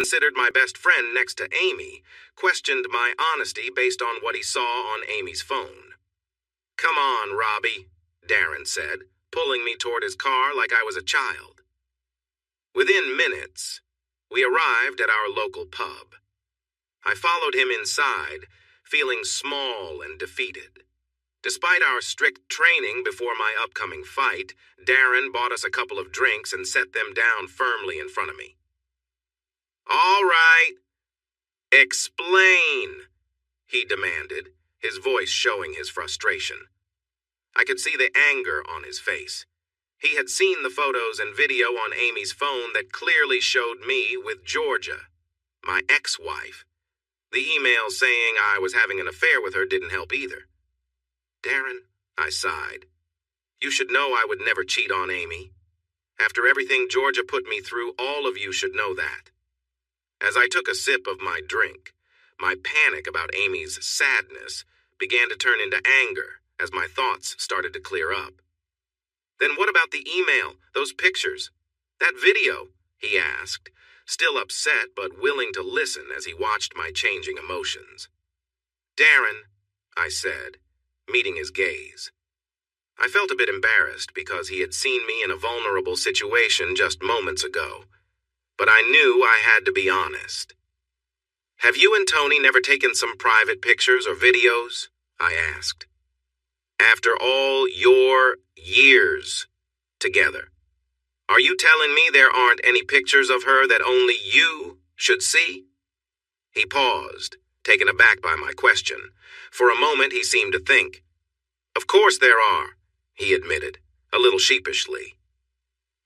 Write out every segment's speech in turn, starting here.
considered my best friend next to Amy, questioned my honesty based on what he saw on Amy's phone. "Come on, Robbie," Darren said, pulling me toward his car like I was a child. Within minutes, we arrived at our local pub. I followed him inside, feeling small and defeated. Despite our strict training before my upcoming fight, Darren bought us a couple of drinks and set them down firmly in front of me. "All right, explain," he demanded, his voice showing his frustration. I could see the anger on his face. He had seen the photos and video on Amy's phone that clearly showed me with Georgia, my ex-wife. The email saying I was having an affair with her didn't help either. "Darren," I sighed, "you should know I would never cheat on Amy. After everything Georgia put me through, all of you should know that." As I took a sip of my drink, my panic about Amy's sadness began to turn into anger as my thoughts started to clear up. "Then what about the email, those pictures, that video?" he asked, still upset but willing to listen as he watched my changing emotions. "Darren," I said, meeting his gaze. I felt a bit embarrassed because he had seen me in a vulnerable situation just moments ago, but I knew I had to be honest. "Have you and Tony never taken some private pictures or videos?" I asked. "After all your years together, are you telling me there aren't any pictures of her that only you should see?" He paused, taken aback by my question. For a moment he seemed to think. "Of course there are," he admitted, a little sheepishly.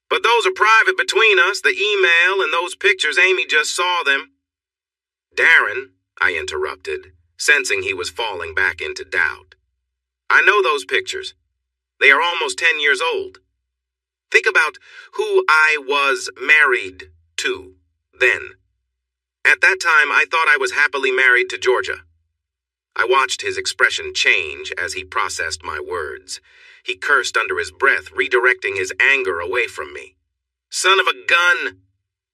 "But those are private between us, the email and those pictures. Amy just saw them." "Darren," I interrupted, sensing he was falling back into doubt. "I know those pictures. They are almost 10 years old. Think about who I was married to then. At that time, I thought I was happily married to Georgia." I watched his expression change as he processed my words. He cursed under his breath, redirecting his anger away from me. "Son of a gun!"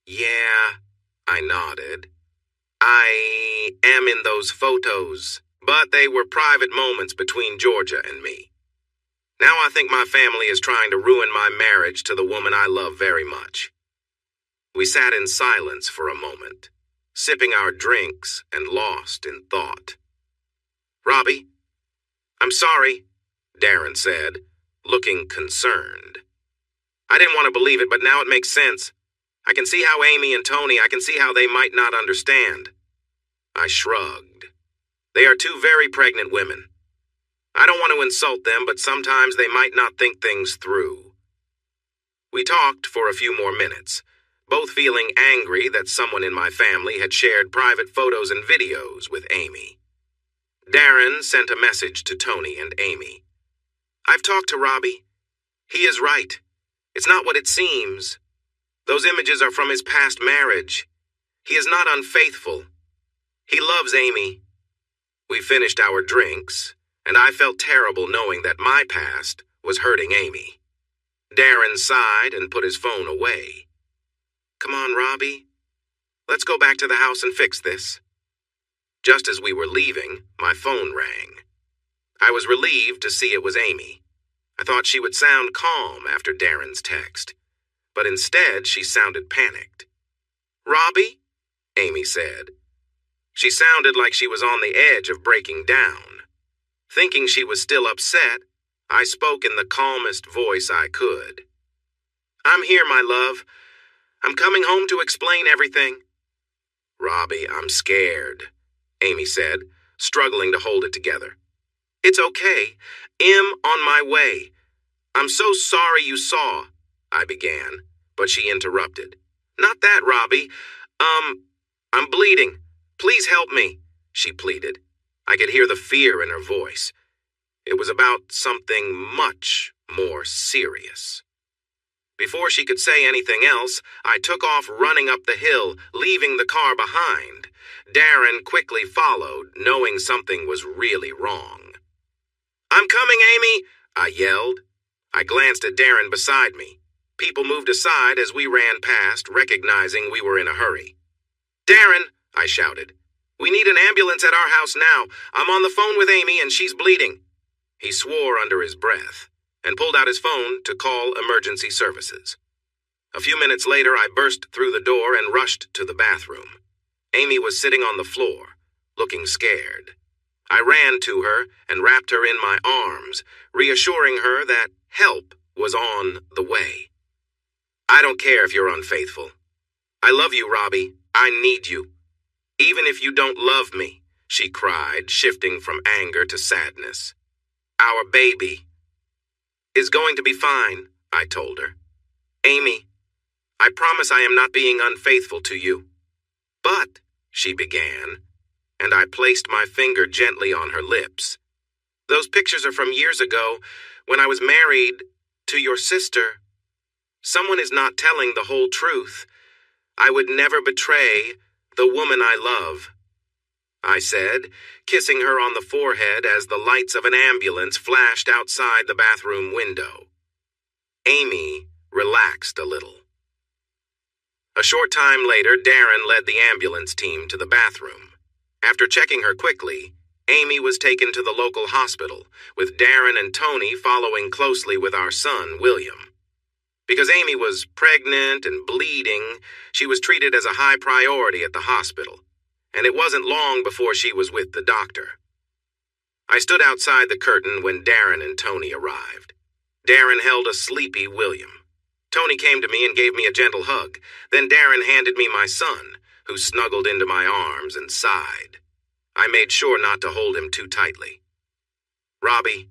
"Yeah," I nodded. "I am in those photos, but they were private moments between Georgia and me. Now I think my family is trying to ruin my marriage to the woman I love very much." We sat in silence for a moment, sipping our drinks and lost in thought. "Robbie, I'm sorry," Darren said, looking concerned. "I didn't want to believe it, but now it makes sense. I can see how Amy and Tony, I can see how they might not understand." I shrugged. "They are two very pregnant women. I don't want to insult them, but sometimes they might not think things through." We talked for a few more minutes, both feeling angry that someone in my family had shared private photos and videos with Amy. Darren sent a message to Tony and Amy. "I've talked to Robbie. He is right. It's not what it seems. Those images are from his past marriage. He is not unfaithful. He loves Amy." We finished our drinks, and I felt terrible knowing that my past was hurting Amy. Darren sighed and put his phone away. "Come on, Robbie. Let's go back to the house and fix this." Just as we were leaving, my phone rang. I was relieved to see it was Amy. I thought she would sound calm after Darren's text, but instead she sounded panicked. "Robbie?" Amy said. She sounded like she was on the edge of breaking down. Thinking she was still upset, I spoke in the calmest voice I could. "I'm here, my love. I'm coming home to explain everything." "Robbie, I'm scared," Amy said, struggling to hold it together. "It's okay. On my way. I'm so sorry you saw," I began, but she interrupted. "Not that, Robbie. I'm bleeding. Please help me," she pleaded. I could hear the fear in her voice. It was about something much more serious. Before she could say anything else, I took off running up the hill, leaving the car behind. Darren quickly followed, knowing something was really wrong. "I'm coming, Amy!" I yelled. I glanced at Darren beside me. People moved aside as we ran past, recognizing we were in a hurry. "Darren," I shouted. "We need an ambulance at our house now. I'm on the phone with Amy and she's bleeding." He swore under his breath and pulled out his phone to call emergency services. A few minutes later, I burst through the door and rushed to the bathroom. Amy was sitting on the floor, looking scared. I ran to her and wrapped her in my arms, reassuring her that help was on the way. "I don't care if you're unfaithful. I love you, Robbie. I need you. Even if you don't love me," she cried, shifting from anger to sadness. "Our baby is going to be fine," I told her. "Amy, I promise I am not being unfaithful to you." "But," she began, and I placed my finger gently on her lips. "Those pictures are from years ago, when I was married to your sister. Someone is not telling the whole truth. I would never betray the woman I love," I said, kissing her on the forehead as the lights of an ambulance flashed outside the bathroom window. Amy relaxed a little. A short time later, Darren led the ambulance team to the bathroom. After checking her quickly, Amy was taken to the local hospital, with Darren and Tony following closely with our son, William. Because Amy was pregnant and bleeding, she was treated as a high priority at the hospital, and it wasn't long before she was with the doctor. I stood outside the curtain when Darren and Tony arrived. Darren held a sleepy William. Tony came to me and gave me a gentle hug. Then Darren handed me my son, who snuggled into my arms and sighed. I made sure not to hold him too tightly. "Robbie,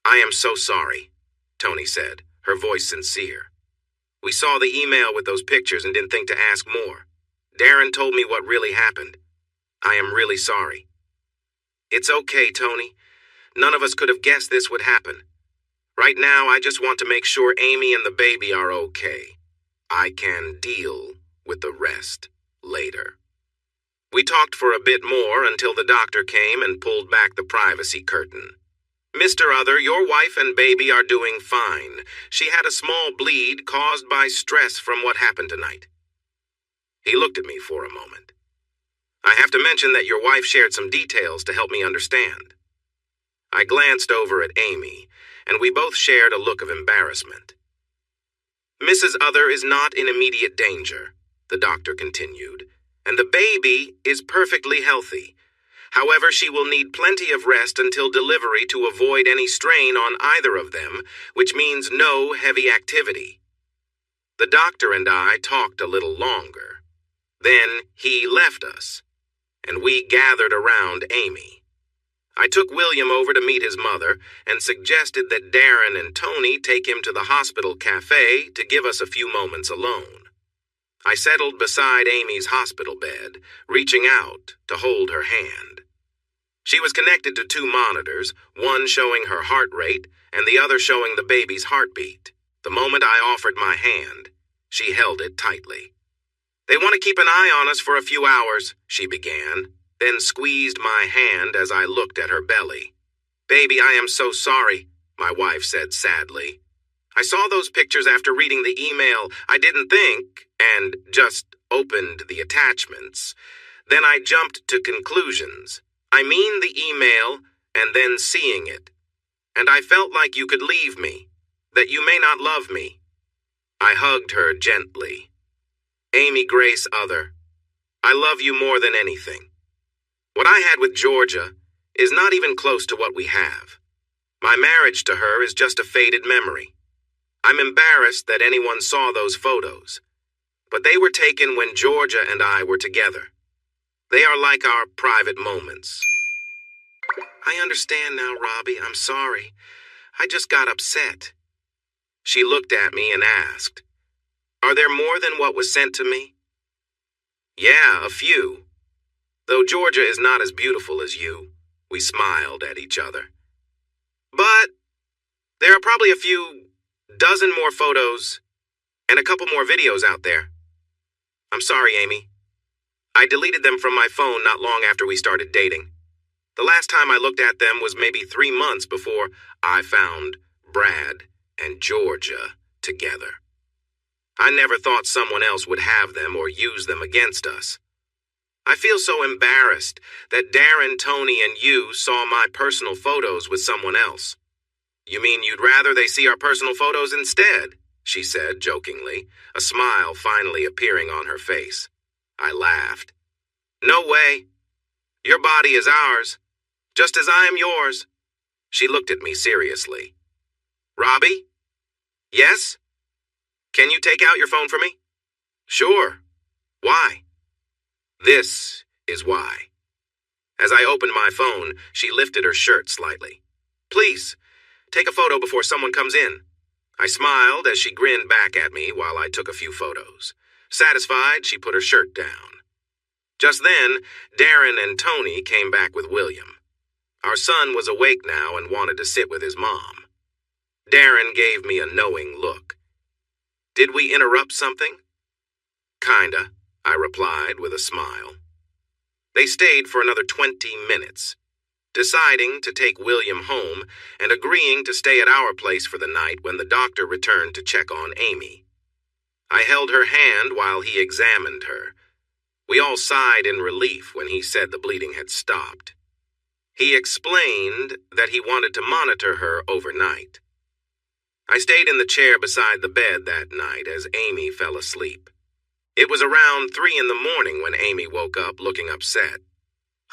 I am so sorry," Tony said, her voice sincere. "We saw the email with those pictures and didn't think to ask more. Darren told me what really happened. I am really sorry." "It's okay, Tony. None of us could have guessed this would happen. Right now, I just want to make sure Amy and the baby are okay. I can deal with the rest later." We talked for a bit more until the doctor came and pulled back the privacy curtain. "Mr. Other, your wife and baby are doing fine. She had a small bleed caused by stress from what happened tonight." He looked at me for a moment. "I have to mention that your wife shared some details to help me understand." I glanced over at Amy, and we both shared a look of embarrassment. "Mrs. Other is not in immediate danger," the doctor continued, "and the baby is perfectly healthy. However, she will need plenty of rest until delivery to avoid any strain on either of them, which means no heavy activity." The doctor and I talked a little longer. Then he left us, and we gathered around Amy. I took William over to meet his mother and suggested that Darren and Tony take him to the hospital cafe to give us a few moments alone. I settled beside Amy's hospital bed, reaching out to hold her hand. She was connected to two monitors, one showing her heart rate and the other showing the baby's heartbeat. The moment I offered my hand, she held it tightly. "They want to keep an eye on us for a few hours," she began, then squeezed my hand as I looked at her belly. "Baby, I am so sorry," my wife said sadly. "I saw those pictures after reading the email. I didn't think, and just opened the attachments. Then I jumped to conclusions. I mean the email, and then seeing it. And I felt like you could leave me, that you may not love me." I hugged her gently. "Amy Grace Other, I love you more than anything. What I had with Georgia is not even close to what we have. My marriage to her is just a faded memory. I'm embarrassed that anyone saw those photos, but they were taken when Georgia and I were together. They are like our private moments." "I understand now, Robbie. I'm sorry. I just got upset." She looked at me and asked, "Are there more than what was sent to me?" "Yeah, a few. Though Georgia is not as beautiful as you." We smiled at each other. "But there are probably a few dozen more photos and a couple more videos out there. I'm sorry, Amy. I deleted them from my phone not long after we started dating. The last time I looked at them was maybe 3 months before I found Brad and Georgia together. I never thought someone else would have them or use them against us. I feel so embarrassed that Darren, Tony, and you saw my personal photos with someone else. You mean you'd rather they see our personal photos instead? She said jokingly, a smile finally appearing on her face. I laughed. No way. Your body is ours, just as I am yours. She looked at me seriously. Robbie? Yes? Can you take out your phone for me? Sure. Why? This is why. As I opened my phone, she lifted her shirt slightly. Please, take a photo before someone comes in. I smiled as she grinned back at me while I took a few photos. Satisfied, she put her shirt down. Just then, Darren and Tony came back with William. Our son was awake now and wanted to sit with his mom. Darren gave me a knowing look. Did we interrupt something? Kinda, I replied with a smile. They stayed for another 20 minutes, deciding to take William home and agreeing to stay at our place for the night when the doctor returned to check on Amy. I held her hand while he examined her. We all sighed in relief when he said the bleeding had stopped. He explained that he wanted to monitor her overnight. I stayed in the chair beside the bed that night as Amy fell asleep. It was around 3 in the morning when Amy woke up looking upset.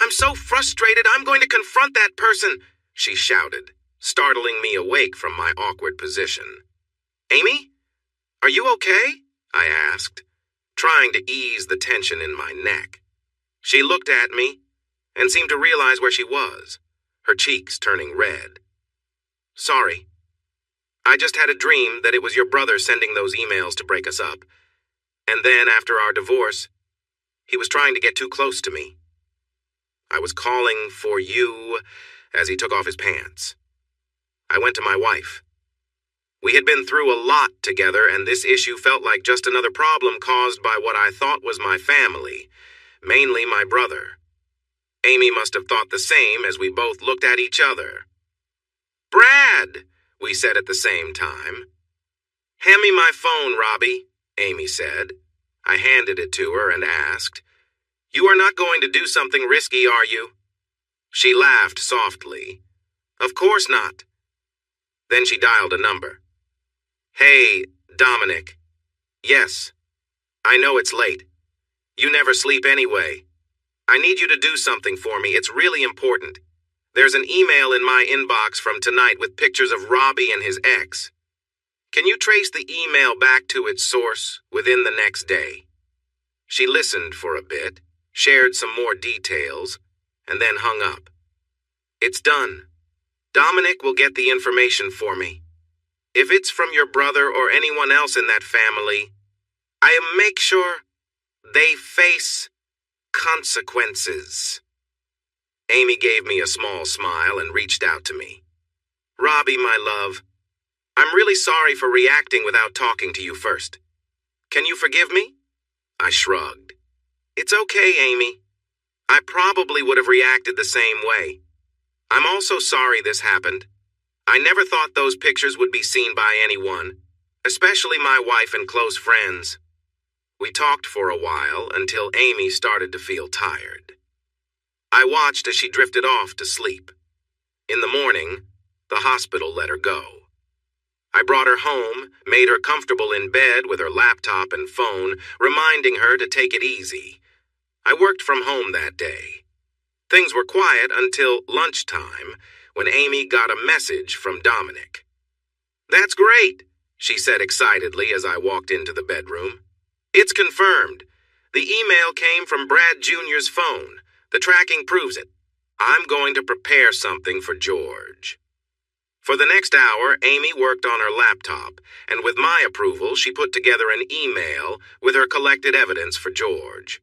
I'm so frustrated, I'm going to confront that person, she shouted, startling me awake from my awkward position. Amy? Are you okay? I asked, trying to ease the tension in my neck. She looked at me and seemed to realize where she was, her cheeks turning red. Sorry. I just had a dream that it was your brother sending those emails to break us up. And then, after our divorce, he was trying to get too close to me. I was calling for you as he took off his pants. I went to my wife. We had been through a lot together, and this issue felt like just another problem caused by what I thought was my family, mainly my brother. Amy must have thought the same as we both looked at each other. Brad, we said at the same time. Hand me my phone, Robbie, Amy said. I handed it to her and asked, You are not going to do something risky, are you? She laughed softly. Of course not. Then she dialed a number. Hey, Dominic. Yes. I know it's late. You never sleep anyway. I need you to do something for me. It's really important. There's an email in my inbox from tonight with pictures of Robbie and his ex. Can you trace the email back to its source within the next day? She listened for a bit, shared some more details, and then hung up. It's done. Dominic will get the information for me. If it's from your brother or anyone else in that family, I'll make sure they face consequences. Amy gave me a small smile and reached out to me. Robbie, my love, I'm really sorry for reacting without talking to you first. Can you forgive me? I shrugged. It's okay, Amy. I probably would have reacted the same way. I'm also sorry this happened. I never thought those pictures would be seen by anyone, especially my wife and close friends. We talked for a while until Amy started to feel tired. I watched as she drifted off to sleep. In the morning, the hospital let her go. I brought her home, made her comfortable in bed with her laptop and phone, reminding her to take it easy. I worked from home that day. Things were quiet until lunchtime, when Amy got a message from Dominic. That's great, she said excitedly as I walked into the bedroom. It's confirmed. The email came from Brad Jr.'s phone. The tracking proves it. I'm going to prepare something for George. For the next hour, Amy worked on her laptop, and with my approval, she put together an email with her collected evidence for George.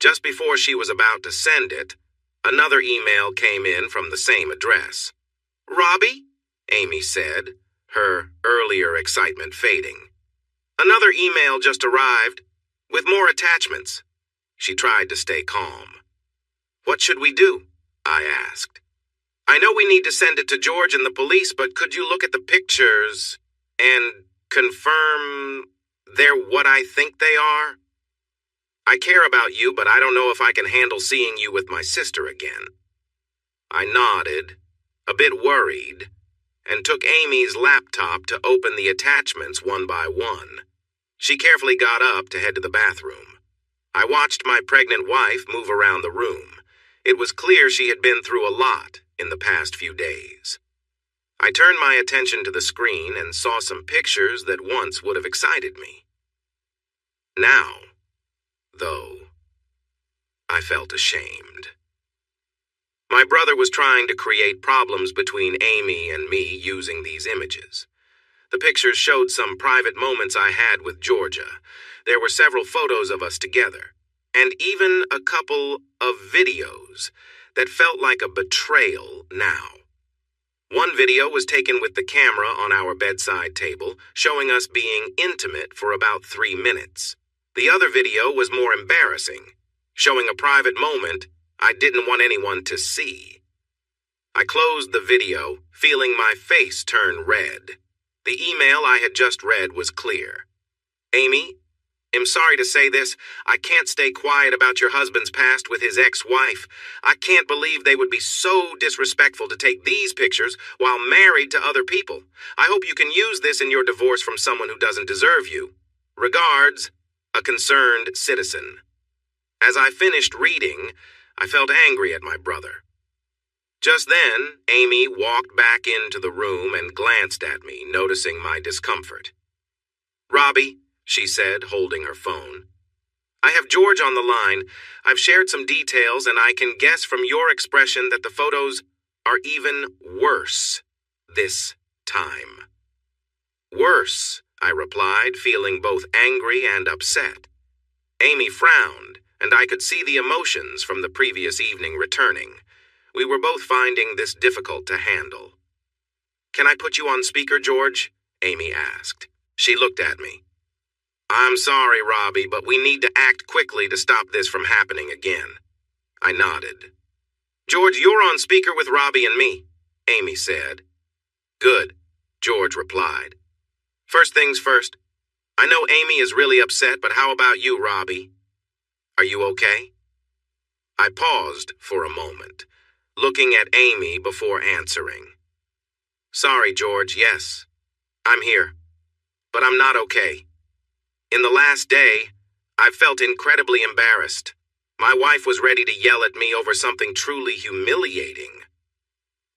Just before she was about to send it, another email came in from the same address. Robbie? Amy said, her earlier excitement fading. Another email just arrived, with more attachments. She tried to stay calm. What should we do? I asked. I know we need to send it to George and the police, but could you look at the pictures and confirm they're what I think they are? I care about you, but I don't know if I can handle seeing you with my sister again. I nodded, a bit worried, and took Amy's laptop to open the attachments one by one. She carefully got up to head to the bathroom. I watched my pregnant wife move around the room. It was clear she had been through a lot in the past few days. I turned my attention to the screen and saw some pictures that once would have excited me. Now, though, I felt ashamed. My brother was trying to create problems between Amy and me using these images. The pictures showed some private moments I had with Georgia. There were several photos of us together, and even a couple of videos that felt like a betrayal now. One video was taken with the camera on our bedside table, showing us being intimate for about 3 minutes. The other video was more embarrassing, showing a private moment I didn't want anyone to see. I closed the video, feeling my face turn red. The email I had just read was clear. Amy, I'm sorry to say this, I can't stay quiet about your husband's past with his ex-wife. I can't believe they would be so disrespectful to take these pictures while married to other people. I hope you can use this in your divorce from someone who doesn't deserve you. Regards, a concerned citizen. As I finished reading, I felt angry at my brother. Just then, Amy walked back into the room and glanced at me, noticing my discomfort. Robbie, she said, holding her phone. I have George on the line. I've shared some details, and I can guess from your expression that the photos are even worse this time. Worse, I replied, feeling both angry and upset. Amy frowned, and I could see the emotions from the previous evening returning. We were both finding this difficult to handle. Can I put you on speaker, George? Amy asked. She looked at me. I'm sorry, Robbie, but we need to act quickly to stop this from happening again. I nodded. George, you're on speaker with Robbie and me, Amy said. Good, George replied. First things first. I know Amy is really upset, but how about you, Robbie? Are you okay? I paused for a moment, looking at Amy before answering. Sorry, George, yes, I'm here, but I'm not okay. In the last day, I felt incredibly embarrassed. My wife was ready to yell at me over something truly humiliating.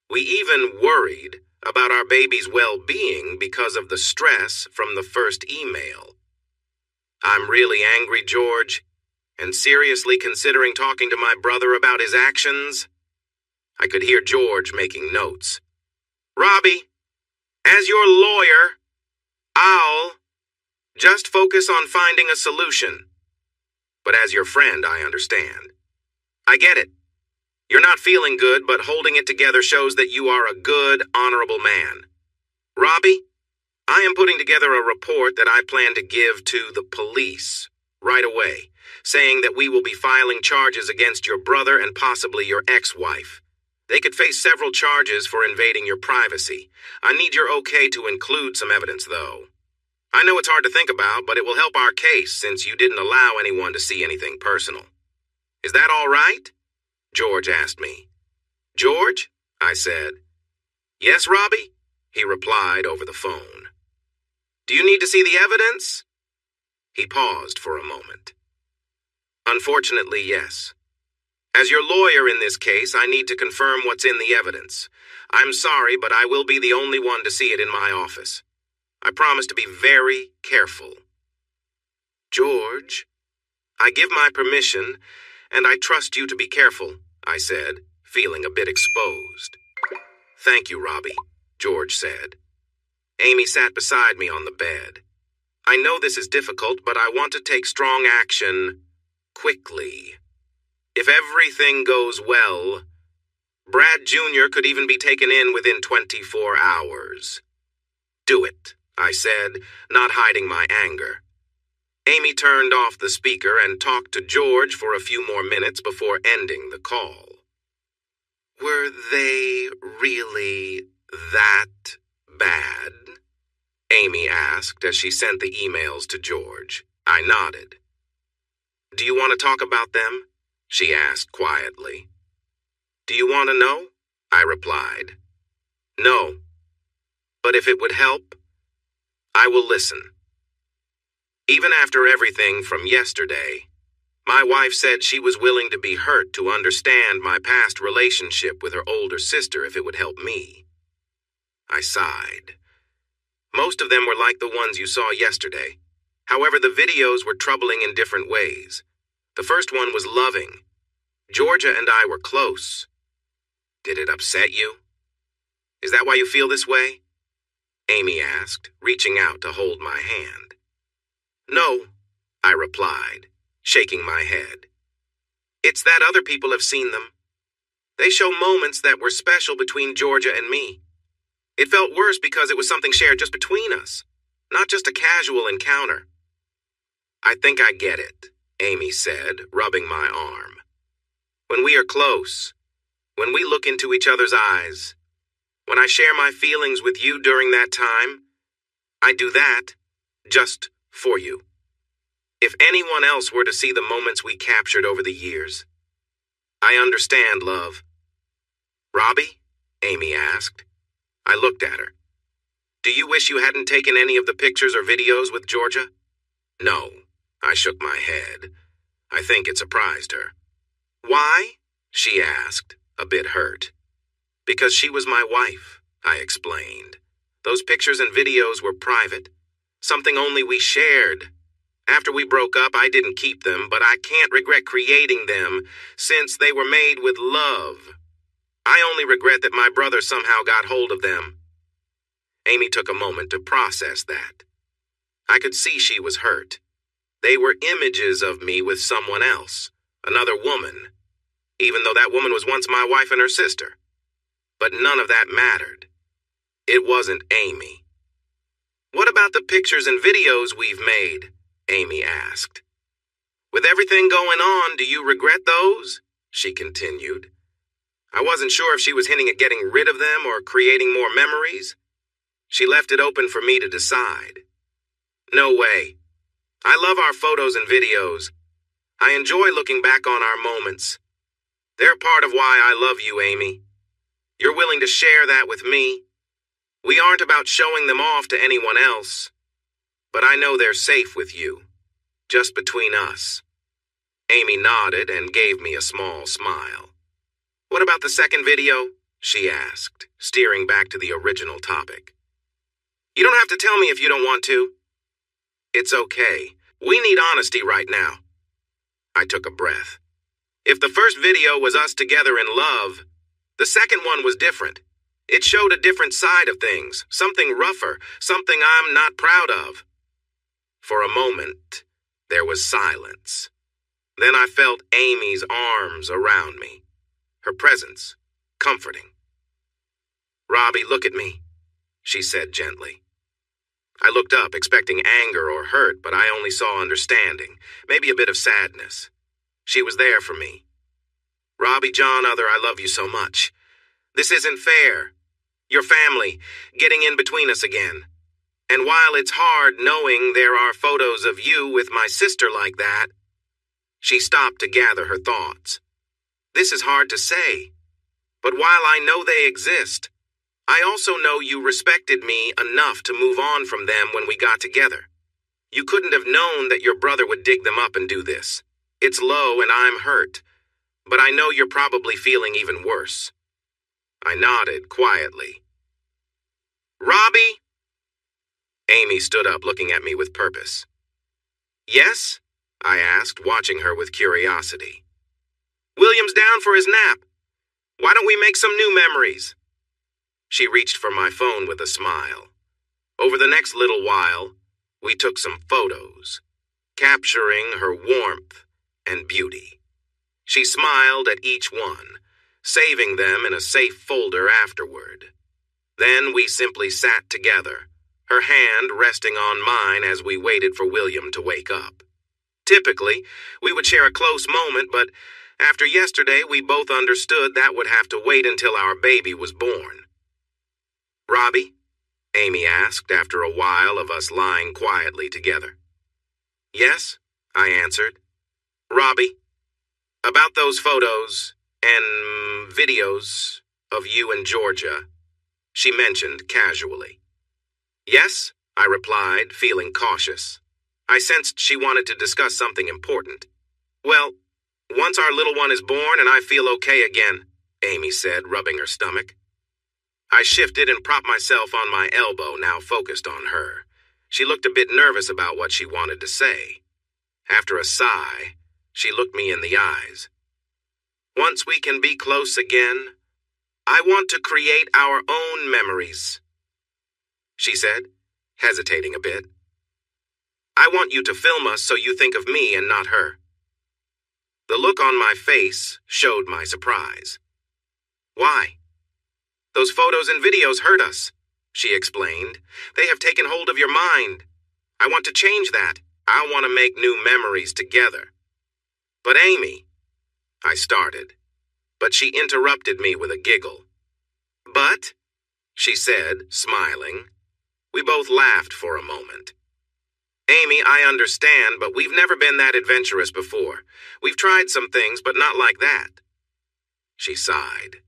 We even worried about our baby's well-being because of the stress from the first email. I'm really angry, George, and seriously considering talking to my brother about his actions. I could hear George making notes. Robbie, as your lawyer, I'll just focus on finding a solution. But as your friend, I understand. I get it. You're not feeling good, but holding it together shows that you are a good, honorable man. Robbie, I am putting together a report that I plan to give to the police right away, saying that we will be filing charges against your brother and possibly your ex-wife. They could face several charges for invading your privacy. I need your okay to include some evidence, though. I know it's hard to think about, but it will help our case since you didn't allow anyone to see anything personal. Is that all right? George asked me. George? I said. Yes, Robbie? He replied over the phone. Do you need to see the evidence? He paused for a moment. Unfortunately, yes. As your lawyer in this case, I need to confirm what's in the evidence. I'm sorry, but I will be the only one to see it in my office. I promise to be very careful. George, I give my permission, and I trust you to be careful, I said, feeling a bit exposed. Thank you, Robbie, George said. Amy sat beside me on the bed. I know this is difficult, but I want to take strong action quickly. If everything goes well, Brad Jr. could even be taken in within 24 hours. Do it, I said, not hiding my anger. Amy turned off the speaker and talked to George for a few more minutes before ending the call. Were they really that bad? Amy asked as she sent the emails to George. I nodded. Do you want to talk about them? She asked quietly. Do you want to know? I replied. No. But if it would help, I will listen. Even after everything from yesterday, my wife said she was willing to be hurt to understand my past relationship with her older sister if it would help me. I sighed. Most of them were like the ones you saw yesterday. However, the videos were troubling in different ways. The first one was loving. Georgia and I were close. Did it upset you? Is that why you feel this way? Amy asked, reaching out to hold my hand. No, I replied, shaking my head. It's that other people have seen them. They show moments that were special between Georgia and me. It felt worse because it was something shared just between us, not just a casual encounter. I think I get it, Amy said, rubbing my arm. When we are close, when we look into each other's eyes, when I share my feelings with you during that time, I do that just for you. If anyone else were to see the moments we captured over the years, I understand, love. Robbie? Amy asked. I looked at her. Do you wish you hadn't taken any of the pictures or videos with Georgia? No, I shook my head. I think it surprised her. Why? She asked, a bit hurt. Because she was my wife, I explained. Those pictures and videos were private, something only we shared. After we broke up, I didn't keep them, but I can't regret creating them since they were made with love. I only regret that my brother somehow got hold of them. Amy took a moment to process that. I could see she was hurt. They were images of me with someone else, another woman, even though that woman was once my wife and her sister. But none of that mattered. It wasn't Amy. What about the pictures and videos we've made? Amy asked. With everything going on, do you regret those? She continued. I wasn't sure if she was hinting at getting rid of them or creating more memories. She left it open for me to decide. No way. I love our photos and videos. I enjoy looking back on our moments. They're part of why I love you, Amy. You're willing to share that with me. We aren't about showing them off to anyone else. But I know they're safe with you, just between us. Amy nodded and gave me a small smile. What about the second video? She asked, steering back to the original topic. You don't have to tell me if you don't want to. It's okay. We need honesty right now. I took a breath. If the first video was us together in love, the second one was different. It showed a different side of things, something rougher, something I'm not proud of. For a moment, there was silence. Then I felt Amy's arms around me, her presence, comforting. Robbie, look at me, she said gently. I looked up, expecting anger or hurt, but I only saw understanding, maybe a bit of sadness. She was there for me. Robbie, John, Other, I love you so much. This isn't fair. Your family, getting in between us again. And while it's hard knowing there are photos of you with my sister like that, she stopped to gather her thoughts. This is hard to say, but while I know they exist, I also know you respected me enough to move on from them when we got together. You couldn't have known that your brother would dig them up and do this. It's low and I'm hurt, but I know you're probably feeling even worse. I nodded quietly. Robbie? Amy stood up, looking at me with purpose. Yes? I asked, watching her with curiosity. William's down for his nap. Why don't we make some new memories? She reached for my phone with a smile. Over the next little while, we took some photos, capturing her warmth and beauty. She smiled at each one, saving them in a safe folder afterward. Then we simply sat together, her hand resting on mine as we waited for William to wake up. Typically, we would share a close moment, but after yesterday, we both understood that would have to wait until our baby was born. Robbie? Amy asked after a while of us lying quietly together. Yes, I answered. Robbie, about those photos and videos of you and Georgia, she mentioned casually. Yes, I replied, feeling cautious. I sensed she wanted to discuss something important. Well, once our little one is born and I feel okay again, Amy said, rubbing her stomach. I shifted and propped myself on my elbow, now focused on her. She looked a bit nervous about what she wanted to say. After a sigh, she looked me in the eyes. Once we can be close again, I want to create our own memories, she said, hesitating a bit. I want you to film us so you think of me and not her. The look on my face showed my surprise. Why? Those photos and videos hurt us, she explained. They have taken hold of your mind. I want to change that. I want to make new memories together. But Amy, I started, but she interrupted me with a giggle. But, she said, smiling. We both laughed for a moment. Amy, I understand, but we've never been that adventurous before. We've tried some things, but not like that. She sighed.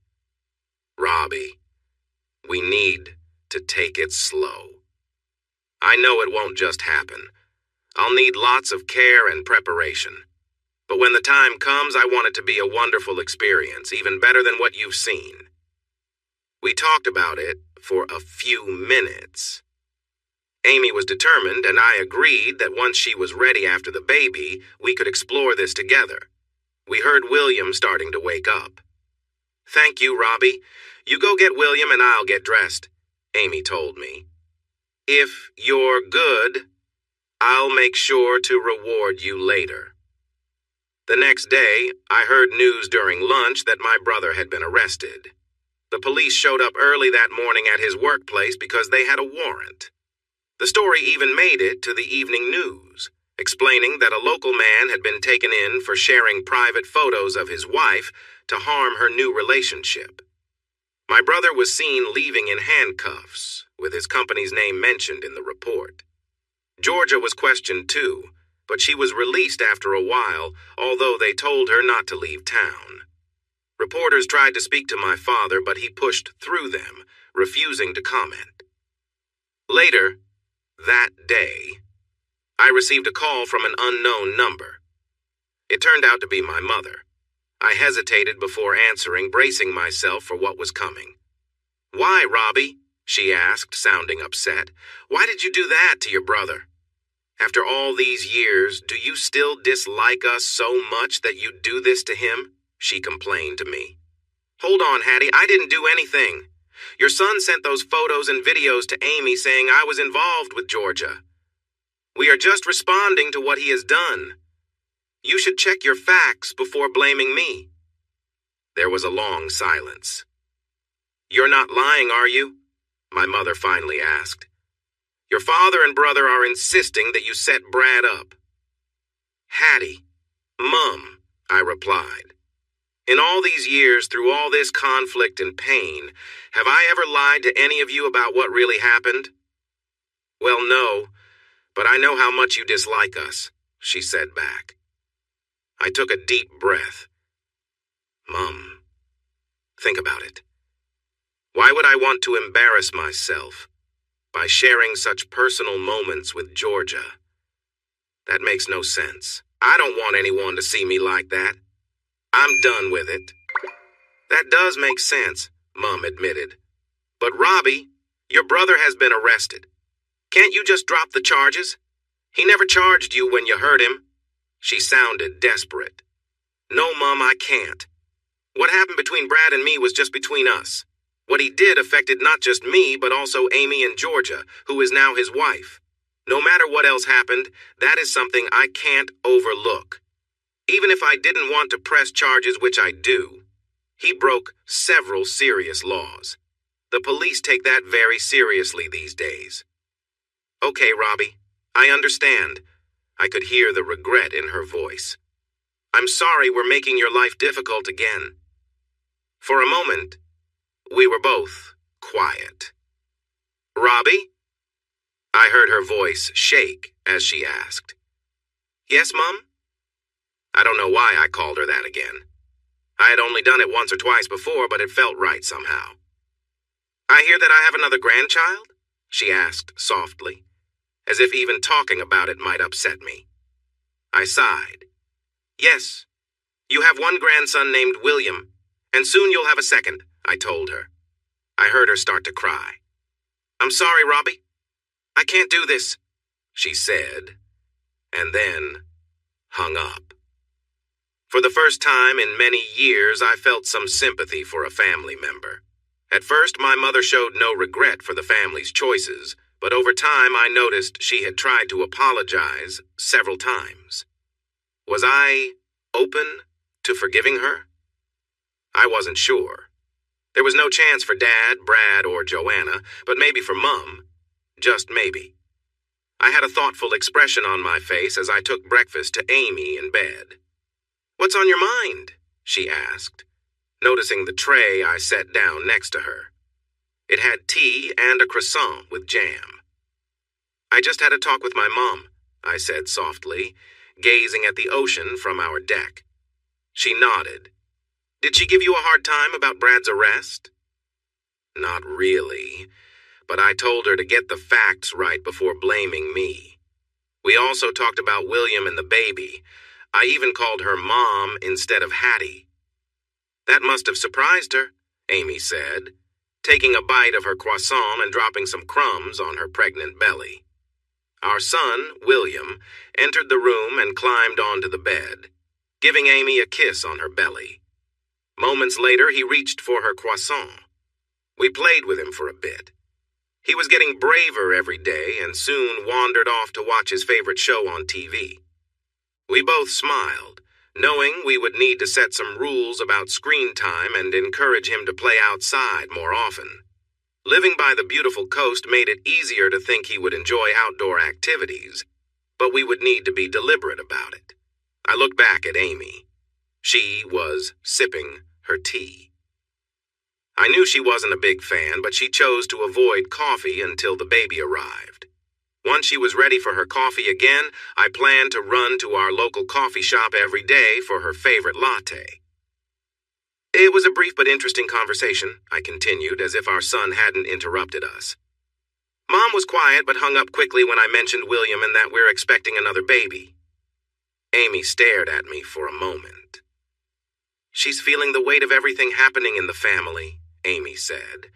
Robbie, we need to take it slow. I know it won't just happen. I'll need lots of care and preparation. But when the time comes, I want it to be a wonderful experience, even better than what you've seen. We talked about it for a few minutes. Amy was determined, and I agreed that once she was ready after the baby, we could explore this together. We heard William starting to wake up. Thank you, Robbie. You go get William and I'll get dressed, Amy told me. If you're good, I'll make sure to reward you later. The next day, I heard news during lunch that my brother had been arrested. The police showed up early that morning at his workplace because they had a warrant. The story even made it to the evening news, explaining that a local man had been taken in for sharing private photos of his wife to harm her new relationship. My brother was seen leaving in handcuffs, with his company's name mentioned in the report. Georgia was questioned too, but she was released after a while, although they told her not to leave town. Reporters tried to speak to my father, but he pushed through them, refusing to comment. Later, that day, I received a call from an unknown number. It turned out to be my mother. I hesitated before answering, bracing myself for what was coming. Why, Robbie? She asked, sounding upset. Why did you do that to your brother? After all these years, do you still dislike us so much that you do this to him? She complained to me. Hold on, Hattie, I didn't do anything. Your son sent those photos and videos to Amy saying I was involved with Georgia. We are just responding to what he has done. You should check your facts before blaming me. There was a long silence. You're not lying, are you? My mother finally asked. Your father and brother are insisting that you set Brad up. Hattie, Mum, I replied. In all these years, through all this conflict and pain, have I ever lied to any of you about what really happened? Well, no, but I know how much you dislike us, she said back. I took a deep breath. Mum, think about it. Why would I want to embarrass myself by sharing such personal moments with Georgia? That makes no sense. I don't want anyone to see me like that. I'm done with it. That does make sense, Mum admitted. But Robbie, your brother has been arrested. Can't you just drop the charges? He never charged you when you hurt him. She sounded desperate. No, Mum, I can't. What happened between Brad and me was just between us. What he did affected not just me, but also Amy and Georgia, who is now his wife. No matter what else happened, that is something I can't overlook. Even if I didn't want to press charges, which I do, he broke several serious laws. The police take that very seriously these days. Okay, Robbie, I understand. I could hear the regret in her voice. I'm sorry we're making your life difficult again. For a moment, we were both quiet. Robbie? I heard her voice shake as she asked. Yes, Mum? I don't know why I called her that again. I had only done it once or twice before, but it felt right somehow. I hear that I have another grandchild? She asked softly, as if even talking about it might upset me. I sighed. Yes, you have one grandson named William, and soon you'll have a second, I told her. I heard her start to cry. I'm sorry, Robbie. I can't do this, she said, and then hung up. For the first time in many years, I felt some sympathy for a family member. At first, my mother showed no regret for the family's choices, but over time I noticed she had tried to apologize several times. Was I open to forgiving her? I wasn't sure. There was no chance for Dad, Brad, or Joanna, but maybe for Mum. Just maybe. I had a thoughtful expression on my face as I took breakfast to Amy in bed. What's on your mind? She asked, noticing the tray I set down next to her. It had tea and a croissant with jam. I just had a talk with my mom, I said softly, gazing at the ocean from our deck. She nodded. Did she give you a hard time about Brad's arrest? Not really, but I told her to get the facts right before blaming me. We also talked about William and the baby. I even called her Mom instead of Hattie. That must have surprised her, Amy said, taking a bite of her croissant and dropping some crumbs on her pregnant belly. Our son, William, entered the room and climbed onto the bed, giving Amy a kiss on her belly. Moments later, he reached for her croissant. We played with him for a bit. He was getting braver every day and soon wandered off to watch his favorite show on TV. We both smiled, knowing we would need to set some rules about screen time and encourage him to play outside more often. Living by the beautiful coast made it easier to think he would enjoy outdoor activities, but we would need to be deliberate about it. I looked back at Amy. She was sipping her tea. I knew she wasn't a big fan, but she chose to avoid coffee until the baby arrived. Once she was ready for her coffee again, I planned to run to our local coffee shop every day for her favorite latte. It was a brief but interesting conversation, I continued, as if our son hadn't interrupted us. Mom was quiet but hung up quickly when I mentioned William and that we're expecting another baby. Amy stared at me for a moment. She's feeling the weight of everything happening in the family, Amy said.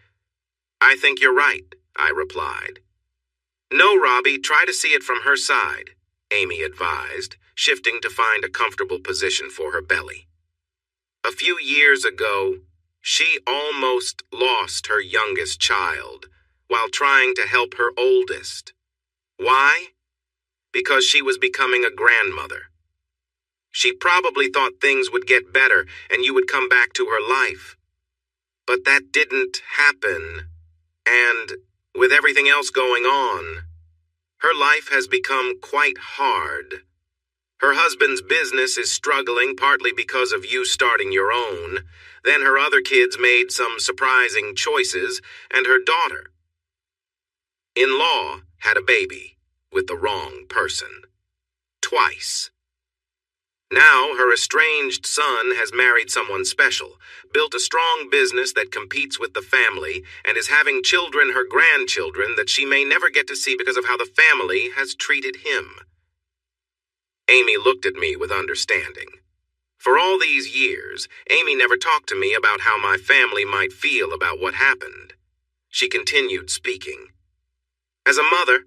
I think you're right, I replied. No, Robbie, try to see it from her side, Amy advised, shifting to find a comfortable position for her belly. A few years ago, she almost lost her youngest child while trying to help her oldest. Why? Because she was becoming a grandmother. She probably thought things would get better and you would come back to her life. But that didn't happen, and with everything else going on, her life has become quite hard. Her husband's business is struggling partly because of you starting your own. Then her other kids made some surprising choices, and her daughter-in-law had a baby with the wrong person. Twice. Now her estranged son has married someone special, built a strong business that competes with the family, and is having children, her grandchildren, that she may never get to see because of how the family has treated him. Amy looked at me with understanding. For all these years, Amy never talked to me about how my family might feel about what happened. She continued speaking. As a mother,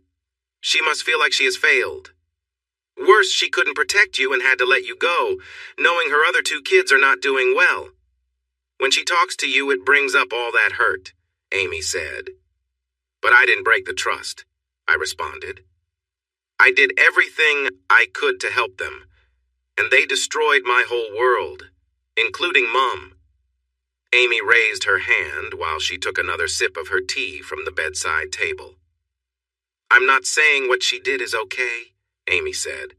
she must feel like she has failed. Worse, she couldn't protect you and had to let you go, knowing her other two kids are not doing well. When she talks to you, it brings up all that hurt, Amy said. But I didn't break the trust, I responded. I did everything I could to help them, and they destroyed my whole world, including Mom. Amy raised her hand while she took another sip of her tea from the bedside table. I'm not saying what she did is okay, Amy said,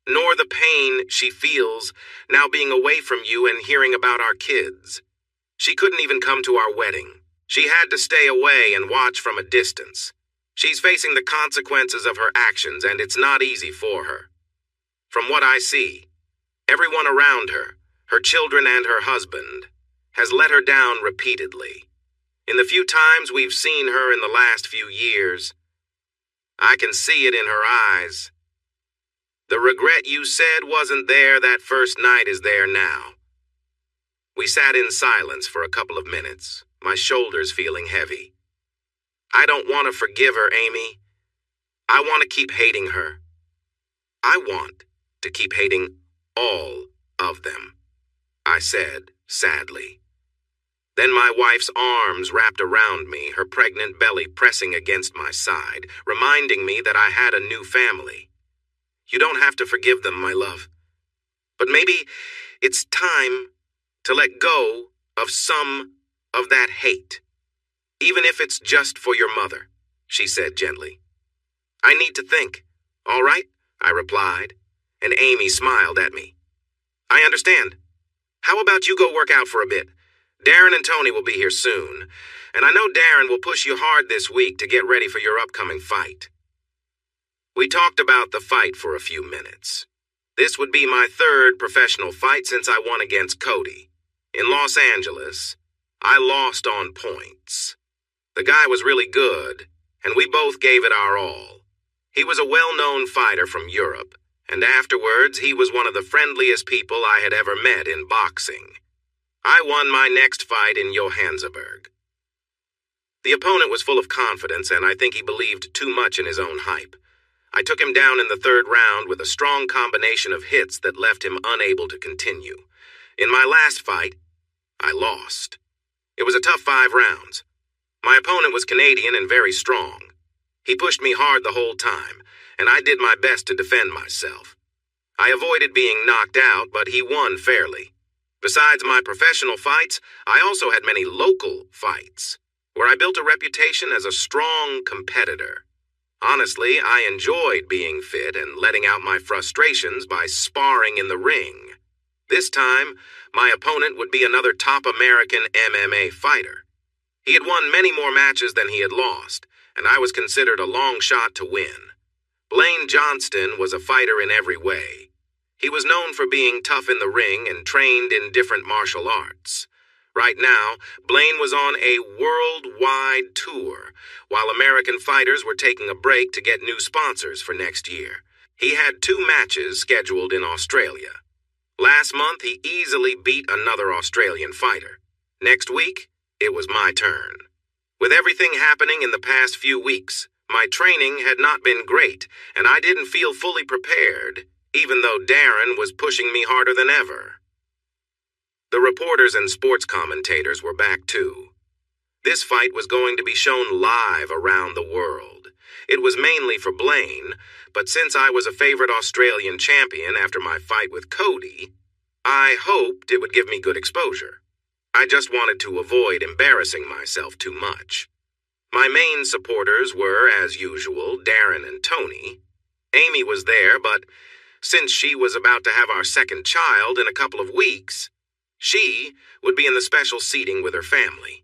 nor the pain she feels now being away from you and hearing about our kids. She couldn't even come to our wedding. She had to stay away and watch from a distance. She's facing the consequences of her actions, and it's not easy for her. From what I see, Everyone around her, her children and her husband, has let her down repeatedly. In the few times we've seen her in the last few years, I can see it in her eyes. The regret you said wasn't there that first night is there now. We sat in silence for a couple of minutes, my shoulders feeling heavy. I don't want to forgive her, Amy. I want to keep hating her. I want to keep hating all of them, I said sadly. Then my wife's arms wrapped around me, her pregnant belly pressing against my side, reminding me that I had a new family. You don't have to forgive them, my love. But maybe it's time to let go of some of that hate, even if it's just for your mother, she said gently. I need to think. All right, I replied, and Amy smiled at me. I understand. How about you go work out for a bit? Darren and Tony will be here soon, and I know Darren will push you hard this week to get ready for your upcoming fight. We talked about the fight for a few minutes. This would be my third professional fight since I won against Cody. In Los Angeles, I lost on points. The guy was really good, and we both gave it our all. He was a well-known fighter from Europe, and afterwards he was one of the friendliest people I had ever met in boxing. I won my next fight in Johannesburg. The opponent was full of confidence, and I think he believed too much in his own hype. I took him down in the third round with a strong combination of hits that left him unable to continue. In my last fight, I lost. It was a tough 5 rounds. My opponent was Canadian and very strong. He pushed me hard the whole time, and I did my best to defend myself. I avoided being knocked out, but he won fairly. Besides my professional fights, I also had many local fights, where I built a reputation as a strong competitor. Honestly, I enjoyed being fit and letting out my frustrations by sparring in the ring. This time, my opponent would be another top American MMA fighter. He had won many more matches than he had lost, and I was considered a long shot to win. Blaine Johnston was a fighter in every way. He was known for being tough in the ring and trained in different martial arts. Right now, Blaine was on a worldwide tour, while American fighters were taking a break to get new sponsors for next year. He had 2 matches scheduled in Australia. Last month, he easily beat another Australian fighter. Next week, it was my turn. With everything happening in the past few weeks, my training had not been great, and I didn't feel fully prepared, even though Darren was pushing me harder than ever. The reporters and sports commentators were back too. This fight was going to be shown live around the world. It was mainly for Blaine, but since I was a favorite Australian champion after my fight with Cody, I hoped it would give me good exposure. I just wanted to avoid embarrassing myself too much. My main supporters were, as usual, Darren and Tony. Amy was there, but since she was about to have our second child in a couple of weeks, she would be in the special seating with her family.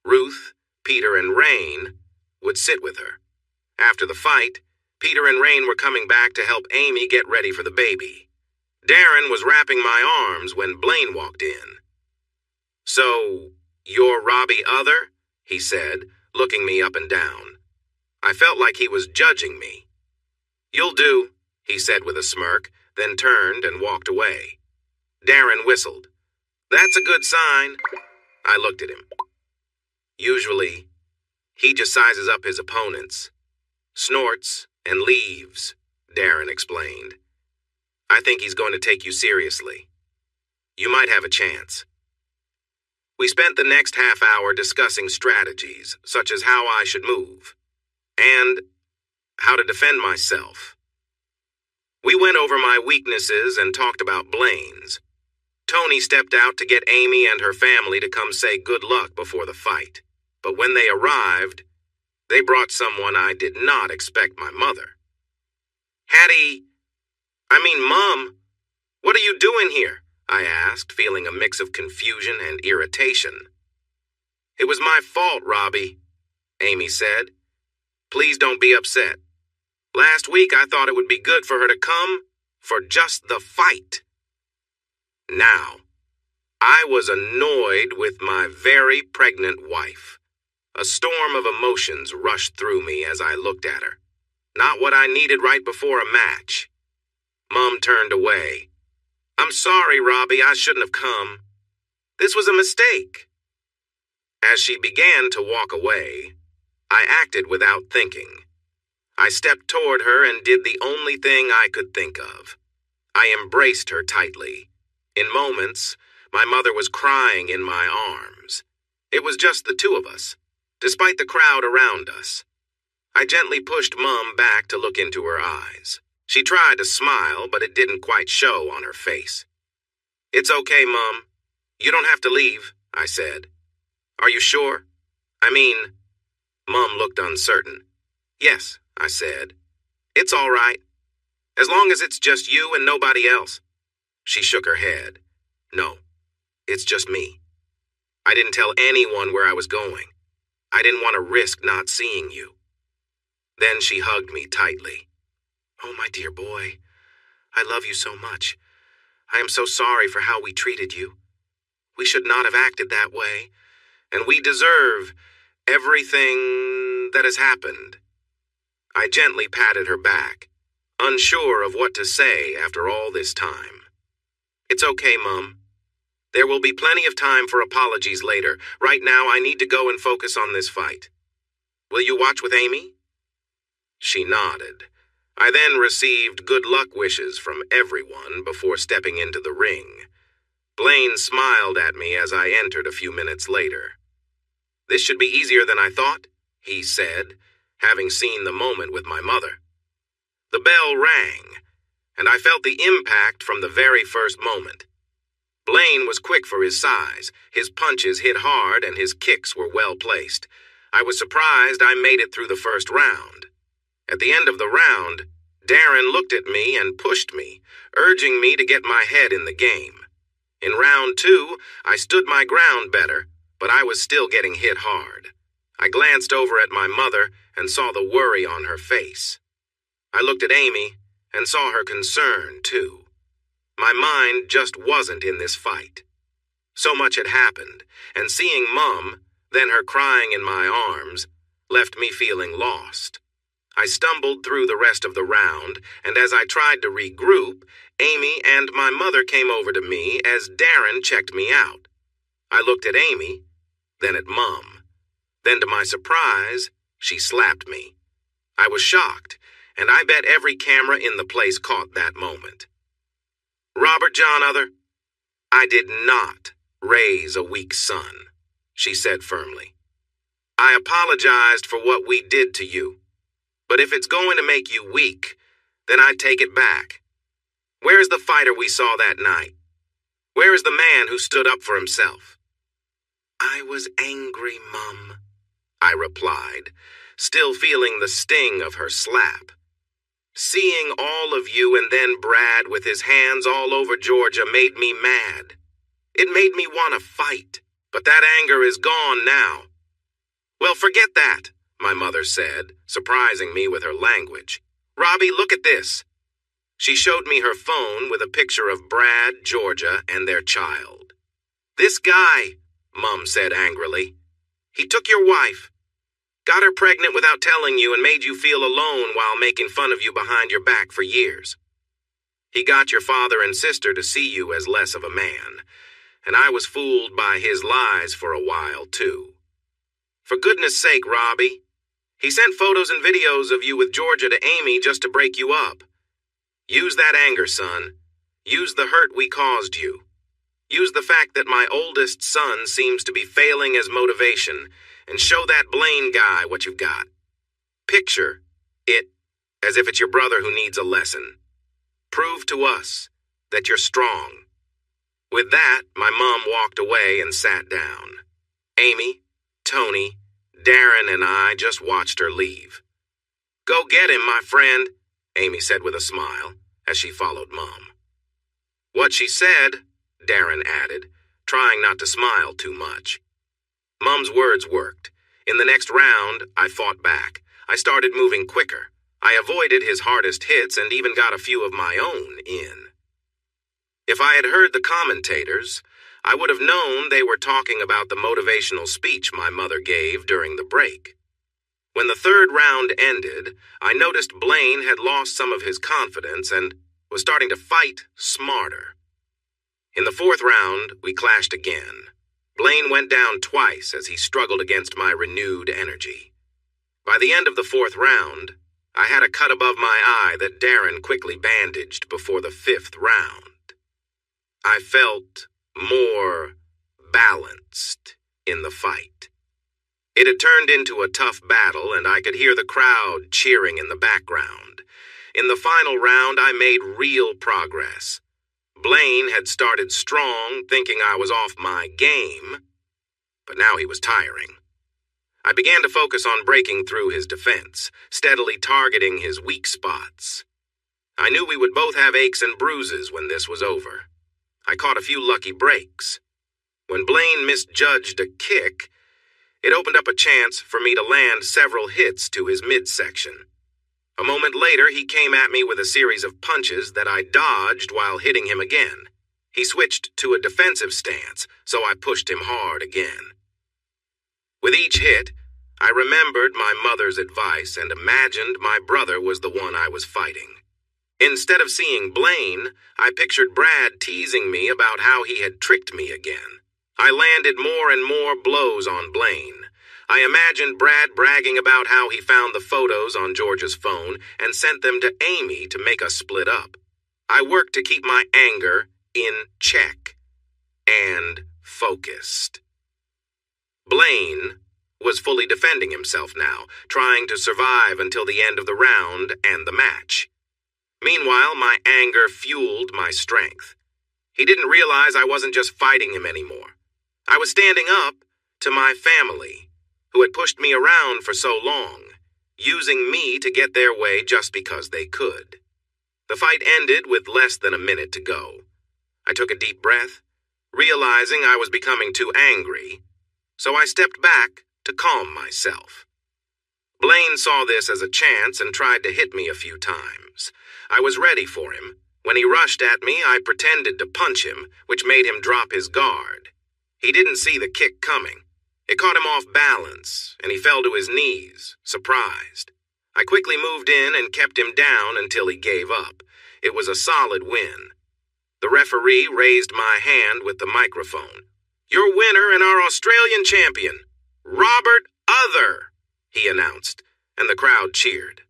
Ruth, Peter, and Rain would sit with her. After the fight, Peter and Rain were coming back to help Amy get ready for the baby. Darren was wrapping my arms when Blaine walked in. "So, you're Robbie Other?" he said, looking me up and down. I felt like he was judging me. "You'll do," he said with a smirk, then turned and walked away. Darren whistled. "That's a good sign." I looked at him. Usually, he just sizes up his opponents, snorts, and leaves, Darren explained. "I think he's going to take you seriously. You might have a chance." We spent the next half hour discussing strategies, such as how I should move, and how to defend myself. We went over my weaknesses and talked about Blaine's. Tony stepped out to get Amy and her family to come say good luck before the fight. But when they arrived, they brought someone I did not expect, my mother. Mom, what are you doing here?" I asked, feeling a mix of confusion and irritation. "It was my fault, Robbie," Amy said. "Please don't be upset. Last week I thought it would be good for her to come for just the fight." Now, I was annoyed with my very pregnant wife. A storm of emotions rushed through me as I looked at her. Not what I needed right before a match. Mom turned away. "I'm sorry, Robbie, I shouldn't have come. This was a mistake." As she began to walk away, I acted without thinking. I stepped toward her and did the only thing I could think of. I embraced her tightly. In moments, my mother was crying in my arms. It was just the two of us, despite the crowd around us. I gently pushed Mom back to look into her eyes. She tried to smile, but it didn't quite show on her face. "It's okay, Mom. You don't have to leave," I said. "Are you sure? I mean..." Mom looked uncertain. "Yes," I said. "It's all right. As long as it's just you and nobody else." She shook her head. "No, it's just me. I didn't tell anyone where I was going. I didn't want to risk not seeing you." Then she hugged me tightly. "Oh, my dear boy, I love you so much. I am so sorry for how we treated you. We should not have acted that way, and we deserve everything that has happened." I gently patted her back, unsure of what to say after all this time. "It's okay, Mom. There will be plenty of time for apologies later. Right now, I need to go and focus on this fight. Will you watch with Amy?" She nodded. I then received good luck wishes from everyone before stepping into the ring. Blaine smiled at me as I entered a few minutes later. "This should be easier than I thought," he said, having seen the moment with my mother. The bell rang, and I felt the impact from the very first moment. Blaine was quick for his size. His punches hit hard and his kicks were well placed. I was surprised I made it through the first round. At the end of the round, Darren looked at me and pushed me, urging me to get my head in the game. In round 2, I stood my ground better, but I was still getting hit hard. I glanced over at my mother and saw the worry on her face. I looked at Amy and saw her concern, too. My mind just wasn't in this fight. So much had happened, and seeing Mom, then her crying in my arms, left me feeling lost. I stumbled through the rest of the round, and as I tried to regroup, Amy and my mother came over to me as Darren checked me out. I looked at Amy, then at Mom. Then to my surprise, she slapped me. I was shocked, and I bet every camera in the place caught that moment. "Robert John Other, I did not raise a weak son," she said firmly. "I apologized for what we did to you, but if it's going to make you weak, then I take it back. Where's the fighter we saw that night? Where is the man who stood up for himself?" "I was angry, Mom," I replied, still feeling the sting of her slap. Seeing all of you and then Brad with his hands all over Georgia made me mad. It made me want to fight, but that anger is gone now. "Well, forget that," my mother said, surprising me with her language. "Robbie, look at this." She showed me her phone with a picture of Brad, Georgia, and their child. "This guy," Mom said angrily, "he took your wife. Got her pregnant without telling you and made you feel alone while making fun of you behind your back for years. He got your father and sister to see you as less of a man, and I was fooled by his lies for a while, too. For goodness sake, Robbie, he sent photos and videos of you with Georgia to Amy just to break you up. Use that anger, son. Use the hurt we caused you. Use the fact that my oldest son seems to be failing as motivation, and show that Blaine guy what you've got. Picture it as if it's your brother who needs a lesson. Prove to us that you're strong." With that, my mom walked away and sat down. Amy, Tony, Darren, and I just watched her leave. "Go get him, my friend," Amy said with a smile as she followed Mom. "What she said," Darren added, trying not to smile too much. Mom's words worked. In the next round, I fought back. I started moving quicker. I avoided his hardest hits and even got a few of my own in. If I had heard the commentators, I would have known they were talking about the motivational speech my mother gave during the break. When the third round ended, I noticed Blaine had lost some of his confidence and was starting to fight smarter. In the fourth round, we clashed again. Blaine went down twice as he struggled against my renewed energy. By the end of the fourth round, I had a cut above my eye that Darren quickly bandaged before the fifth round. I felt more balanced in the fight. It had turned into a tough battle, and I could hear the crowd cheering in the background. In the final round, I made real progress. Blaine had started strong, thinking I was off my game, but now he was tiring. I began to focus on breaking through his defense, steadily targeting his weak spots. I knew we would both have aches and bruises when this was over. I caught a few lucky breaks. When Blaine misjudged a kick, it opened up a chance for me to land several hits to his midsection. A moment later, he came at me with a series of punches that I dodged while hitting him again. He switched to a defensive stance, so I pushed him hard again. With each hit, I remembered my mother's advice and imagined my brother was the one I was fighting. Instead of seeing Blaine, I pictured Brad teasing me about how he had tricked me again. I landed more and more blows on Blaine. I imagined Brad bragging about how he found the photos on George's phone and sent them to Amy to make us split up. I worked to keep my anger in check and focused. Blaine was fully defending himself now, trying to survive until the end of the round and the match. Meanwhile, my anger fueled my strength. He didn't realize I wasn't just fighting him anymore. I was standing up to my family, who had pushed me around for so long, using me to get their way just because they could. The fight ended with less than a minute to go. I took a deep breath, realizing I was becoming too angry, so I stepped back to calm myself. Blaine saw this as a chance and tried to hit me a few times. I was ready for him. When he rushed at me, I pretended to punch him, which made him drop his guard. He didn't see the kick coming. It caught him off balance, and he fell to his knees, surprised. I quickly moved in and kept him down until he gave up. It was a solid win. The referee raised my hand with the microphone. "Your winner and our Australian champion, Robert Other," he announced, and the crowd cheered.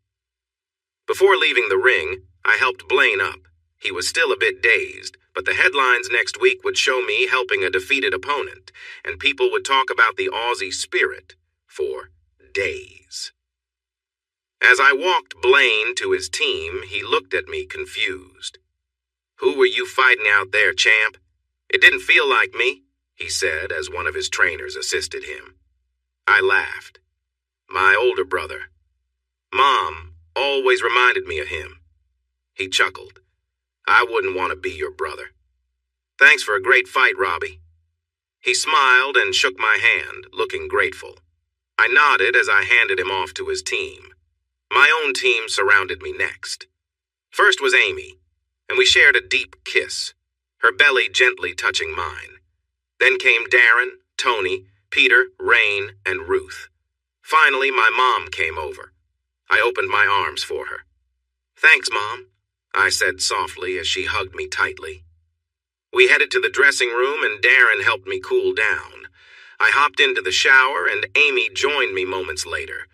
Before leaving the ring, I helped Blaine up. He was still a bit dazed, but the headlines next week would show me helping a defeated opponent, and people would talk about the Aussie spirit for days. As I walked Blaine to his team, he looked at me confused. "Who were you fighting out there, champ? It didn't feel like me," he said as one of his trainers assisted him. I laughed. "My older brother. Mom always reminded me of him." He chuckled. "I wouldn't want to be your brother. Thanks for a great fight, Robbie." He smiled and shook my hand, looking grateful. I nodded as I handed him off to his team. My own team surrounded me next. First was Amy, and we shared a deep kiss, her belly gently touching mine. Then came Darren, Tony, Peter, Rain, and Ruth. Finally, my mom came over. I opened my arms for her. "Thanks, Mom," I said softly as she hugged me tightly. We headed to the dressing room and Darren helped me cool down. I hopped into the shower and Amy joined me moments later.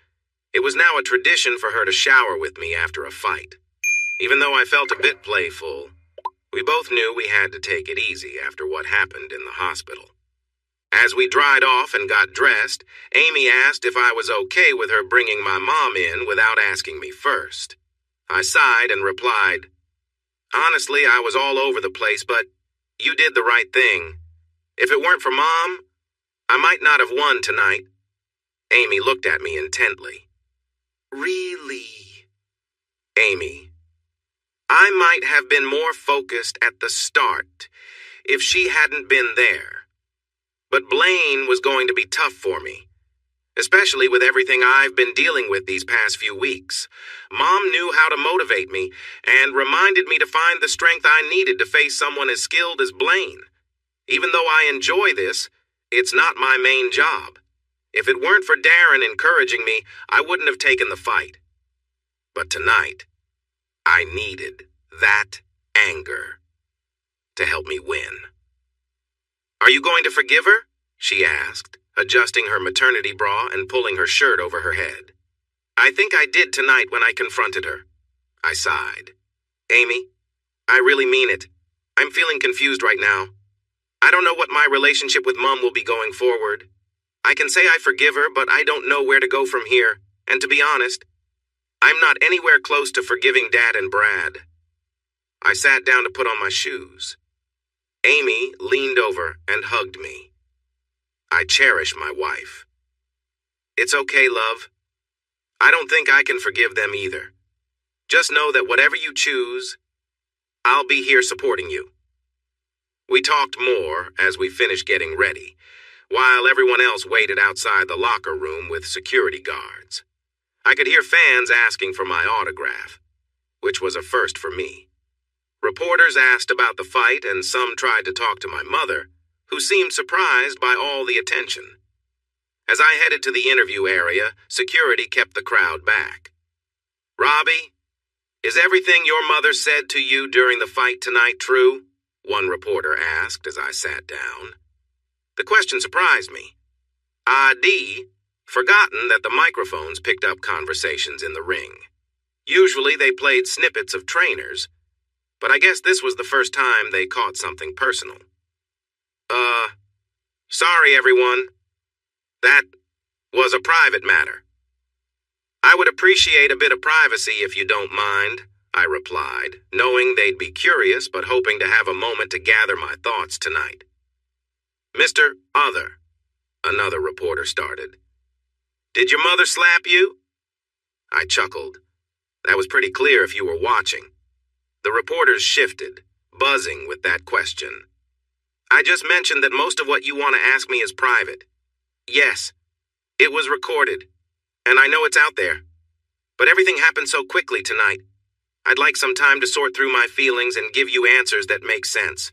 It was now a tradition for her to shower with me after a fight. Even though I felt a bit playful, we both knew we had to take it easy after what happened in the hospital. As we dried off and got dressed, Amy asked if I was okay with her bringing my mom in without asking me first. I sighed and replied, "Honestly, I was all over the place, but you did the right thing. If it weren't for Mom, I might not have won tonight." Amy looked at me intently. "Really?" "Amy, I might have been more focused at the start if she hadn't been there. But Blaine was going to be tough for me. especially with everything I've been dealing with these past few weeks. Mom knew how to motivate me and reminded me to find the strength I needed to face someone as skilled as Blaine. Even though I enjoy this, it's not my main job. If it weren't for Darren encouraging me, I wouldn't have taken the fight. But tonight, I needed that anger to help me win. "Are you going to forgive her?" she asked, adjusting her maternity bra and pulling her shirt over her head. "I think I did tonight when I confronted her." I sighed. "Amy, I really mean it. I'm feeling confused right now. I don't know what my relationship with Mom will be going forward. I can say I forgive her, but I don't know where to go from here. And to be honest, I'm not anywhere close to forgiving Dad and Brad." I sat down to put on my shoes. Amy leaned over and hugged me. I cherish my wife. "It's okay, love. I don't think I can forgive them either. Just know that whatever you choose, I'll be here supporting you." We talked more as we finished getting ready, while everyone else waited outside the locker room with security guards. I could hear fans asking for my autograph, which was a first for me. Reporters asked about the fight, and some tried to talk to my mother, who seemed surprised by all the attention. As I headed to the interview area, security kept the crowd back. "Robbie, is everything your mother said to you during the fight tonight true?" one reporter asked as I sat down. The question surprised me. I'd forgotten that the microphones picked up conversations in the ring. Usually they played snippets of trainers, but I guess this was the first time they caught something personal. Sorry everyone. That was a private matter." "I would appreciate a bit of privacy if you don't mind," I replied, knowing they'd be curious but hoping to have a moment to gather my thoughts tonight. "Mr. Other," another reporter started, "did your mother slap you?" I chuckled. That was pretty clear if you were watching. The reporters shifted, buzzing with that question. "I just mentioned that most of what you want to ask me is private. Yes, it was recorded, and I know it's out there. But everything happened so quickly tonight. I'd like some time to sort through my feelings and give you answers that make sense.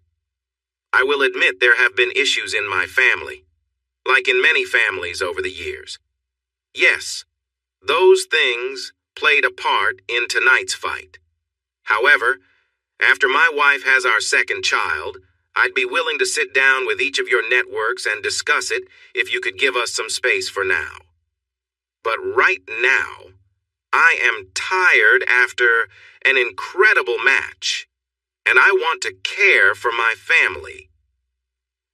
I will admit there have been issues in my family, like in many families over the years. Yes, those things played a part in tonight's fight. However, after my wife has our second child, I'd be willing to sit down with each of your networks and discuss it if you could give us some space for now. But right now, I am tired after an incredible match, and I want to care for my family.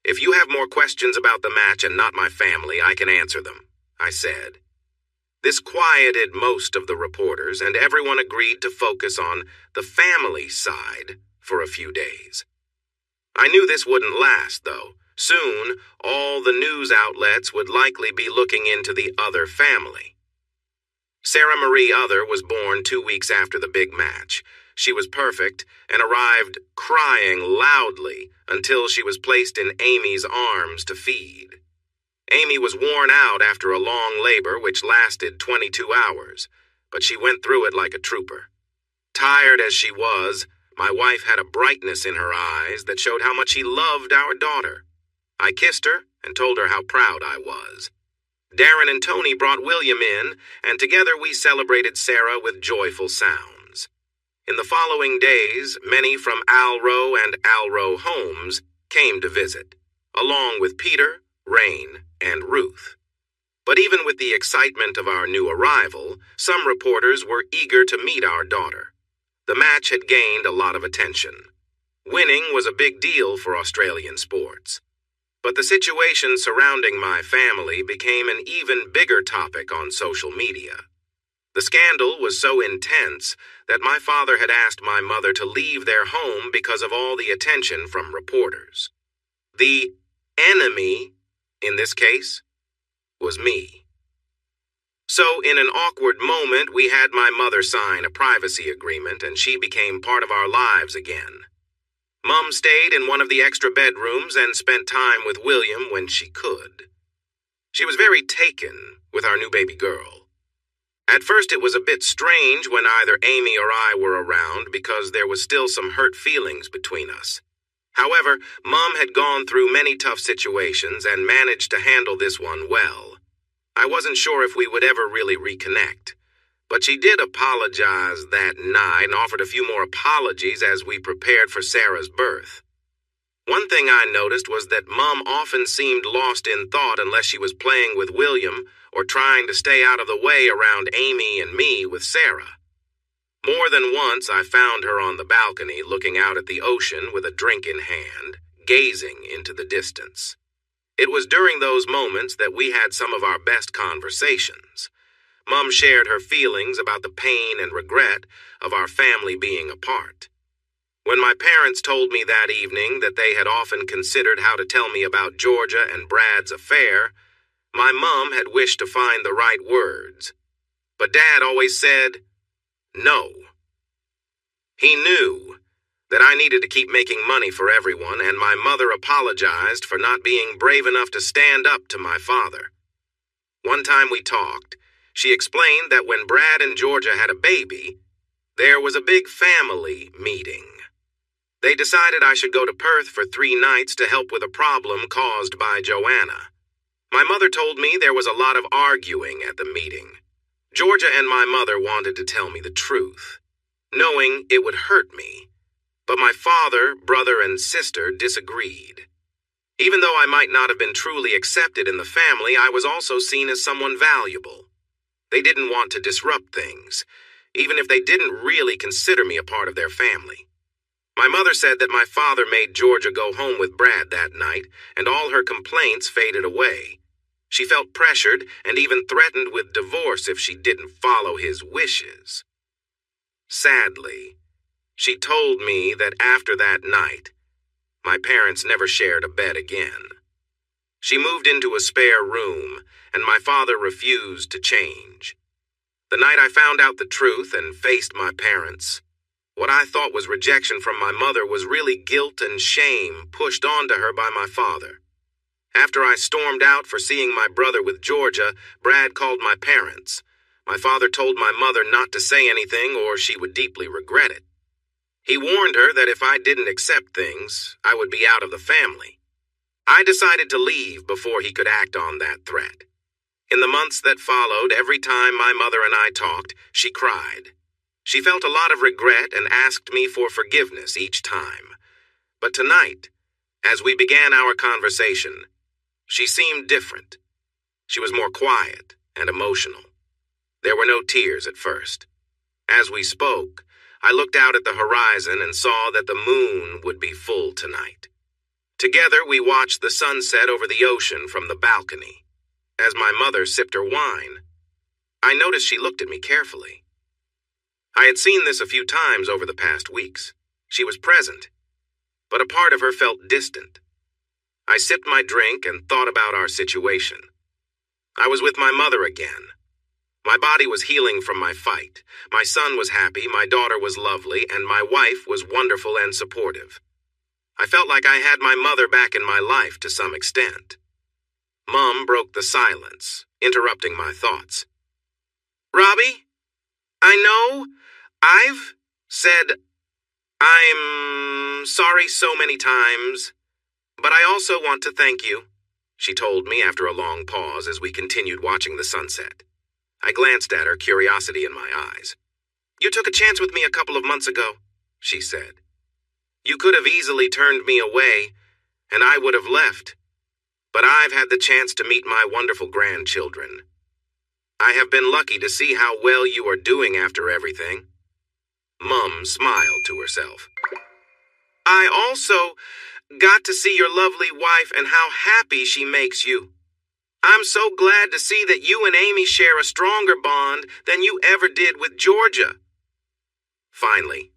If you have more questions about the match and not my family, I can answer them," I said. This quieted most of the reporters, and everyone agreed to focus on the family side for a few days. I knew this wouldn't last, though. Soon, all the news outlets would likely be looking into the Other family. Sarah Marie Other was born 2 weeks after the big match. She was perfect and arrived crying loudly until she was placed in Amy's arms to feed. Amy was worn out after a long labor which lasted 22 hours, but she went through it like a trooper. Tired as she was, my wife had a brightness in her eyes that showed how much she loved our daughter. I kissed her and told her how proud I was. Darren and Tony brought William in, and together we celebrated Sarah with joyful sounds. In the following days, many from Alro and Alro Homes came to visit, along with Peter, Rain, and Ruth. But even with the excitement of our new arrival, some reporters were eager to meet our daughter. The match had gained a lot of attention. Winning was a big deal for Australian sports. But the situation surrounding my family became an even bigger topic on social media. The scandal was so intense that my father had asked my mother to leave their home because of all the attention from reporters. The enemy, in this case, was me. So in an awkward moment, we had my mother sign a privacy agreement and she became part of our lives again. Mom stayed in one of the extra bedrooms and spent time with William when she could. She was very taken with our new baby girl. At first it was a bit strange when either Amy or I were around because there was still some hurt feelings between us. However, Mom had gone through many tough situations and managed to handle this one well. I wasn't sure if we would ever really reconnect, but she did apologize that night and offered a few more apologies as we prepared for Sarah's birth. One thing I noticed was that Mom often seemed lost in thought unless she was playing with William or trying to stay out of the way around Amy and me with Sarah. More than once I found her on the balcony looking out at the ocean with a drink in hand, gazing into the distance. It was during those moments that we had some of our best conversations. Mom shared her feelings about the pain and regret of our family being apart. When my parents told me that evening that they had often considered how to tell me about Georgia and Brad's affair, my mom had wished to find the right words. But Dad always said, no. He knew that I needed to keep making money for everyone, and my mother apologized for not being brave enough to stand up to my father. One time we talked, she explained that when Brad and Georgia had a baby, there was a big family meeting. They decided I should go to Perth for 3 nights to help with a problem caused by Joanna. My mother told me there was a lot of arguing at the meeting. Georgia and my mother wanted to tell me the truth, knowing it would hurt me. But my father, brother, and sister disagreed. Even though I might not have been truly accepted in the family, I was also seen as someone valuable. They didn't want to disrupt things, even if they didn't really consider me a part of their family. My mother said that my father made Georgia go home with Brad that night, and all her complaints faded away. She felt pressured and even threatened with divorce if she didn't follow his wishes. Sadly, she told me that after that night, my parents never shared a bed again. She moved into a spare room, and my father refused to change. The night I found out the truth and faced my parents, what I thought was rejection from my mother was really guilt and shame pushed onto her by my father. After I stormed out for seeing my brother with Georgia, Brad called my parents. My father told my mother not to say anything or she would deeply regret it. He warned her that if I didn't accept things, I would be out of the family. I decided to leave before he could act on that threat. In the months that followed, every time my mother and I talked, she cried. She felt a lot of regret and asked me for forgiveness each time. But tonight, as we began our conversation, she seemed different. She was more quiet and emotional. There were no tears at first. As we spoke, I looked out at the horizon and saw that the moon would be full tonight. Together we watched the sunset over the ocean from the balcony. As my mother sipped her wine, I noticed she looked at me carefully. I had seen this a few times over the past weeks. She was present, but a part of her felt distant. I sipped my drink and thought about our situation. I was with my mother again. My body was healing from my fight. My son was happy, my daughter was lovely, and my wife was wonderful and supportive. I felt like I had my mother back in my life to some extent. Mom broke the silence, interrupting my thoughts. Robbie, I know I've said I'm sorry so many times, but I also want to thank you, she told me after a long pause as we continued watching the sunset. I glanced at her, curiosity in my eyes. You took a chance with me a couple of months ago, she said. You could have easily turned me away, and I would have left. But I've had the chance to meet my wonderful grandchildren. I have been lucky to see how well you are doing after everything. Mum smiled to herself. I also got to see your lovely wife and how happy she makes you. I'm so glad to see that you and Amy share a stronger bond than you ever did with Georgia. Finally,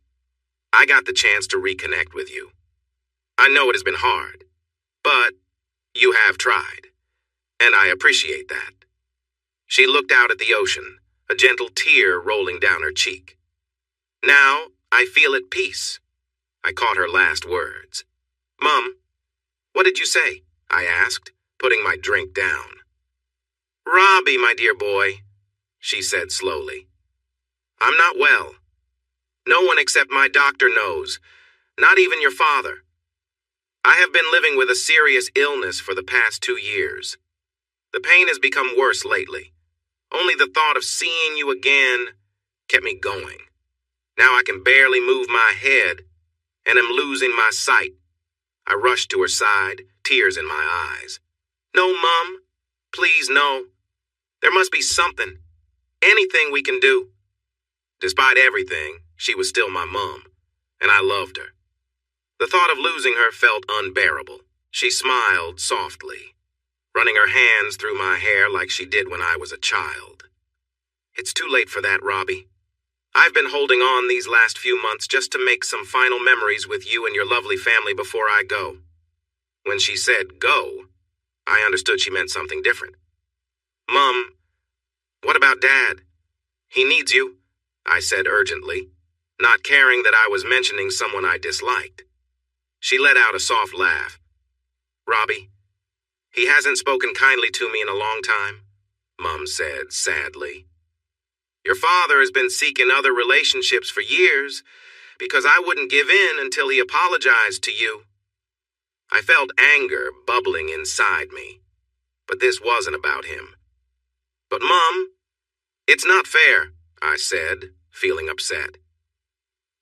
I got the chance to reconnect with you. I know it has been hard, but you have tried, and I appreciate that. She looked out at the ocean, a gentle tear rolling down her cheek. Now I feel at peace. I caught her last words. Mum, what did you say? I asked, putting my drink down. Robbie, my dear boy, she said slowly. I'm not well. No one except my doctor knows, not even your father. I have been living with a serious illness for the past 2 years. The pain has become worse lately. Only the thought of seeing you again kept me going. Now I can barely move my head and am losing my sight. I rushed to her side, tears in my eyes. No, Mom. Please, no. There must be something. Anything we can do. Despite everything, she was still my mom, and I loved her. The thought of losing her felt unbearable. She smiled softly, running her hands through my hair like she did when I was a child. It's too late for that, Robbie. I've been holding on these last few months just to make some final memories with you and your lovely family before I go. When she said go, I understood she meant something different. Mom, what about Dad? He needs you, I said urgently, not caring that I was mentioning someone I disliked. She let out a soft laugh. Robbie, he hasn't spoken kindly to me in a long time, Mom said sadly. Your father has been seeking other relationships for years because I wouldn't give in until he apologized to you. I felt anger bubbling inside me, but this wasn't about him. But Mom, it's not fair, I said, feeling upset.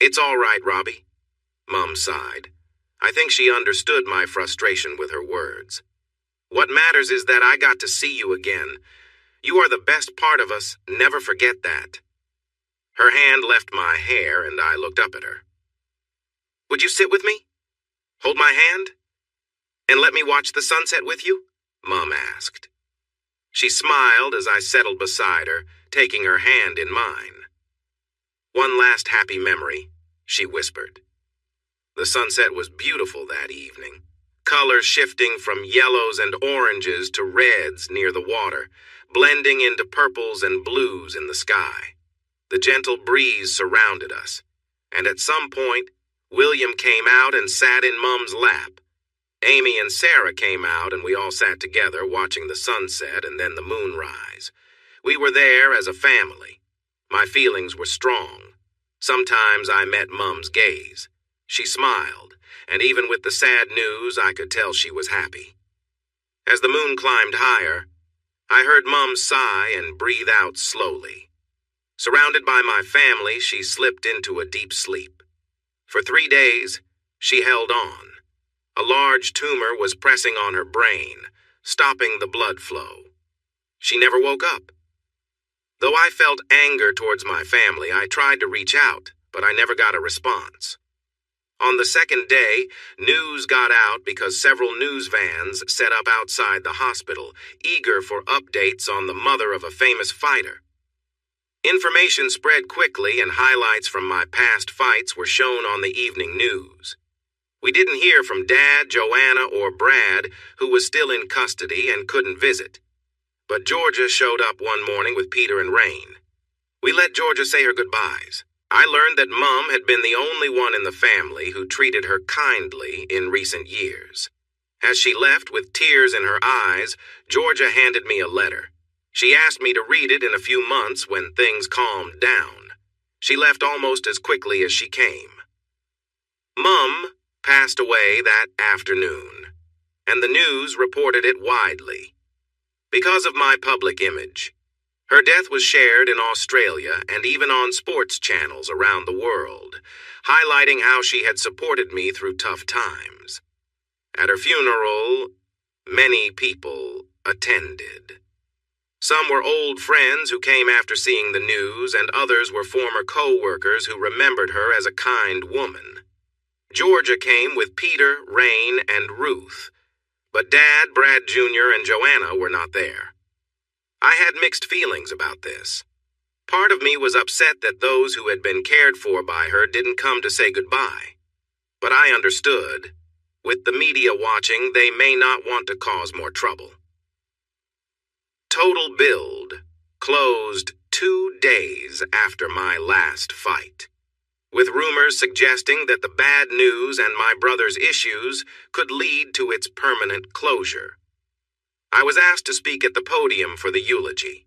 It's all right, Robbie, Mom sighed. I think she understood my frustration with her words. What matters is that I got to see you again. You are the best part of us, never forget that. Her hand left my hair and I looked up at her. Would you sit with me? Hold my hand? And let me watch the sunset with you? Mom asked. She smiled as I settled beside her, taking her hand in mine. One last happy memory, she whispered. The sunset was beautiful that evening, colors shifting from yellows and oranges to reds near the water, blending into purples and blues in the sky. The gentle breeze surrounded us, and at some point, William came out and sat in Mom's lap. Amy and Sarah came out and we all sat together watching the sunset and then the moon rise. We were there as a family. My feelings were strong. Sometimes I met Mom's gaze. She smiled, and even with the sad news, I could tell she was happy. As the moon climbed higher, I heard Mom sigh and breathe out slowly. Surrounded by my family, she slipped into a deep sleep. For 3 days, she held on. A large tumor was pressing on her brain, stopping the blood flow. She never woke up. Though I felt anger towards my family, I tried to reach out, but I never got a response. On the second day, news got out because several news vans set up outside the hospital, eager for updates on the mother of a famous fighter. Information spread quickly and highlights from my past fights were shown on the evening news. We didn't hear from Dad, Joanna, or Brad, who was still in custody and couldn't visit. But Georgia showed up one morning with Peter and Rain. We let Georgia say her goodbyes. I learned that Mom had been the only one in the family who treated her kindly in recent years. As she left with tears in her eyes, Georgia handed me a letter. She asked me to read it in a few months when things calmed down. She left almost as quickly as she came. Mom passed away that afternoon, and the news reported it widely. Because of my public image, her death was shared in Australia and even on sports channels around the world, highlighting how she had supported me through tough times. At her funeral, many people attended. Some were old friends who came after seeing the news, and others were former co-workers who remembered her as a kind woman. Georgia came with Peter, Rain, and Ruth, but Dad, Brad Jr., and Joanna were not there. I had mixed feelings about this. Part of me was upset that those who had been cared for by her didn't come to say goodbye. But I understood. With the media watching, they may not want to cause more trouble. Total Build closed 2 days after my last fight, with rumors suggesting that the bad news and my brother's issues could lead to its permanent closure. I was asked to speak at the podium for the eulogy.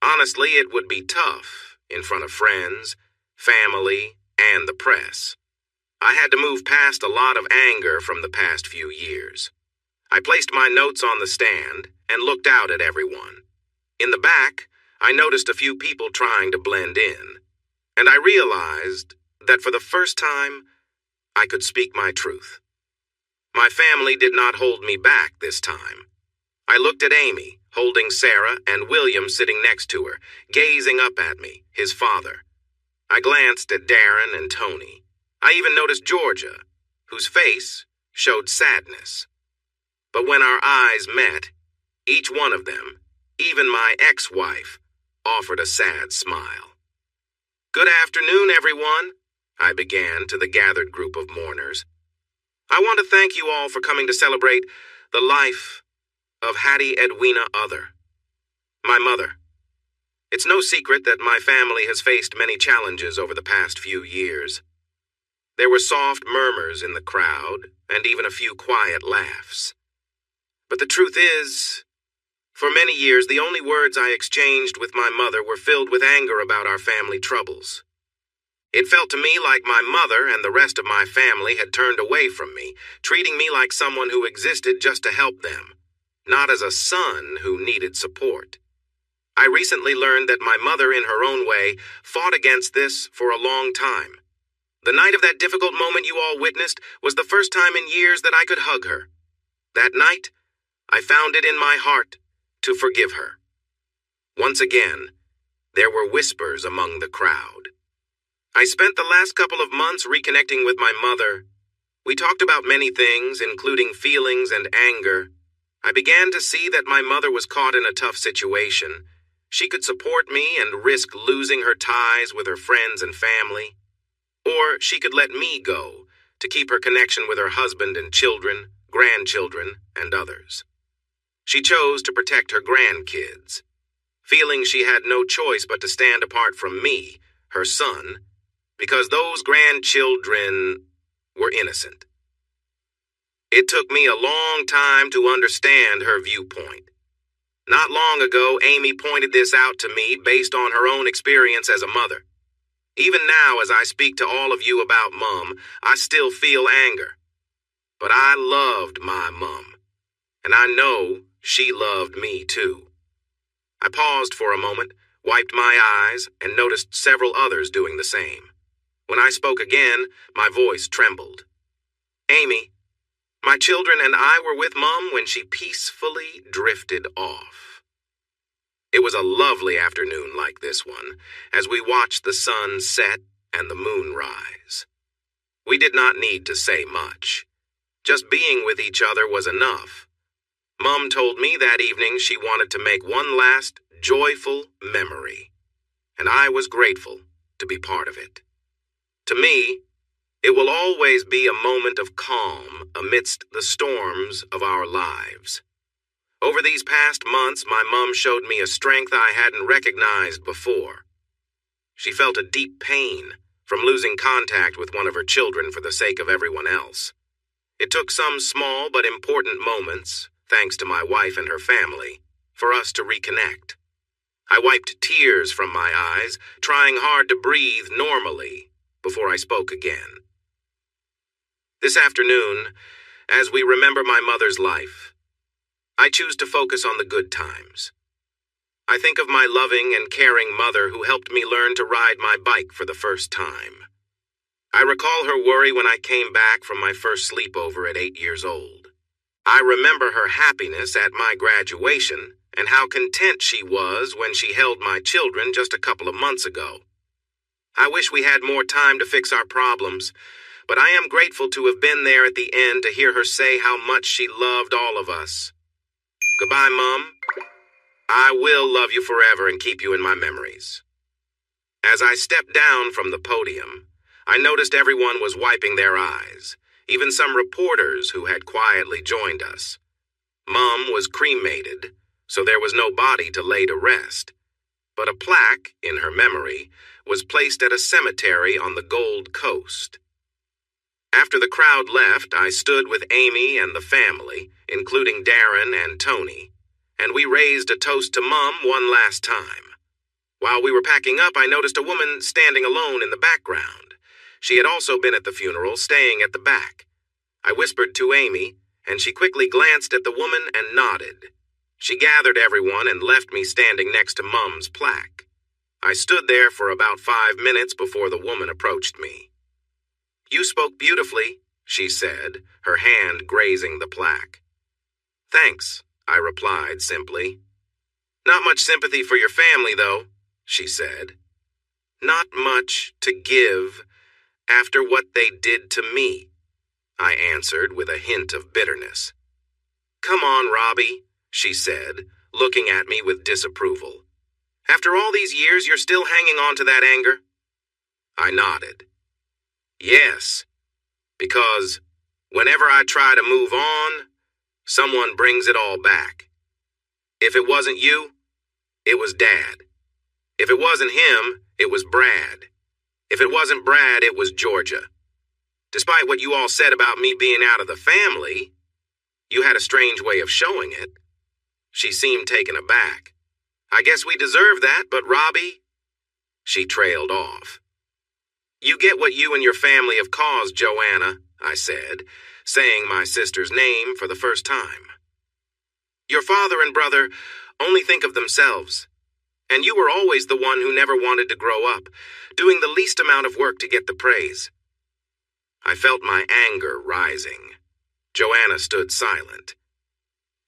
Honestly, it would be tough in front of friends, family, and the press. I had to move past a lot of anger from the past few years. I placed my notes on the stand and looked out at everyone. In the back, I noticed a few people trying to blend in, and I realized that for the first time, I could speak my truth. My family did not hold me back this time. I looked at Amy, holding Sarah, and William sitting next to her, gazing up at me, his father. I glanced at Darren and Tony. I even noticed Georgia, whose face showed sadness. But when our eyes met, each one of them, even my ex-wife, offered a sad smile. "Good afternoon, everyone," I began to the gathered group of mourners. "I want to thank you all for coming to celebrate the life of Hattie Edwina Other, my mother. It's no secret that my family has faced many challenges over the past few years. There were soft murmurs in the crowd and even a few quiet laughs. But the truth is, for many years, the only words I exchanged with my mother were filled with anger about our family troubles. It felt to me like my mother and the rest of my family had turned away from me, treating me like someone who existed just to help them, not as a son who needed support. I recently learned that my mother, in her own way, fought against this for a long time. The night of that difficult moment you all witnessed was the first time in years that I could hug her. That night, I found it in my heart to forgive her. Once again, there were whispers among the crowd. I spent the last couple of months reconnecting with my mother. We talked about many things, including feelings and anger. I began to see that my mother was caught in a tough situation. She could support me and risk losing her ties with her friends and family. Or she could let me go to keep her connection with her husband and children, grandchildren, and others. She chose to protect her grandkids, feeling she had no choice but to stand apart from me, her son, because those grandchildren were innocent. It took me a long time to understand her viewpoint. Not long ago, Amy pointed this out to me based on her own experience as a mother. Even now, as I speak to all of you about Mom, I still feel anger. But I loved my Mom, and I know she loved me too. I paused for a moment, wiped my eyes, and noticed several others doing the same. When I spoke again, my voice trembled. "Amy, my children and I were with Mom when she peacefully drifted off." It was a lovely afternoon like this one, as we watched the sun set and the moon rise. We did not need to say much. Just being with each other was enough. Mom told me that evening she wanted to make one last joyful memory, and I was grateful to be part of it. To me, it will always be a moment of calm amidst the storms of our lives. Over these past months, my mom showed me a strength I hadn't recognized before. She felt a deep pain from losing contact with one of her children for the sake of everyone else. It took some small but important moments, thanks to my wife and her family, for us to reconnect. I wiped tears from my eyes, trying hard to breathe normally before I spoke again. This afternoon, as we remember my mother's life, I choose to focus on the good times. I think of my loving and caring mother who helped me learn to ride my bike for the first time. I recall her worry when I came back from my first sleepover at 8 years old. I remember her happiness at my graduation and how content she was when she held my children just a couple of months ago. I wish we had more time to fix our problems, but I am grateful to have been there at the end to hear her say how much she loved all of us. Goodbye, Mom. I will love you forever and keep you in my memories. As I stepped down from the podium, I noticed everyone was wiping their eyes, even some reporters who had quietly joined us. Mom was cremated, so there was no body to lay to rest, but a plaque in her memory was placed at a cemetery on the Gold Coast. After the crowd left, I stood with Amy and the family, including Darren and Tony, and we raised a toast to Mom one last time. While we were packing up, I noticed a woman standing alone in the background. She had also been at the funeral, staying at the back. I whispered to Amy, and she quickly glanced at the woman and nodded. She gathered everyone and left me standing next to Mom's plaque. I stood there for about 5 minutes before the woman approached me. "You spoke beautifully," she said, her hand grazing the plaque. "Thanks," I replied simply. "Not much sympathy for your family, though," she said. "Not much to give after what they did to me," I answered with a hint of bitterness. "Come on, Robbie," she said, looking at me with disapproval. "After all these years, you're still hanging on to that anger?" I nodded. "Yes, because whenever I try to move on, someone brings it all back. If it wasn't you, it was Dad. If it wasn't him, it was Brad. If it wasn't Brad, it was Georgia. Despite what you all said about me being out of the family, you had a strange way of showing it." She seemed taken aback. "I guess we deserve that, but Robbie..." She trailed off. "You get what you and your family have caused, Joanna," I said, saying my sister's name for the first time. "Your father and brother only think of themselves, and you were always the one who never wanted to grow up, doing the least amount of work to get the praise." I felt my anger rising. Joanna stood silent.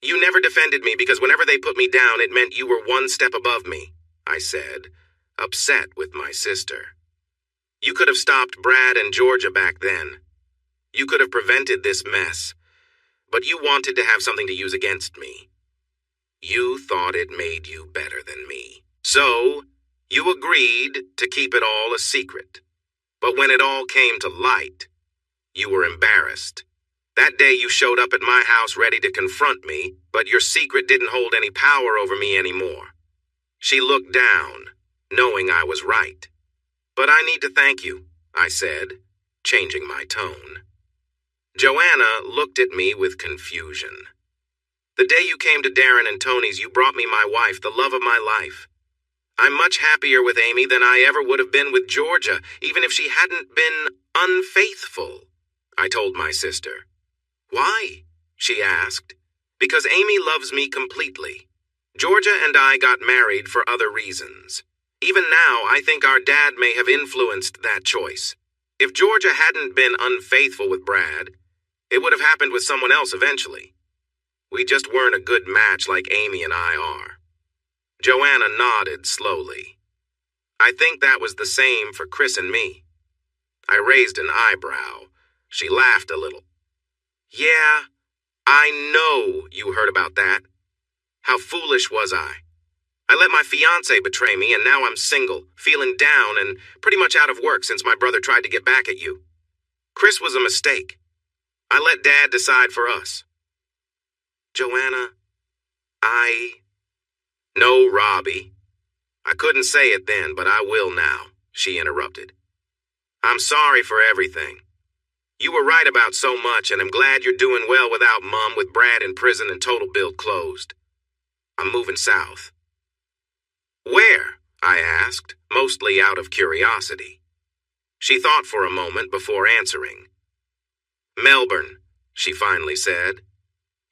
"You never defended me because whenever they put me down, it meant you were one step above me," I said, upset with my sister. "You could have stopped Brad and Georgia back then. You could have prevented this mess, but you wanted to have something to use against me. You thought it made you better than me. So, you agreed to keep it all a secret. But when it all came to light, you were embarrassed. That day you showed up at my house ready to confront me, but your secret didn't hold any power over me anymore." She looked down, knowing I was right. "But I need to thank you," I said, changing my tone. Joanna looked at me with confusion. "The day you came to Darren and Tony's, you brought me my wife, the love of my life. I'm much happier with Amy than I ever would have been with Georgia, even if she hadn't been unfaithful," I told my sister. "Why?" she asked. "Because Amy loves me completely. Georgia and I got married for other reasons. Even now, I think our dad may have influenced that choice. If Georgia hadn't been unfaithful with Brad, it would have happened with someone else eventually. We just weren't a good match like Amy and I are." Joanna nodded slowly. "I think that was the same for Chris and me." I raised an eyebrow. She laughed a little. "Yeah, I know you heard about that. How foolish was I? I let my fiancé betray me, and now I'm single, feeling down and pretty much out of work since my brother tried to get back at you. Chris was a mistake. I let Dad decide for us." "Joanna, "No, Robbie. I couldn't say it then, but I will now," she interrupted. "I'm sorry for everything. You were right about so much, and I'm glad you're doing well without Mom, with Brad in prison and Total Build closed. I'm moving south." "Where?" I asked, mostly out of curiosity. She thought for a moment before answering. "Melbourne," she finally said.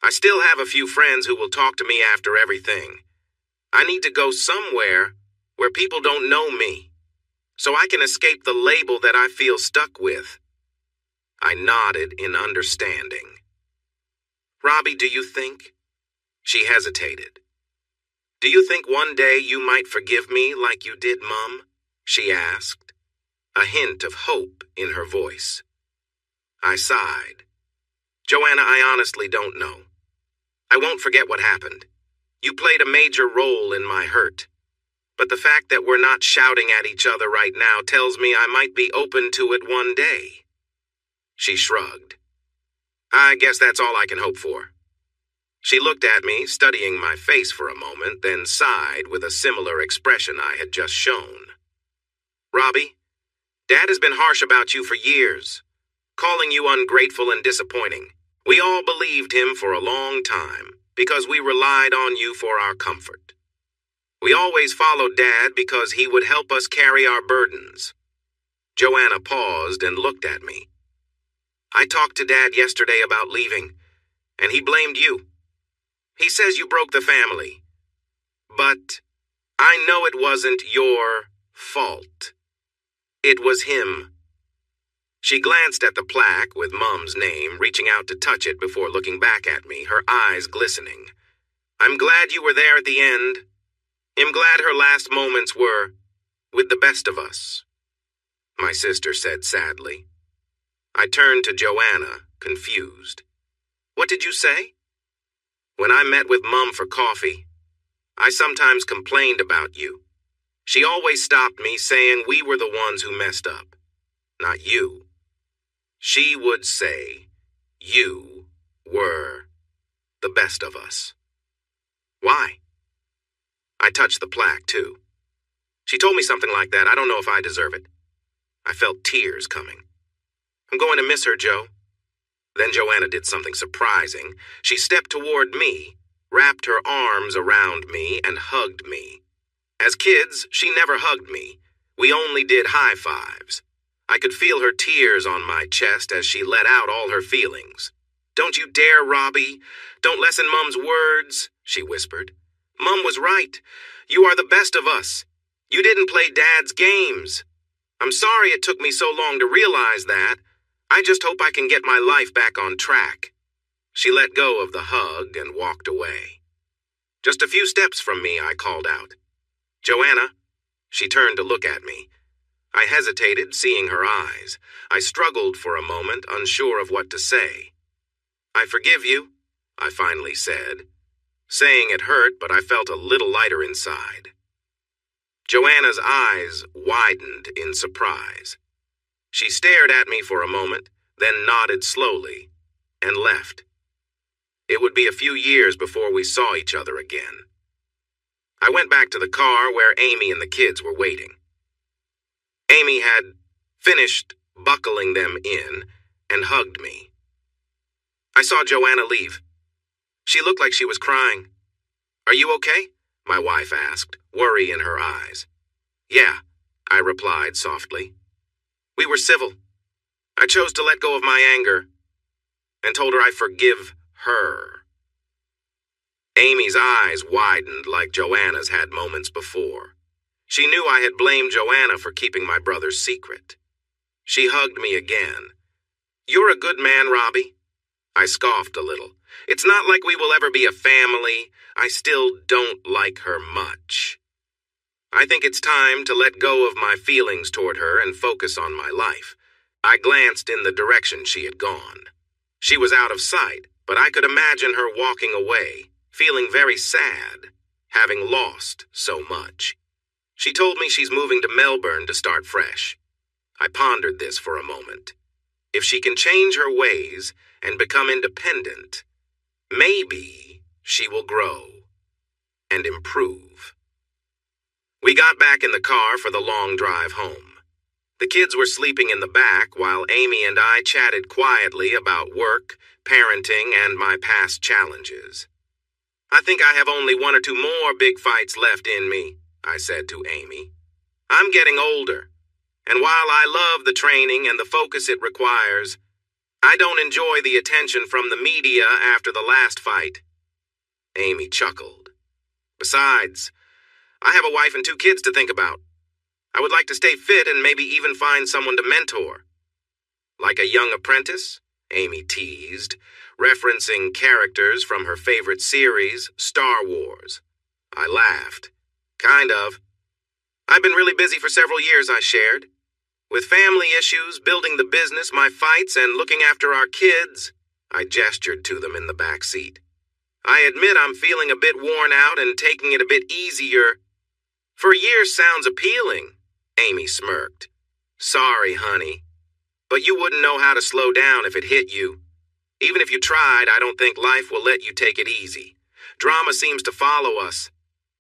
"I still have a few friends who will talk to me after everything. I need to go somewhere where people don't know me, so I can escape the label that I feel stuck with." I nodded in understanding. "Robbie, do you think?" She hesitated. "Do you think one day you might forgive me like you did Mom?" she asked, a hint of hope in her voice. I sighed. "Joanna, I honestly don't know. I won't forget what happened. You played a major role in my hurt. But the fact that we're not shouting at each other right now tells me I might be open to it one day." She shrugged. "I guess that's all I can hope for." She looked at me, studying my face for a moment, then sighed with a similar expression I had just shown. "Robbie, Dad has been harsh about you for years, calling you ungrateful and disappointing. We all believed him for a long time. because we relied on you for our comfort. We always followed Dad because he would help us carry our burdens." Joanna paused and looked at me. "I talked to Dad yesterday about leaving, and he blamed you. He says you broke the family. But I know it wasn't your fault. It was him." She glanced at the plaque with Mum's name, reaching out to touch it before looking back at me, her eyes glistening. "I'm glad you were there at the end. I'm glad her last moments were with the best of us," my sister said sadly. I turned to Joanna, confused. "What did you say?" "When I met with Mum for coffee, I sometimes complained about you. She always stopped me, saying we were the ones who messed up, not you. She would say you were the best of us." "Why?" I touched the plaque, too. "She told me something like that. I don't know if I deserve it." I felt tears coming. "I'm going to miss her, Joe." Then Joanna did something surprising. She stepped toward me, wrapped her arms around me, and hugged me. As kids, she never hugged me. We only did high fives. I could feel her tears on my chest as she let out all her feelings. "Don't you dare, Robbie. Don't lessen Mum's words," she whispered. "Mum was right. You are the best of us. You didn't play Dad's games. I'm sorry it took me so long to realize that. I just hope I can get my life back on track." She let go of the hug and walked away. "Just a few steps from me," I called out. "Joanna." She turned to look at me. I hesitated, seeing her eyes. I struggled for a moment, unsure of what to say. "I forgive you," I finally said. Saying it hurt, but I felt a little lighter inside. Joanna's eyes widened in surprise. She stared at me for a moment, then nodded slowly, and left. It would be a few years before we saw each other again. I went back to the car where Amy and the kids were waiting. Amy had finished buckling them in and hugged me. I saw Joanna leave. She looked like she was crying. "Are you okay?" my wife asked, worry in her eyes. "Yeah," I replied softly. "We were civil. I chose to let go of my anger and told her I forgive her." Amy's eyes widened like Joanna's had moments before. She knew I had blamed Joanna for keeping my brother's secret. She hugged me again. "You're a good man, Robbie." I scoffed a little. "It's not like we will ever be a family. I still don't like her much. I think it's time to let go of my feelings toward her and focus on my life." I glanced in the direction she had gone. She was out of sight, but I could imagine her walking away, feeling very sad, having lost so much. She told me she's moving to Melbourne to start fresh. I pondered this for a moment. If she can change her ways and become independent, maybe she will grow and improve. We got back in the car for the long drive home. The kids were sleeping in the back while Amy and I chatted quietly about work, parenting, and my past challenges. "I think I have only one or two more big fights left in me," I said to Amy. "I'm getting older, and while I love the training and the focus it requires, I don't enjoy the attention from the media after the last fight." Amy chuckled. "Besides, I have a wife and two kids to think about. I would like to stay fit and maybe even find someone to mentor." "Like a young apprentice?" Amy teased, referencing characters from her favorite series, Star Wars. I laughed. "Kind of. I've been really busy for several years," I shared. "With family issues, building the business, my fights, and looking after our kids." I gestured to them in the back seat. "I admit I'm feeling a bit worn out and taking it a bit easier." "For years sounds appealing," Amy smirked. "Sorry, honey, but you wouldn't know how to slow down if it hit you. Even if you tried, I don't think life will let you take it easy. Drama seems to follow us,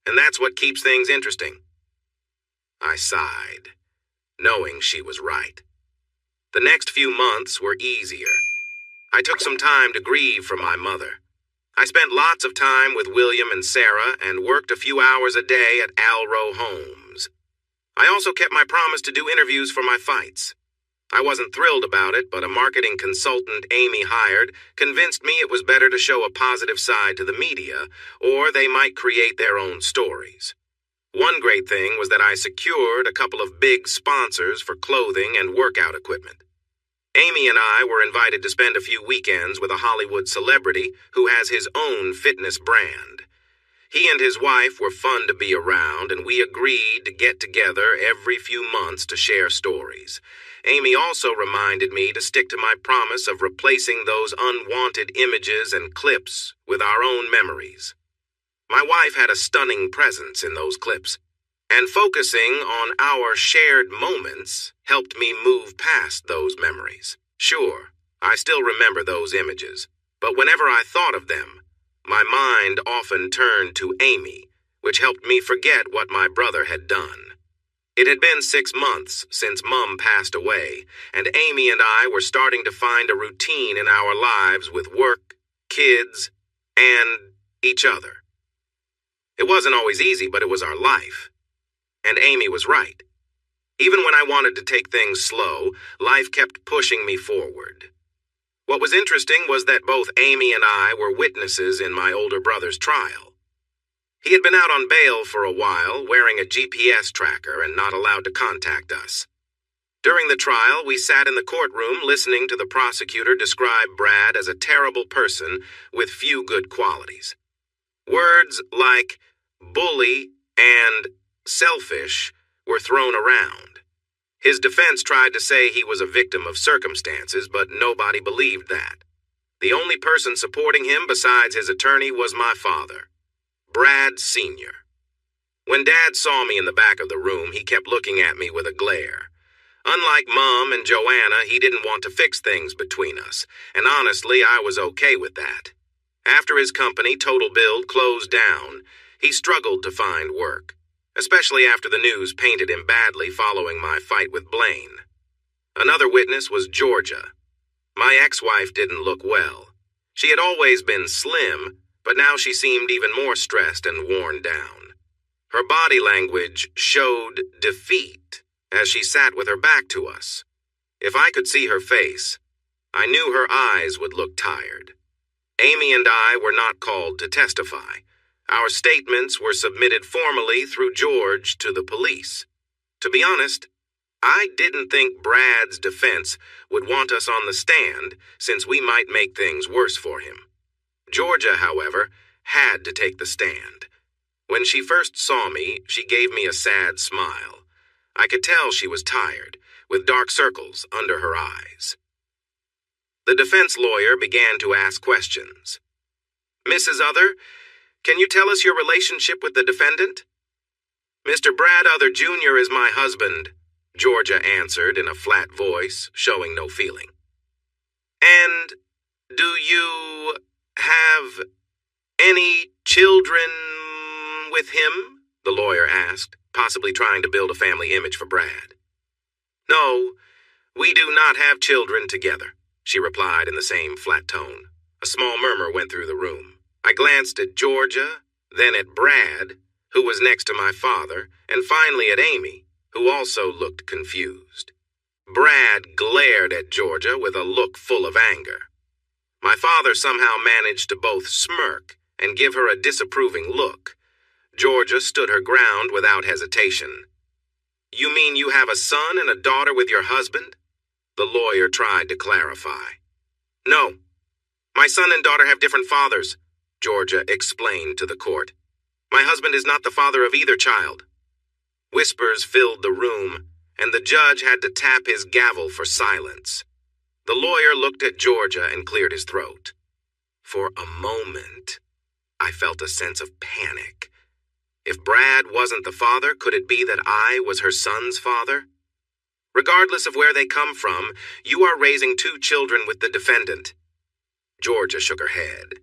and that's what keeps things interesting." I sighed, knowing she was right. The next few months were easier. I took some time to grieve for my mother. I spent lots of time with William and Sarah and worked a few hours a day at Alro Homes. I also kept my promise to do interviews for my fights. I wasn't thrilled about it, but a marketing consultant Amy hired convinced me it was better to show a positive side to the media, or they might create their own stories. One great thing was that I secured a couple of big sponsors for clothing and workout equipment. Amy and I were invited to spend a few weekends with a Hollywood celebrity who has his own fitness brand. He and his wife were fun to be around, and we agreed to get together every few months to share stories. Amy also reminded me to stick to my promise of replacing those unwanted images and clips with our own memories. My wife had a stunning presence in those clips, and focusing on our shared moments helped me move past those memories. Sure, I still remember those images, but whenever I thought of them, my mind often turned to Amy, which helped me forget what my brother had done. It had been 6 months since Mum passed away, and Amy and I were starting to find a routine in our lives with work, kids, and each other. It wasn't always easy, but it was our life. And Amy was right. Even when I wanted to take things slow, life kept pushing me forward. What was interesting was that both Amy and I were witnesses in my older brother's trial. He had been out on bail for a while, wearing a GPS tracker and not allowed to contact us. During the trial, we sat in the courtroom listening to the prosecutor describe Brad as a terrible person with few good qualities. Words like bully and selfish were thrown around. His defense tried to say he was a victim of circumstances, but nobody believed that. The only person supporting him besides his attorney was my father, Brad Sr. When Dad saw me in the back of the room, he kept looking at me with a glare. Unlike Mom and Joanna, he didn't want to fix things between us, and honestly, I was okay with that. After his company, Total Build, closed down, he struggled to find work, especially after the news painted him badly following my fight with Blaine. Another witness was Georgia. My ex-wife didn't look well. She had always been slim, but now she seemed even more stressed and worn down. Her body language showed defeat as she sat with her back to us. If I could see her face, I knew her eyes would look tired. Amy and I were not called to testify. Our statements were submitted formally through George to the police. To be honest, I didn't think Brad's defense would want us on the stand since we might make things worse for him. Georgia, however, had to take the stand. When she first saw me, she gave me a sad smile. I could tell she was tired, with dark circles under her eyes. The defense lawyer began to ask questions. Mrs. Other, can you tell us your relationship with the defendant? Mr. Brad Other Jr. is my husband, Georgia answered in a flat voice, showing no feeling. And do you have any children with him? The lawyer asked, possibly trying to build a family image for Brad. No, we do not have children together, she replied in the same flat tone. A small murmur went through the room. I glanced at Georgia, then at Brad, who was next to my father, and finally at Amy, who also looked confused. Brad glared at Georgia with a look full of anger. My father somehow managed to both smirk and give her a disapproving look. Georgia stood her ground without hesitation. You mean you have a son and a daughter with your husband? The lawyer tried to clarify. No, my son and daughter have different fathers, Georgia explained to the court. My husband is not the father of either child. Whispers filled the room, and the judge had to tap his gavel for silence. The lawyer looked at Georgia and cleared his throat. For a moment, I felt a sense of panic. If Brad wasn't the father, could it be that I was her son's father? Regardless of where they come from, you are raising 2 children with the defendant. Georgia shook her head.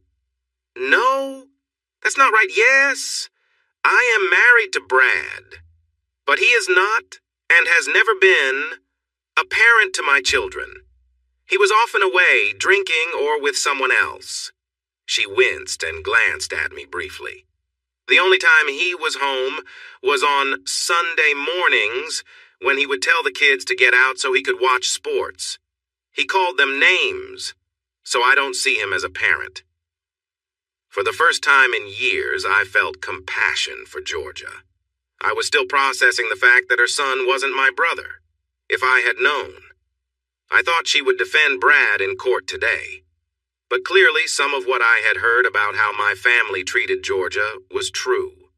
No, that's not right. Yes, I am married to Brad, but he is not and has never been a parent to my children. He was often away, drinking or with someone else. She winced and glanced at me briefly. The only time he was home was on Sunday mornings when he would tell the kids to get out so he could watch sports. He called them names, so I don't see him as a parent. For the first time in years, I felt compassion for Georgia. I was still processing the fact that her son wasn't my brother. If I had known, I thought she would defend Brad in court today. But clearly some of what I had heard about how my family treated Georgia was true.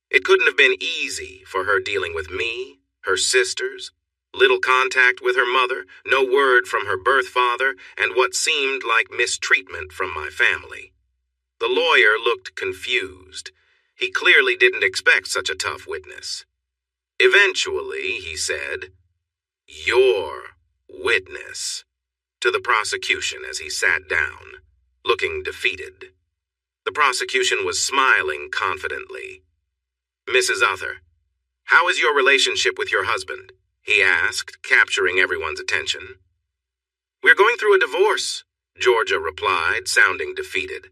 It couldn't have been easy for her dealing with me, her sisters, little contact with her mother, no word from her birth father, and what seemed like mistreatment from my family. The lawyer looked confused. He clearly didn't expect such a tough witness. Eventually, he said, "Your witness," to the prosecution as he sat down, looking defeated. The prosecution was smiling confidently. "Mrs. Uther, how is your relationship with your husband?" he asked, capturing everyone's attention. "We're going through a divorce," Georgia replied, sounding defeated.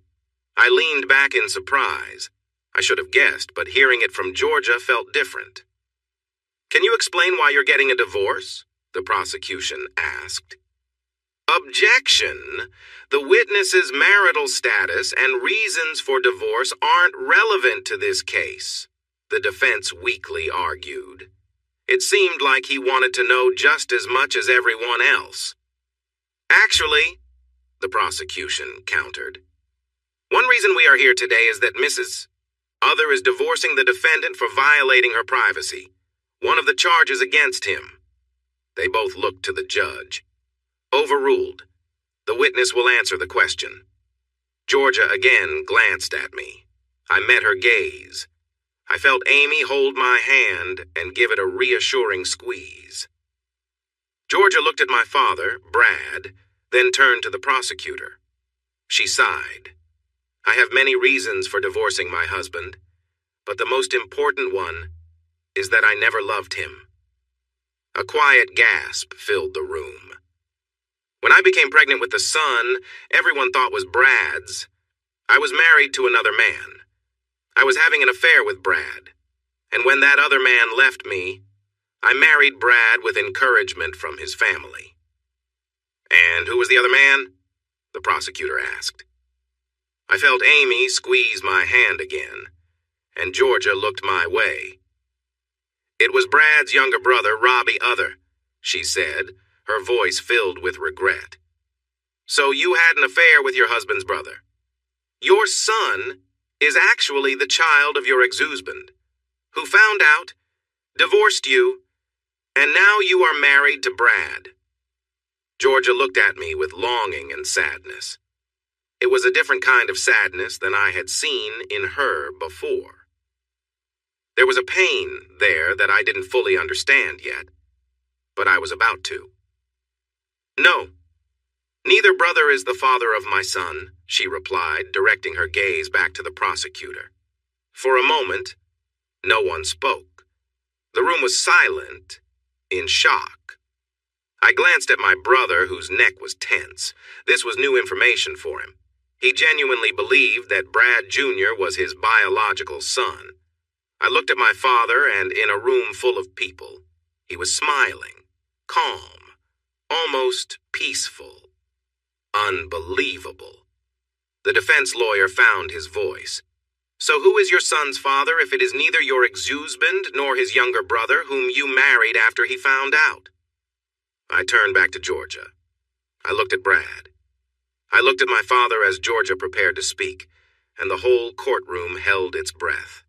I leaned back in surprise. I should have guessed, but hearing it from Georgia felt different. "Can you explain why you're getting a divorce?" the prosecution asked. "Objection! The witness's marital status and reasons for divorce aren't relevant to this case," the defense weakly argued. It seemed like he wanted to know just as much as everyone else. "Actually," the prosecution countered, "one reason we are here today is that Mrs. Uther is divorcing the defendant for violating her privacy, one of the charges against him." They both looked to the judge. "Overruled. The witness will answer the question." Georgia again glanced at me. I met her gaze. I felt Amy hold my hand and give it a reassuring squeeze. Georgia looked at my father, Brad, then turned to the prosecutor. She sighed. "I have many reasons for divorcing my husband, but the most important one is that I never loved him." A quiet gasp filled the room. "When I became pregnant with the son everyone thought was Brad's, I was married to another man. I was having an affair with Brad, and when that other man left me, I married Brad with encouragement from his family." "And who was the other man?" the prosecutor asked. I felt Amy squeeze my hand again, and Georgia looked my way. "It was Brad's younger brother, Robbie Uther," she said, her voice filled with regret. "So you had an affair with your husband's brother. Your son is actually the child of your ex-husband, who found out, divorced you, and now you are married to Brad." Georgia looked at me with longing and sadness. It was a different kind of sadness than I had seen in her before. There was a pain there that I didn't fully understand yet, but I was about to. "No, neither brother is the father of my son," she replied, directing her gaze back to the prosecutor. For a moment, no one spoke. The room was silent, in shock. I glanced at my brother, whose neck was tense. This was new information for him. He genuinely believed that Brad Jr. was his biological son. I looked at my father, and in a room full of people, he was smiling, calm, almost peaceful. Unbelievable. The defense lawyer found his voice. "So who is your son's father if it is neither your ex-husband nor his younger brother whom you married after he found out?" I turned back to Georgia. I looked at Brad. I looked at my father as Georgia prepared to speak, and the whole courtroom held its breath.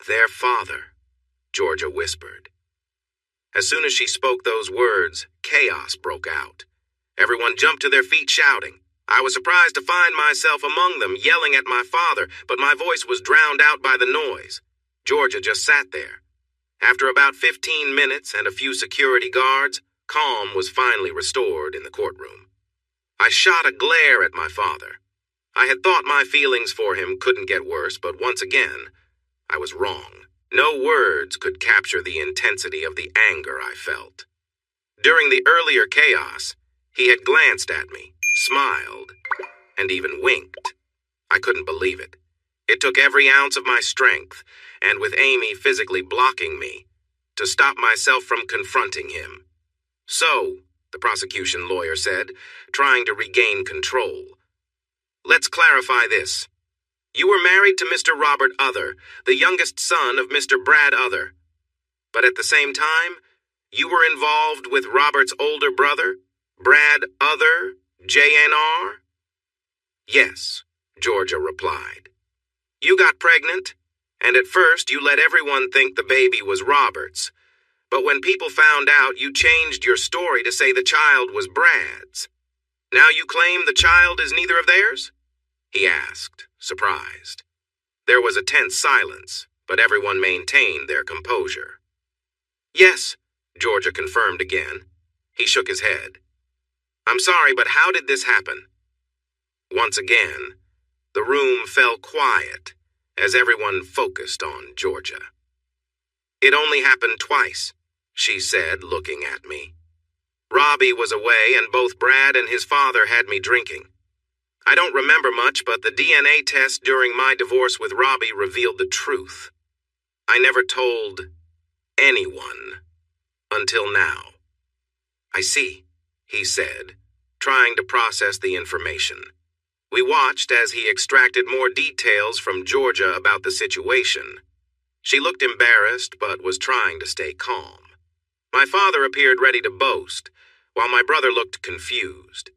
"Their father," Georgia whispered. As soon as she spoke those words, chaos broke out. Everyone jumped to their feet shouting. I was surprised to find myself among them, yelling at my father, but my voice was drowned out by the noise. Georgia just sat there. After about 15 minutes and a few security guards, calm was finally restored in the courtroom. I shot a glare at my father. I had thought my feelings for him couldn't get worse, but once again, I was wrong. No words could capture the intensity of the anger I felt. During the earlier chaos, he had glanced at me, smiled, and even winked. I couldn't believe it. It took every ounce of my strength, and with Amy physically blocking me, to stop myself from confronting him. So, the prosecution lawyer said, trying to regain control. Let's clarify this. You were married to Mr. Robert Other, the youngest son of Mr. Brad Other. But at the same time, you were involved with Robert's older brother, Brad Other, JNR? Yes, Georgia replied. You got pregnant, and at first you let everyone think the baby was Robert's. But when people found out, you changed your story to say the child was Brad's. Now you claim the child is neither of theirs? He asked, surprised. There was a tense silence, but everyone maintained their composure. Yes, Georgia confirmed again. He shook his head. I'm sorry, but how did this happen? Once again, the room fell quiet as everyone focused on Georgia. It only happened twice, she said, looking at me. Robbie was away, and both Brad and his father had me drinking. I don't remember much, but the DNA test during my divorce with Robbie revealed the truth. I never told anyone until now. I see, he said, trying to process the information. We watched as he extracted more details from Georgia about the situation. She looked embarrassed, but was trying to stay calm. My father appeared ready to boast, while my brother looked confused.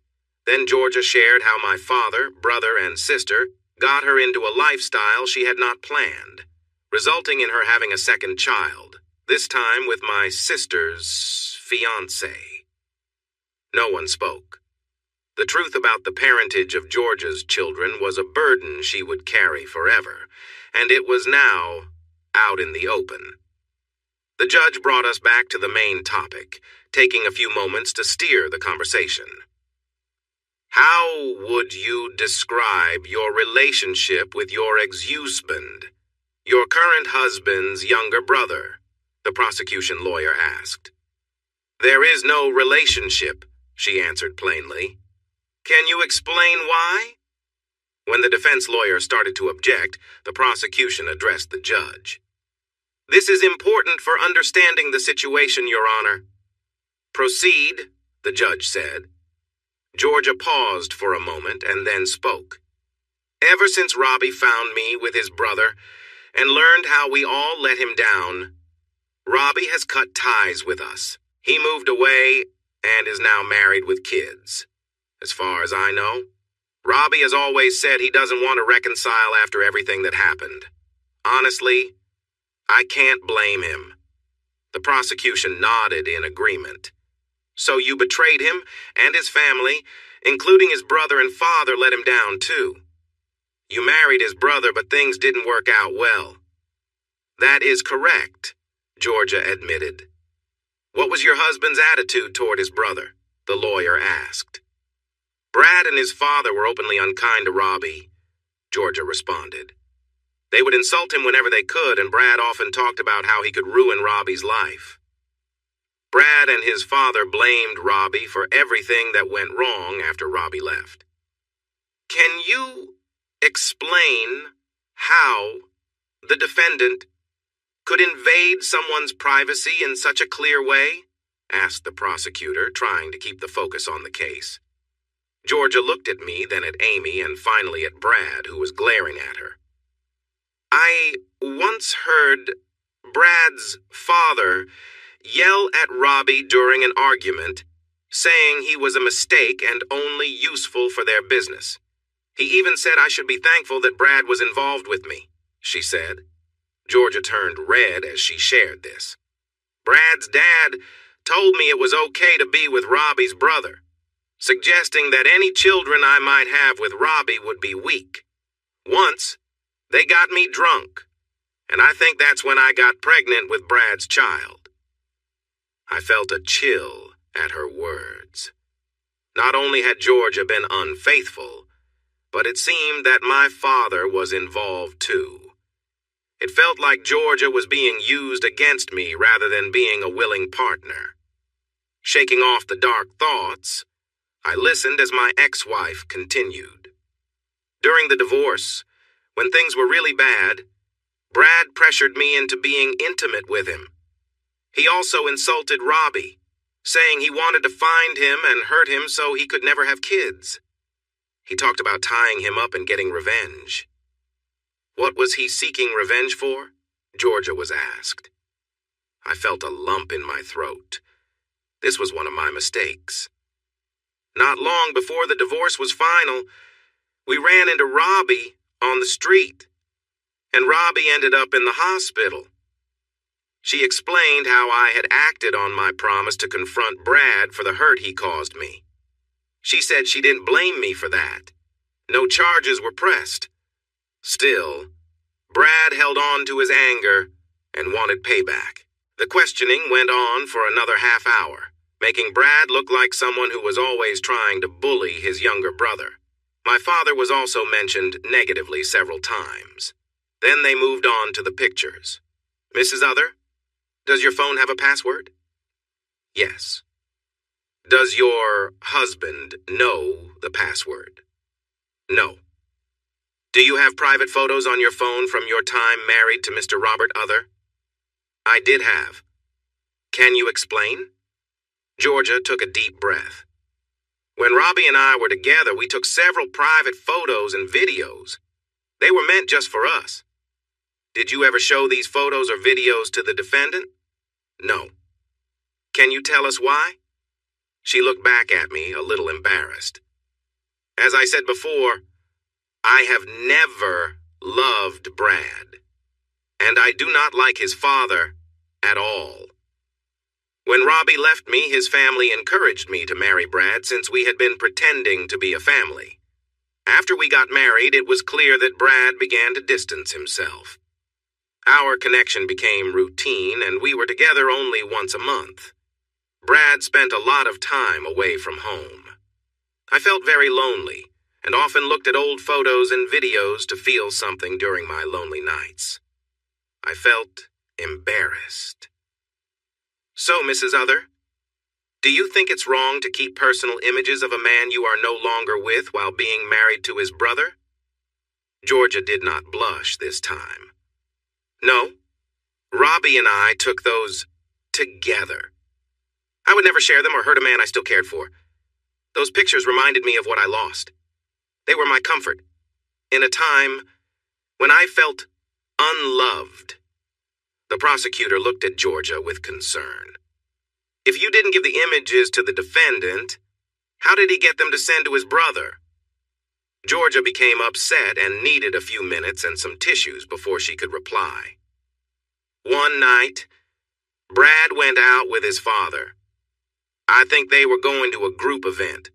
Then Georgia shared how my father, brother, and sister got her into a lifestyle she had not planned, resulting in her having a second child, this time with my sister's fiancé. No one spoke. The truth about the parentage of Georgia's children was a burden she would carry forever, and it was now out in the open. The judge brought us back to the main topic, taking a few moments to steer the conversation. How would you describe your relationship with your ex-husband, your current husband's younger brother? The prosecution lawyer asked. There is no relationship, she answered plainly. Can you explain why? When the defense lawyer started to object, the prosecution addressed the judge. This is important for understanding the situation, Your Honor. Proceed, the judge said. Georgia paused for a moment and then spoke. Ever since Robbie found me with his brother and learned how we all let him down, Robbie has cut ties with us. He moved away and is now married with kids. As far as I know, Robbie has always said he doesn't want to reconcile after everything that happened. Honestly, I can't blame him. The prosecution nodded in agreement. So you betrayed him and his family, including his brother and father, let him down too. You married his brother, but things didn't work out well. That is correct, Georgia admitted. What was your husband's attitude toward his brother? The lawyer asked. Brad and his father were openly unkind to Robbie, Georgia responded. They would insult him whenever they could, and Brad often talked about how he could ruin Robbie's life. Brad and his father blamed Robbie for everything that went wrong after Robbie left. Can you explain how the defendant could invade someone's privacy in such a clear way? Asked the prosecutor, trying to keep the focus on the case. Georgia looked at me, then at Amy, and finally at Brad, who was glaring at her. I once heard Brad's father yell at Robbie during an argument, saying he was a mistake and only useful for their business. He even said I should be thankful that Brad was involved with me, she said. Georgia turned red as she shared this. Brad's dad told me it was okay to be with Robbie's brother, suggesting that any children I might have with Robbie would be weak. Once, they got me drunk, and I think that's when I got pregnant with Brad's child. I felt a chill at her words. Not only had Georgia been unfaithful, but it seemed that my father was involved too. It felt like Georgia was being used against me rather than being a willing partner. Shaking off the dark thoughts, I listened as my ex-wife continued. During the divorce, when things were really bad, Brad pressured me into being intimate with him. He also insulted Robbie, saying he wanted to find him and hurt him so he could never have kids. He talked about tying him up and getting revenge. What was he seeking revenge for? Georgia was asked. I felt a lump in my throat. This was one of my mistakes. Not long before the divorce was final, we ran into Robbie on the street, and Robbie ended up in the hospital. She explained how I had acted on my promise to confront Brad for the hurt he caused me. She said she didn't blame me for that. No charges were pressed. Still, Brad held on to his anger and wanted payback. The questioning went on for another half hour, making Brad look like someone who was always trying to bully his younger brother. My father was also mentioned negatively several times. Then they moved on to the pictures. Mrs. Other, does your phone have a password? Yes. Does your husband know the password? No. Do you have private photos on your phone from your time married to Mr. Robert Other? I did have. Can you explain? Georgia took a deep breath. When Robbie and I were together, we took several private photos and videos. They were meant just for us. Did you ever show these photos or videos to the defendant? No. Can you tell us why? She looked back at me, a little embarrassed. As I said before, I have never loved Brad, and I do not like his father at all. When Robbie left me, his family encouraged me to marry Brad since we had been pretending to be a family. After we got married, it was clear that Brad began to distance himself. Our connection became routine, and we were together only once a month. Brad spent a lot of time away from home. I felt very lonely, and often looked at old photos and videos to feel something during my lonely nights. I felt embarrassed. So, Mrs. Other, do you think it's wrong to keep personal images of a man you are no longer with while being married to his brother? Georgia did not blush this time. No, Robbie and I took those together. I would never share them or hurt a man I still cared for. Those pictures reminded me of what I lost. They were my comfort, in a time when I felt unloved. The prosecutor looked at Georgia with concern. If you didn't give the images to the defendant, how did he get them to send to his brother? Georgia became upset and needed a few minutes and some tissues before she could reply. One night, Brad went out with his father. I think they were going to a group event.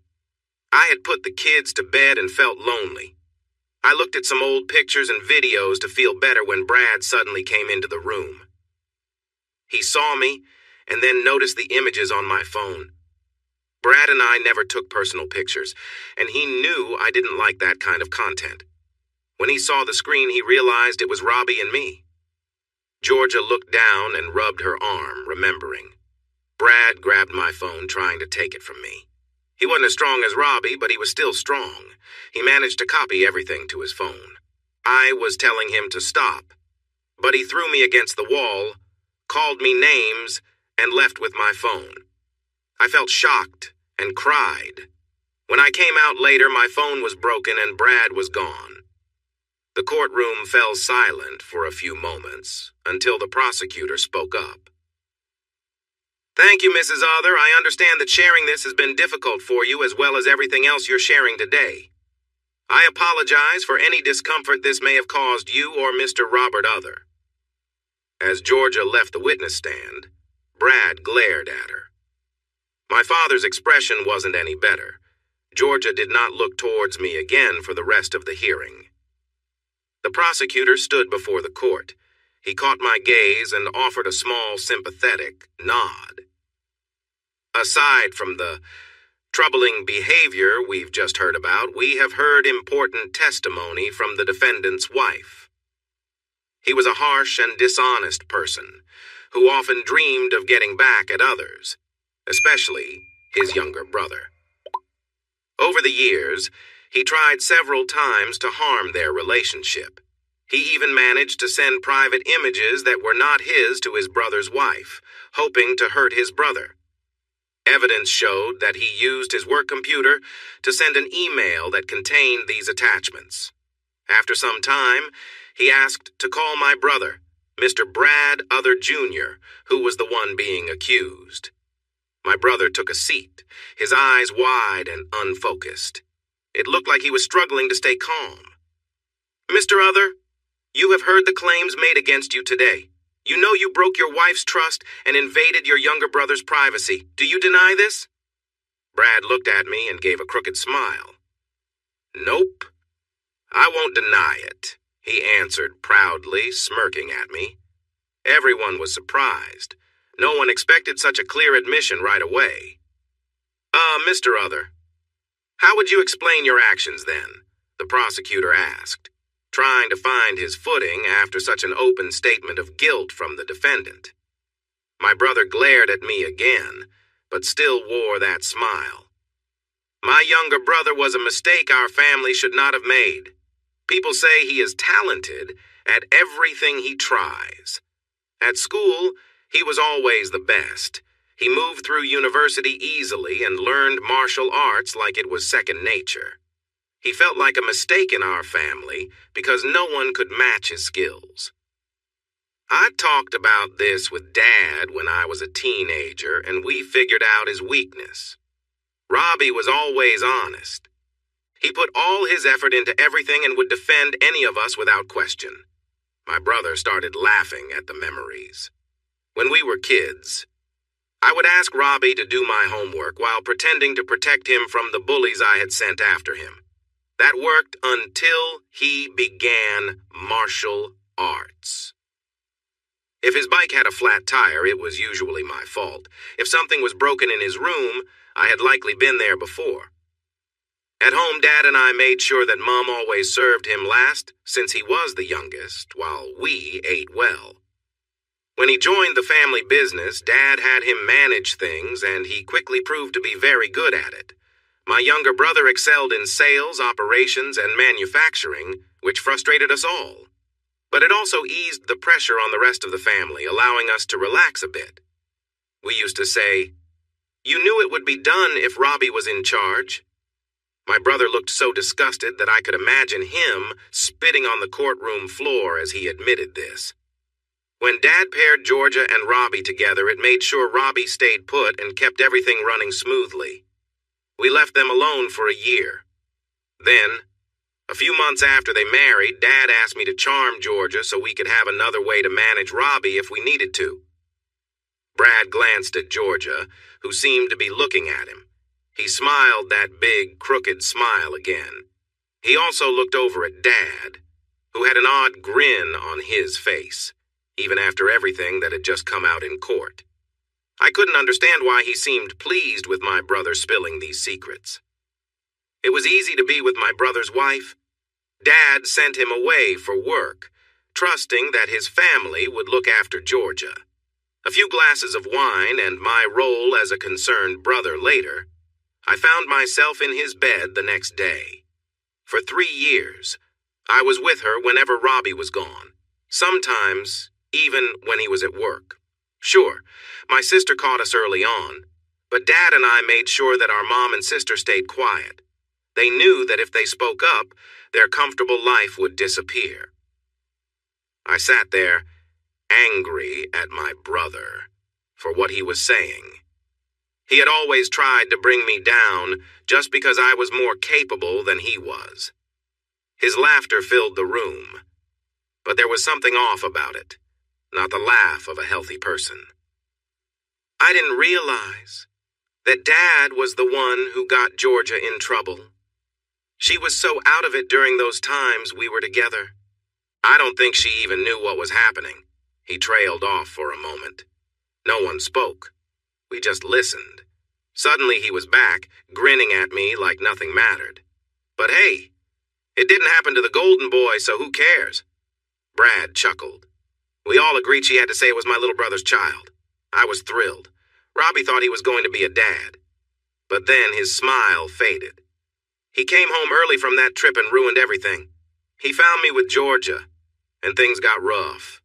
I had put the kids to bed and felt lonely. I looked at some old pictures and videos to feel better when Brad suddenly came into the room. He saw me and then noticed the images on my phone. Brad and I never took personal pictures, and he knew I didn't like that kind of content. When he saw the screen, he realized it was Robbie and me. Georgia looked down and rubbed her arm, remembering. Brad grabbed my phone, trying to take it from me. He wasn't as strong as Robbie, but he was still strong. He managed to copy everything to his phone. I was telling him to stop, but he threw me against the wall, called me names, and left with my phone. I felt shocked and cried. When I came out later, my phone was broken and Brad was gone. The courtroom fell silent for a few moments until the prosecutor spoke up. Thank you, Mrs. Other. I understand that sharing this has been difficult for you as well as everything else you're sharing today. I apologize for any discomfort this may have caused you or Mr. Robert Other. As Georgia left the witness stand, Brad glared at her. My father's expression wasn't any better. Georgia did not look towards me again for the rest of the hearing. The prosecutor stood before the court. He caught my gaze and offered a small, sympathetic nod. Aside from the troubling behavior we've just heard about, we have heard important testimony from the defendant's wife. He was a harsh and dishonest person who often dreamed of getting back at others, especially his younger brother. Over the years, He tried several times to harm their relationship. He even managed to send private images that were not his to his brother's wife, hoping to hurt his brother. Evidence showed that he used his work computer to send an email that contained these attachments. After some time, he asked to call my brother, Mr. Brad Other Jr., who was the one being accused. My brother took a seat, his eyes wide and unfocused. It looked like he was struggling to stay calm. Mr. Other, you have heard the claims made against you today. You know you broke your wife's trust and invaded your younger brother's privacy. Do you deny this? Brad looked at me and gave a crooked smile. Nope. I won't deny it, he answered proudly, smirking at me. Everyone was surprised. No one expected such a clear admission right away. Mr. Other, how would you explain your actions then? The prosecutor asked, trying to find his footing after such an open statement of guilt from the defendant. My brother glared at me again, but still wore that smile. My younger brother was a mistake our family should not have made. People say he is talented at everything he tries. At school, he was always the best. He moved through university easily and learned martial arts like it was second nature. He felt like a mistake in our family because no one could match his skills. I talked about this with Dad when I was a teenager, and we figured out his weakness. Robbie was always honest. He put all his effort into everything and would defend any of us without question. My brother started laughing at the memories. When we were kids, I would ask Robbie to do my homework while pretending to protect him from the bullies I had sent after him. That worked until he began martial arts. If his bike had a flat tire, it was usually my fault. If something was broken in his room, I had likely been there before. At home, Dad and I made sure that Mom always served him last, since he was the youngest, while we ate well. When he joined the family business, Dad had him manage things, and he quickly proved to be very good at it. My younger brother excelled in sales, operations, and manufacturing, which frustrated us all. But it also eased the pressure on the rest of the family, allowing us to relax a bit. We used to say, "You knew it would be done if Robbie was in charge." My brother looked so disgusted that I could imagine him spitting on the courtroom floor as he admitted this. When Dad paired Georgia and Robbie together, it made sure Robbie stayed put and kept everything running smoothly. We left them alone for a year. Then, a few months after they married, Dad asked me to charm Georgia so we could have another way to manage Robbie if we needed to. Brad glanced at Georgia, who seemed to be looking at him. He smiled that big, crooked smile again. He also looked over at Dad, who had an odd grin on his face, even after everything that had just come out in court. I couldn't understand why he seemed pleased with my brother spilling these secrets. It was easy to be with my brother's wife. Dad sent him away for work, trusting that his family would look after Georgia. A few glasses of wine and my role as a concerned brother later, I found myself in his bed the next day. For 3 years, I was with her whenever Robbie was gone, sometimes even when he was at work. Sure, my sister caught us early on, but Dad and I made sure that our mom and sister stayed quiet. They knew that if they spoke up, their comfortable life would disappear. I sat there, angry at my brother for what he was saying. He had always tried to bring me down just because I was more capable than he was. His laughter filled the room, but there was something off about it, not the laugh of a healthy person. I didn't realize that Dad was the one who got Georgia in trouble. She was so out of it during those times we were together. I don't think she even knew what was happening. He trailed off for a moment. No one spoke. We just listened. Suddenly he was back, grinning at me like nothing mattered. But hey, it didn't happen to the golden boy, so who cares? Brad chuckled. We all agreed she had to say it was my little brother's child. I was thrilled. Robbie thought he was going to be a dad. But then his smile faded. He came home early from that trip and ruined everything. He found me with Georgia, and things got rough.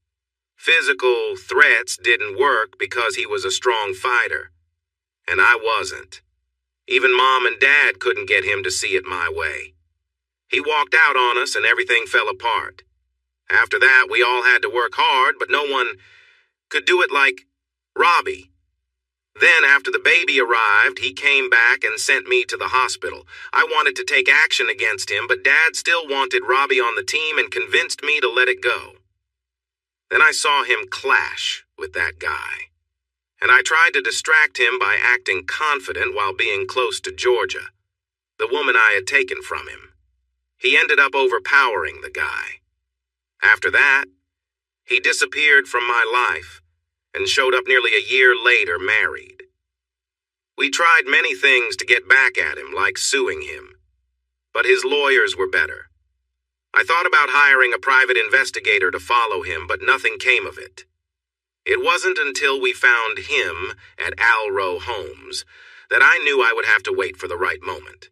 Physical threats didn't work because he was a strong fighter, and I wasn't. Even Mom and Dad couldn't get him to see it my way. He walked out on us and everything fell apart. After that, we all had to work hard, but no one could do it like Robbie. Then, after the baby arrived, he came back and sent me to the hospital. I wanted to take action against him, but Dad still wanted Robbie on the team and convinced me to let it go. Then I saw him clash with that guy, and I tried to distract him by acting confident while being close to Georgia, the woman I had taken from him. He ended up overpowering the guy. After that, he disappeared from my life and showed up nearly a year later married. We tried many things to get back at him, like suing him, but his lawyers were better. I thought about hiring a private investigator to follow him, but nothing came of it. It wasn't until we found him at Alro Homes that I knew I would have to wait for the right moment.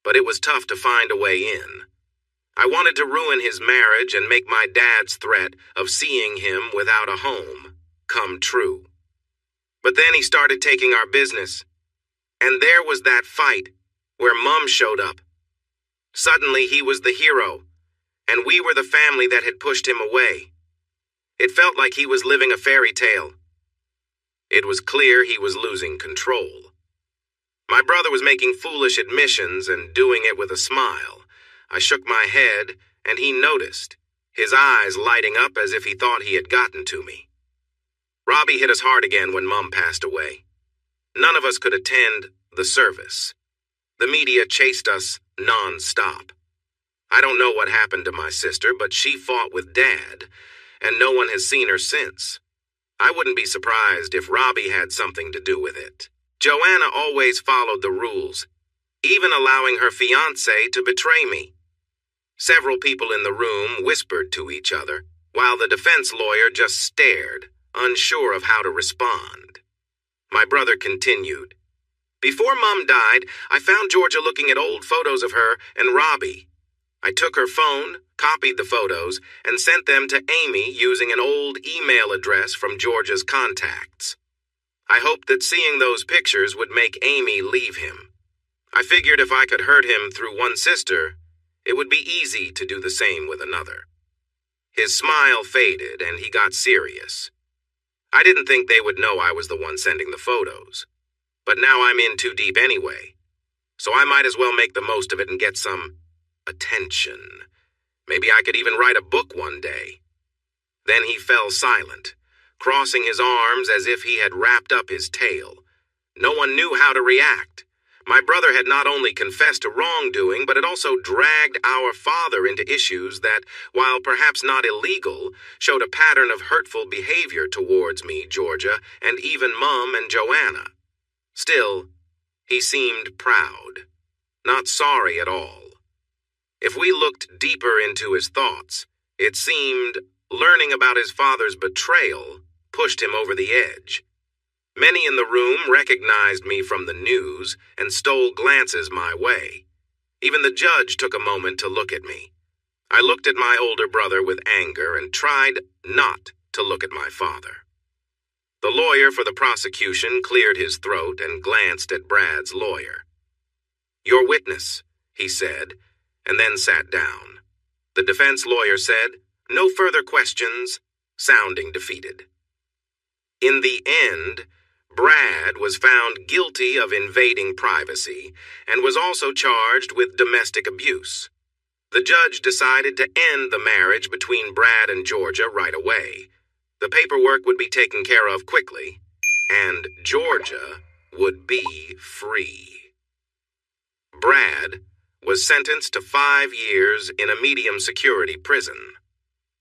But it was tough to find a way in. I wanted to ruin his marriage and make my dad's threat of seeing him without a home come true. But then he started taking our business, and there was that fight where Mom showed up. Suddenly he was the hero, and we were the family that had pushed him away. It felt like he was living a fairy tale. It was clear he was losing control. My brother was making foolish admissions and doing it with a smile. I shook my head, and he noticed, his eyes lighting up as if he thought he had gotten to me. Robbie hit us hard again when Mom passed away. None of us could attend the service. The media chased us non-stop. I don't know what happened to my sister, but she fought with Dad, and no one has seen her since. I wouldn't be surprised if Robbie had something to do with it. Joanna always followed the rules, even allowing her fiancé to betray me. Several people in the room whispered to each other, while the defense lawyer just stared, unsure of how to respond. My brother continued. Before Mom died, I found Georgia looking at old photos of her and Robbie. I took her phone, copied the photos, and sent them to Amy using an old email address from Georgia's contacts. I hoped that seeing those pictures would make Amy leave him. I figured if I could hurt him through one sister, it would be easy to do the same with another. His smile faded and he got serious. I didn't think they would know I was the one sending the photos. But now I'm in too deep anyway, so I might as well make the most of it and get some attention. Maybe I could even write a book one day. Then he fell silent, crossing his arms as if he had wrapped up his tale. No one knew how to react. My brother had not only confessed to wrongdoing, but had also dragged our father into issues that, while perhaps not illegal, showed a pattern of hurtful behavior towards me, Georgia, and even Mom and Joanna. Still, he seemed proud, not sorry at all. If we looked deeper into his thoughts, it seemed learning about his father's betrayal pushed him over the edge. Many in the room recognized me from the news and stole glances my way. Even the judge took a moment to look at me. I looked at my older brother with anger and tried not to look at my father. The lawyer for the prosecution cleared his throat and glanced at Brad's lawyer. "Your witness," he said, and then sat down. The defense lawyer said, "No further questions," sounding defeated. In the end, Brad was found guilty of invading privacy and was also charged with domestic abuse. The judge decided to end the marriage between Brad and Georgia right away. The paperwork would be taken care of quickly, and Georgia would be free. Brad was sentenced to 5 years in a medium security prison.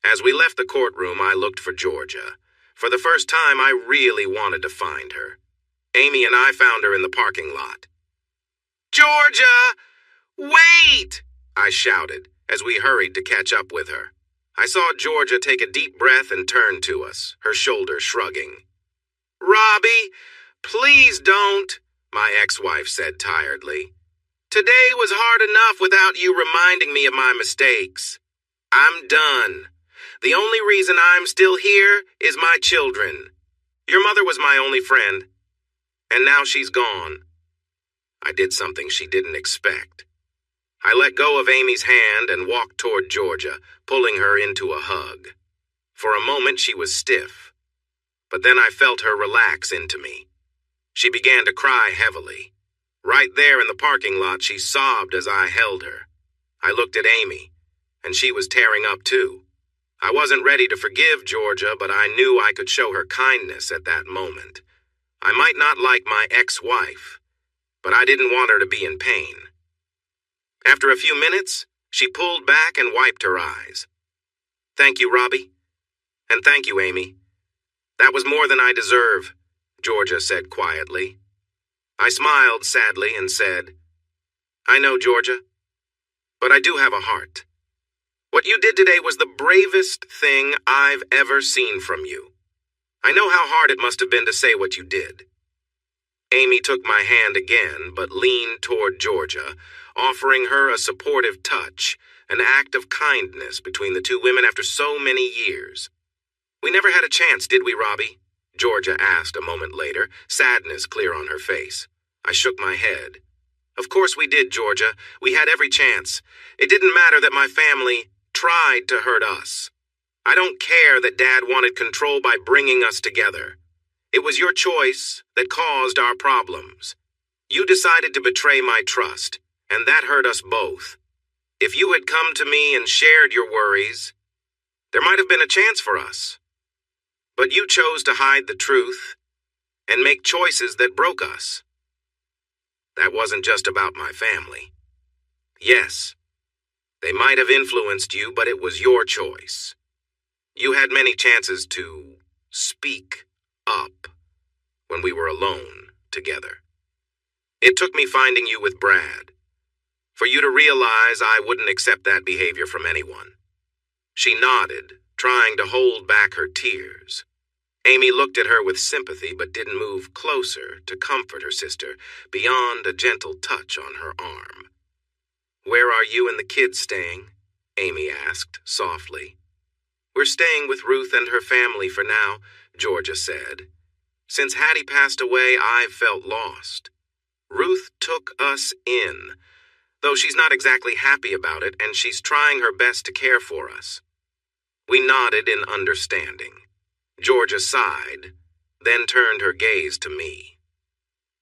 As we left the courtroom, I looked for Georgia. For the first time, I really wanted to find her. Amy and I found her in the parking lot. "Georgia! Wait!" I shouted as we hurried to catch up with her. I saw Georgia take a deep breath and turn to us, her shoulders shrugging. "Robbie, please don't," my ex-wife said tiredly. Today was hard enough without you reminding me of my mistakes. I'm done. The only reason I'm still here is my children. Your mother was my only friend, and now she's gone. I did something she didn't expect. I let go of Amy's hand and walked toward Georgia, pulling her into a hug. For a moment she was stiff, but then I felt her relax into me. She began to cry heavily. Right there in the parking lot, she sobbed as I held her. I looked at Amy, and she was tearing up too. I wasn't ready to forgive Georgia, but I knew I could show her kindness at that moment. I might not like my ex-wife, but I didn't want her to be in pain. After a few minutes, she pulled back and wiped her eyes. "Thank you, Robbie. And thank you, Amy. That was more than I deserve," Georgia said quietly. I smiled sadly and said, "I know, Georgia, but I do have a heart. What you did today was the bravest thing I've ever seen from you. I know how hard it must have been to say what you did." Amy took my hand again, but leaned toward Georgia, offering her a supportive touch, an act of kindness between the two women after so many years. "We never had a chance, did we, Robbie?" Georgia asked a moment later, sadness clear on her face. I shook my head. "Of course we did, Georgia. We had every chance. It didn't matter that my family tried to hurt us. I don't care that Dad wanted control by bringing us together. It was your choice that caused our problems. You decided to betray my trust, and that hurt us both. If you had come to me and shared your worries, there might have been a chance for us. But you chose to hide the truth and make choices that broke us. That wasn't just about my family. Yes, they might have influenced you, but it was your choice. You had many chances to speak up when we were alone together. It took me finding you with Brad, for you to realize I wouldn't accept that behavior from anyone." She nodded, trying to hold back her tears. Amy looked at her with sympathy but didn't move closer to comfort her sister beyond a gentle touch on her arm. "Where are you and the kids staying?" Amy asked softly. "We're staying with Ruth and her family for now," Georgia said. "Since Hattie passed away, I've felt lost. Ruth took us in, though she's not exactly happy about it, and she's trying her best to care for us." We nodded in understanding. Georgia sighed, then turned her gaze to me.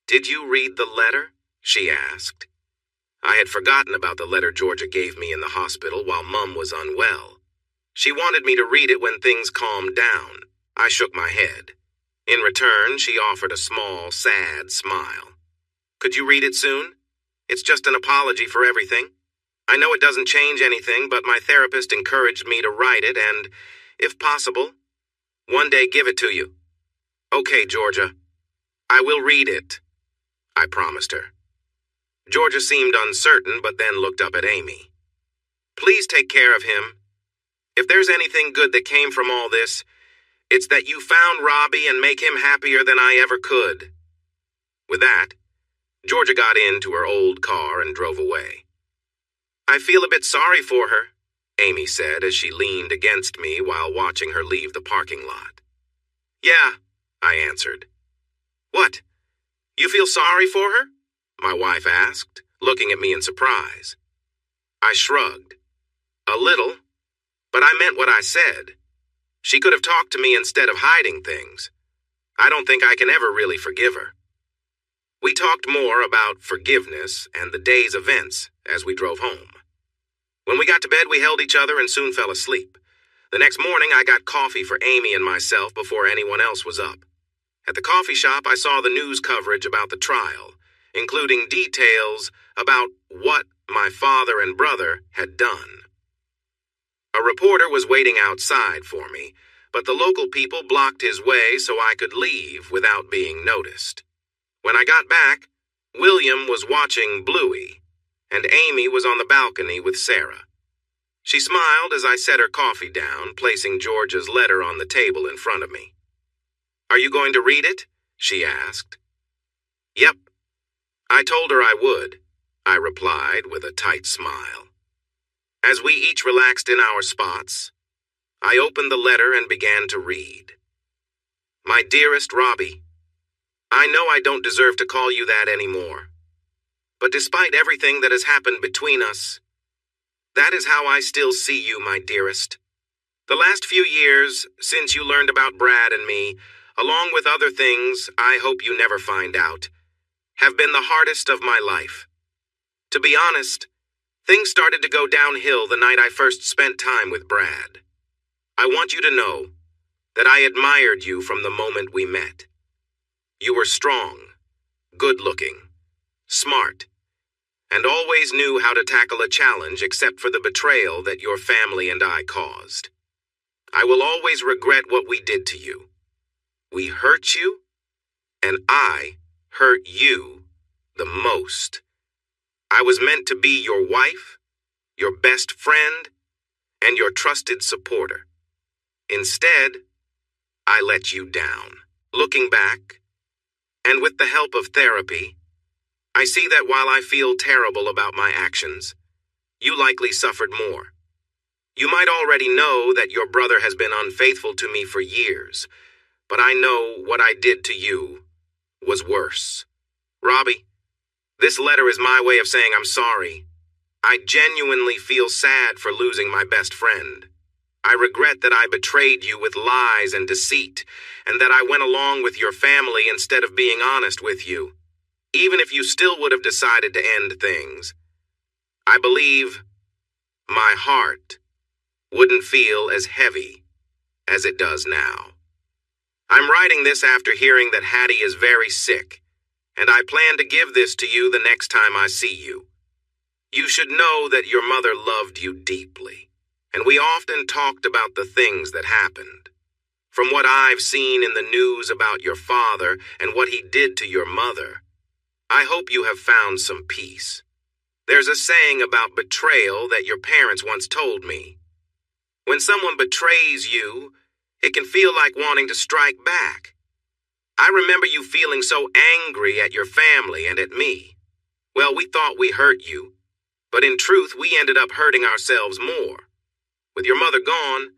"Did you read the letter?" she asked. I had forgotten about the letter Georgia gave me in the hospital while Mum was unwell. She wanted me to read it when things calmed down. I shook my head. In return, she offered a small, sad smile. "Could you read it soon? It's just an apology for everything. I know it doesn't change anything, but my therapist encouraged me to write it and, if possible, one day give it to you." "Okay, Georgia. I will read it," I promised her. Georgia seemed uncertain, but then looked up at Amy. "Please take care of him. If there's anything good that came from all this, it's that you found Robbie and make him happier than I ever could." With that, Georgia got into her old car and drove away. "I feel a bit sorry for her," Amy said as she leaned against me while watching her leave the parking lot. "Yeah," I answered. "What? You feel sorry for her?" my wife asked, looking at me in surprise. I shrugged. "A little, but I meant what I said. She could have talked to me instead of hiding things. I don't think I can ever really forgive her." We talked more about forgiveness and the day's events as we drove home. When we got to bed, we held each other and soon fell asleep. The next morning, I got coffee for Amy and myself before anyone else was up. At the coffee shop, I saw the news coverage about the trial, including details about what my father and brother had done. A reporter was waiting outside for me, but the local people blocked his way so I could leave without being noticed. When I got back, William was watching Bluey, and Amy was on the balcony with Sarah. She smiled as I set her coffee down, placing Georgia's letter on the table in front of me. "Are you going to read it?" she asked. "Yep." I told her I would. I replied with a tight smile. As we each relaxed in our spots, I opened the letter and began to read. My dearest Robbie, I know I don't deserve to call you that anymore. But despite everything that has happened between us, that is how I still see you, my dearest. The last few years, since you learned about Brad and me, along with other things I hope you never find out, have been the hardest of my life. To be honest, things started to go downhill the night I first spent time with Brad. I want you to know that I admired you from the moment we met. You were strong, good-looking, smart, and always knew how to tackle a challenge except for the betrayal that your family and I caused. I will always regret what we did to you. We hurt you, and I hurt you the most. I was meant to be your wife, your best friend, and your trusted supporter. Instead, I let you down. Looking back, and with the help of therapy, I see that while I feel terrible about my actions, you likely suffered more. You might already know that your brother has been unfaithful to me for years, but I know what I did to you was worse. Robbie, this letter is my way of saying I'm sorry. I genuinely feel sad for losing my best friend. I regret that I betrayed you with lies and deceit, and that I went along with your family instead of being honest with you. Even if you still would have decided to end things, I believe my heart wouldn't feel as heavy as it does now. I'm writing this after hearing that Hattie is very sick, and I plan to give this to you the next time I see you. You should know that your mother loved you deeply, and we often talked about the things that happened. From what I've seen in the news about your father and what he did to your mother, I hope you have found some peace. There's a saying about betrayal that your parents once told me. When someone betrays you, it can feel like wanting to strike back. I remember you feeling so angry at your family and at me. Well, we thought we hurt you, but in truth, we ended up hurting ourselves more. With your mother gone,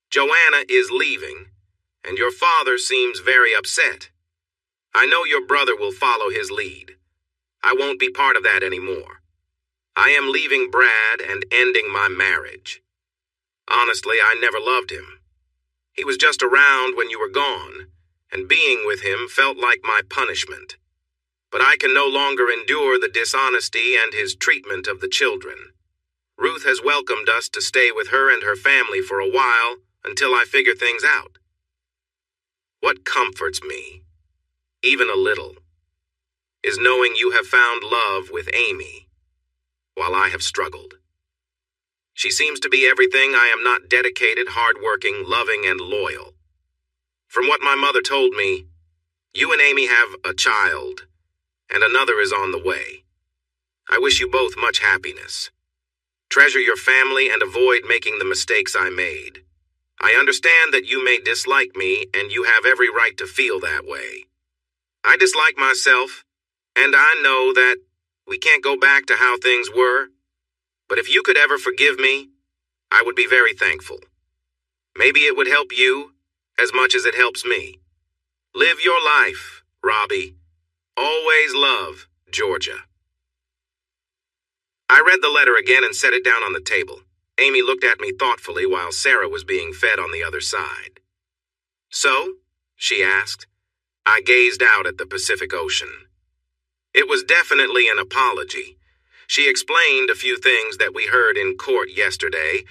Joanna is leaving, and your father seems very upset. I know your brother will follow his lead. I won't be part of that anymore. I am leaving Brad and ending my marriage. Honestly, I never loved him. He was just around when you were gone, and being with him felt like my punishment. But I can no longer endure the dishonesty and his treatment of the children. Ruth has welcomed us to stay with her and her family for a while until I figure things out. What comforts me, even a little, is knowing you have found love with Amy, while I have struggled. She seems to be everything I am not: dedicated, hardworking, loving, and loyal. From what my mother told me, you and Amy have a child, and another is on the way. I wish you both much happiness. Treasure your family and avoid making the mistakes I made. I understand that you may dislike me, and you have every right to feel that way. I dislike myself, and I know that we can't go back to how things were, but if you could ever forgive me, I would be very thankful. Maybe it would help you as much as it helps me. Live your life, Robbie. Always love, Georgia. I read the letter again and set it down on the table. Amy looked at me thoughtfully while Sarah was being fed on the other side. So? She asked. I gazed out at the Pacific Ocean. It was definitely an apology. She explained a few things that we heard in court yesterday,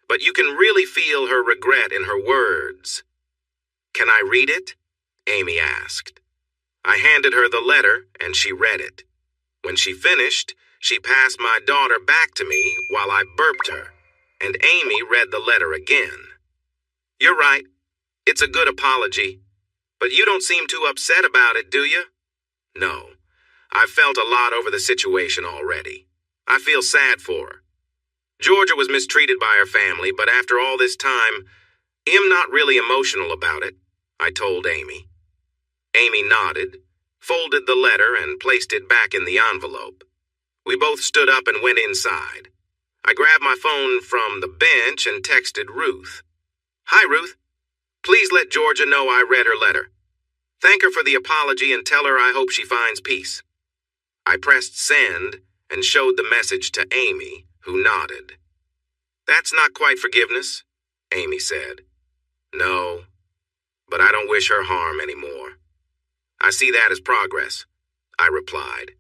but you can really feel her regret in her words. Can I read it? Amy asked. I handed her the letter, and she read it. When she finished, she passed my daughter back to me while I burped her, and Amy read the letter again. You're right. It's a good apology. But you don't seem too upset about it, do you? No. I've felt a lot over the situation already. I feel sad for her. Georgia was mistreated by her family, but after all this time, I'm not really emotional about it, I told Amy. Amy nodded, folded the letter, and placed it back in the envelope. We both stood up and went inside. I grabbed my phone from the bench and texted Ruth. "Hi, Ruth. Please let Georgia know I read her letter. Thank her for the apology and tell her I hope she finds peace." I pressed send and showed the message to Amy, who nodded. "That's not quite forgiveness," Amy said. "No, but I don't wish her harm anymore." "I see that as progress," I replied.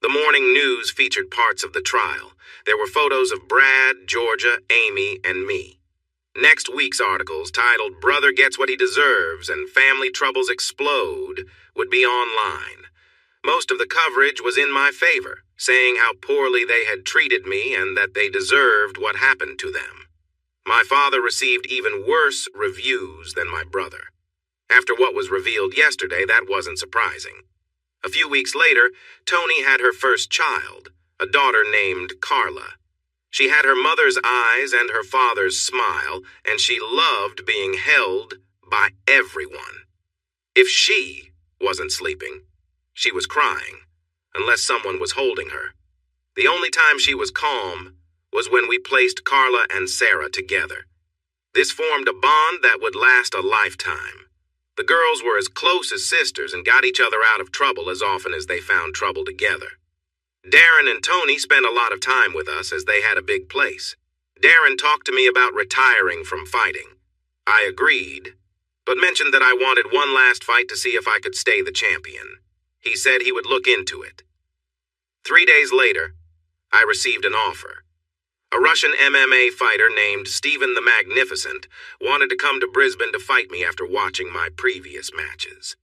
The morning news featured parts of the trial. There were photos of Brad, Georgia, Amy, and me. Next week's articles, titled "Brother Gets What He Deserves" and "Family Troubles Explode," would be online. Most of the coverage was in my favor, saying how poorly they had treated me and that they deserved what happened to them. My father received even worse reviews than my brother. After what was revealed yesterday, that wasn't surprising. A few weeks later, Toni had her first child, a daughter named Carla. She had her mother's eyes and her father's smile, and she loved being held by everyone. If she wasn't sleeping, she was crying, unless someone was holding her. The only time she was calm was when we placed Carla and Sarah together. This formed a bond that would last a lifetime. The girls were as close as sisters and got each other out of trouble as often as they found trouble together. Darren and Toni spent a lot of time with us as they had a big place. Darren talked to me about retiring from fighting. I agreed, but mentioned that I wanted one last fight to see if I could stay the champion. He said he would look into it. 3 days later, I received an offer. A Russian MMA fighter named Stephen the Magnificent wanted to come to Brisbane to fight me after watching my previous matches.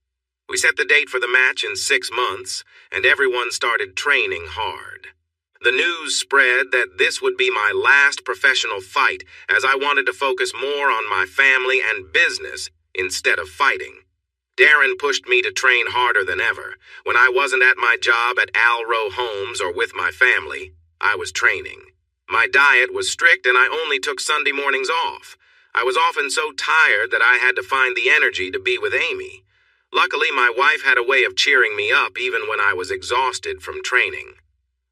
We set the date for the match in 6 months, and everyone started training hard. The news spread that this would be my last professional fight, as I wanted to focus more on my family and business instead of fighting. Darren pushed me to train harder than ever. When I wasn't at my job at Alro Homes or with my family, I was training. My diet was strict and I only took Sunday mornings off. I was often so tired that I had to find the energy to be with Amy. Luckily, my wife had a way of cheering me up even when I was exhausted from training.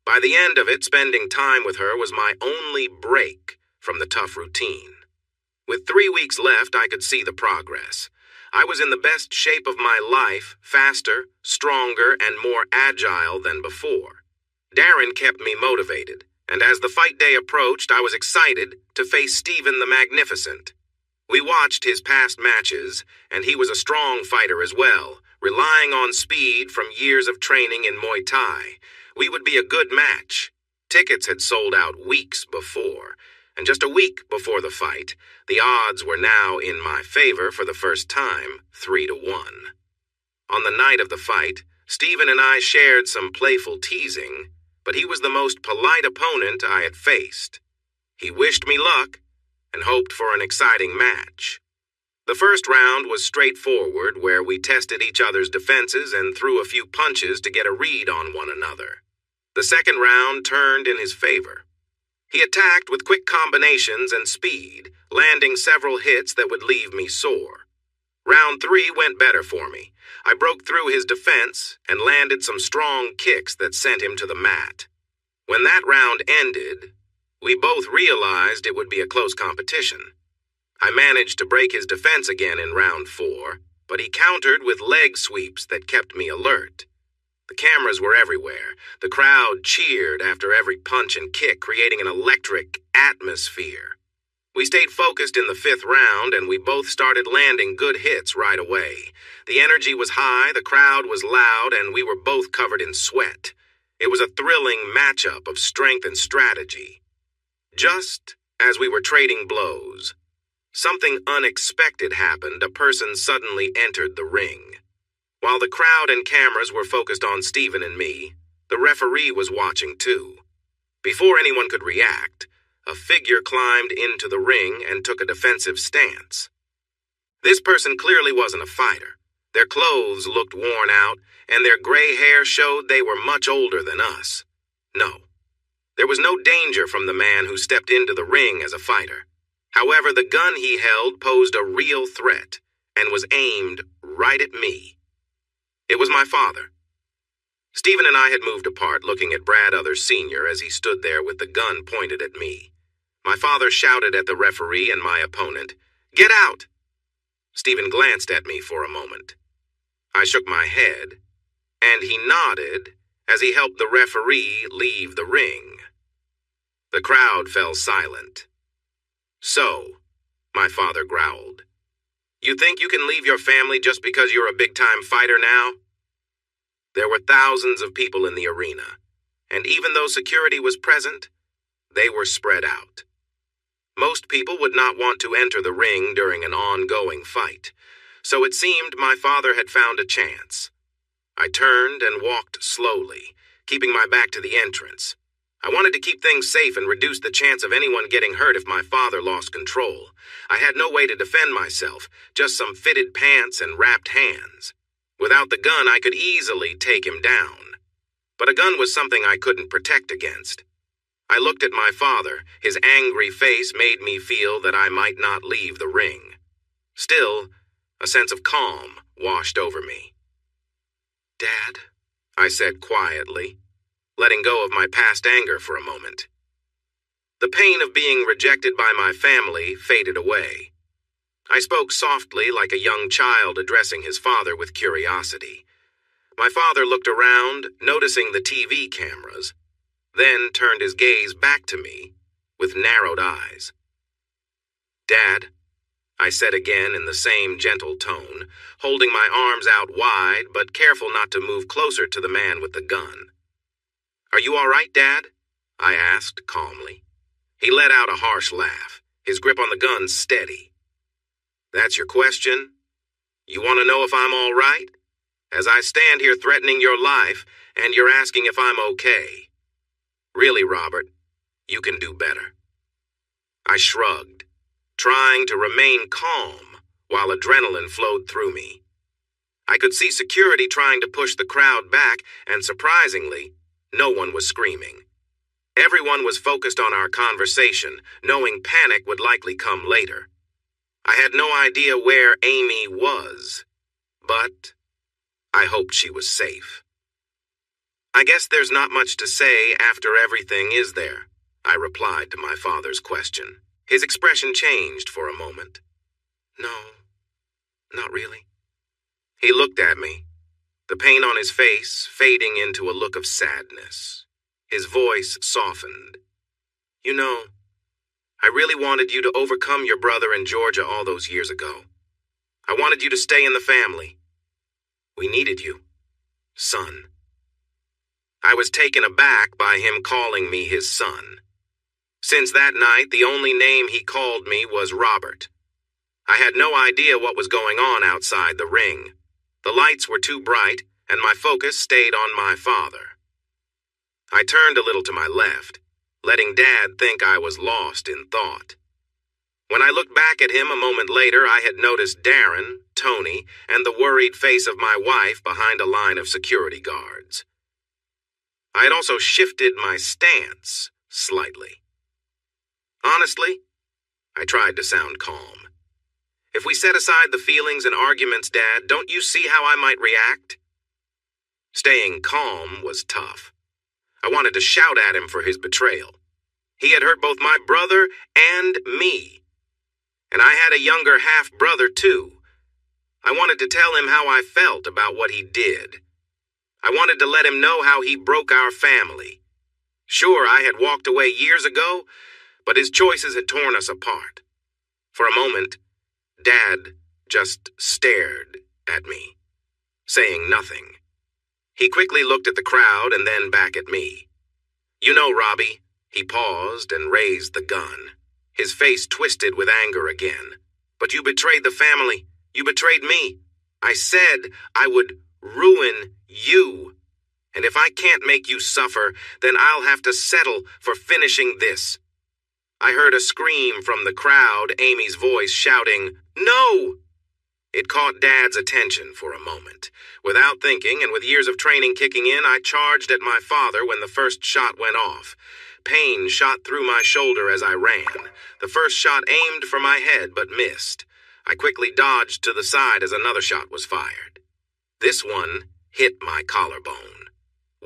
By the end of it, spending time with her was my only break from the tough routine. With 3 weeks left, I could see the progress. I was in the best shape of my life, faster, stronger, and more agile than before. Darren kept me motivated, and as the fight day approached, I was excited to face Stephen the Magnificent. We watched his past matches, and he was a strong fighter as well, relying on speed from years of training in Muay Thai. We would be a good match. Tickets had sold out weeks before, and just a week before the fight, the odds were now in my favor for the first time, 3-1. On the night of the fight, Stephen and I shared some playful teasing, but he was the most polite opponent I had faced. He wished me luck and hoped for an exciting match. The first round was straightforward, where we tested each other's defenses and threw a few punches to get a read on one another. The second round turned in his favor. He attacked with quick combinations and speed, landing several hits that would leave me sore. Round 3 went better for me. I broke through his defense and landed some strong kicks that sent him to the mat. When that round ended, we both realized it would be a close competition. I managed to break his defense again in round 4, but he countered with leg sweeps that kept me alert. The cameras were everywhere. The crowd cheered after every punch and kick, creating an electric atmosphere. We stayed focused in the 5th round, and we both started landing good hits right away. The energy was high, the crowd was loud, and we were both covered in sweat. It was a thrilling matchup of strength and strategy. Just as we were trading blows, something unexpected happened. A person suddenly entered the ring. While the crowd and cameras were focused on Stephen and me, the referee was watching too. Before anyone could react, a figure climbed into the ring and took a defensive stance. This person clearly wasn't a fighter. Their clothes looked worn out, and their gray hair showed they were much older than us. No, there was no danger from the man who stepped into the ring as a fighter. However, the gun he held posed a real threat and was aimed right at me. It was my father. Stephen and I had moved apart, looking at Brad Others Sr. as he stood there with the gun pointed at me. My father shouted at the referee and my opponent, "Get out!" Stephen glanced at me for a moment. I shook my head, and he nodded as he helped the referee leave the ring. The crowd fell silent. "So," my father growled, "you think you can leave your family just because you're a big-time fighter now?" There were thousands of people in the arena, and even though security was present, they were spread out. Most people would not want to enter the ring during an ongoing fight, so it seemed my father had found a chance. I turned and walked slowly, keeping my back to the entrance. I wanted to keep things safe and reduce the chance of anyone getting hurt if my father lost control. I had no way to defend myself, just some fitted pants and wrapped hands. Without the gun, I could easily take him down. But a gun was something I couldn't protect against. I looked at my father. His angry face made me feel that I might not leave the ring. Still, a sense of calm washed over me. "Dad," I said quietly, letting go of my past anger for a moment. The pain of being rejected by my family faded away. I spoke softly like a young child addressing his father with curiosity. My father looked around, noticing the TV cameras, then turned his gaze back to me with narrowed eyes. "Dad," I said again in the same gentle tone, holding my arms out wide but careful not to move closer to the man with the gun. "Are you all right, Dad?" I asked calmly. He let out a harsh laugh, his grip on the gun steady. "That's your question? You want to know if I'm all right? As I stand here threatening your life, and you're asking if I'm okay. Really, Robert, you can do better." I shrugged, trying to remain calm while adrenaline flowed through me. I could see security trying to push the crowd back, and surprisingly, no one was screaming. Everyone was focused on our conversation, knowing panic would likely come later. I had no idea where Amy was, but I hoped she was safe. "I guess there's not much to say after everything, is there?" I replied to my father's question. His expression changed for a moment. "No, not really." He looked at me, the pain on his face fading into a look of sadness. His voice softened. "You know, I really wanted you to overcome your brother in Georgia all those years ago. I wanted you to stay in the family. We needed you, son." I was taken aback by him calling me his son. Since that night, the only name he called me was Robert. I had no idea what was going on outside the ring. The lights were too bright, and my focus stayed on my father. I turned a little to my left, letting Dad think I was lost in thought. When I looked back at him a moment later, I had noticed Darren, Tony, and the worried face of my wife behind a line of security guards. I had also shifted my stance slightly. Honestly, I tried to sound calm. If we set aside the feelings and arguments, Dad, don't you see how I might react? Staying calm was tough. I wanted to shout at him for his betrayal. He had hurt both my brother and me. And I had a younger half-brother, too. I wanted to tell him how I felt about what he did. I wanted to let him know how he broke our family. Sure, I had walked away years ago, but his choices had torn us apart. For a moment, Dad just stared at me, saying nothing. He quickly looked at the crowd and then back at me. "You know, Robbie," he paused and raised the gun. His face twisted with anger again. "But you betrayed the family. You betrayed me. I said I would ruin you. And if I can't make you suffer, then I'll have to settle for finishing this." I heard a scream from the crowd, Amy's voice shouting, "No!" It caught Dad's attention for a moment. Without thinking, and with years of training kicking in, I charged at my father when the first shot went off. Pain shot through my shoulder as I ran. The first shot aimed for my head but missed. I quickly dodged to the side as another shot was fired. This one hit my collarbone.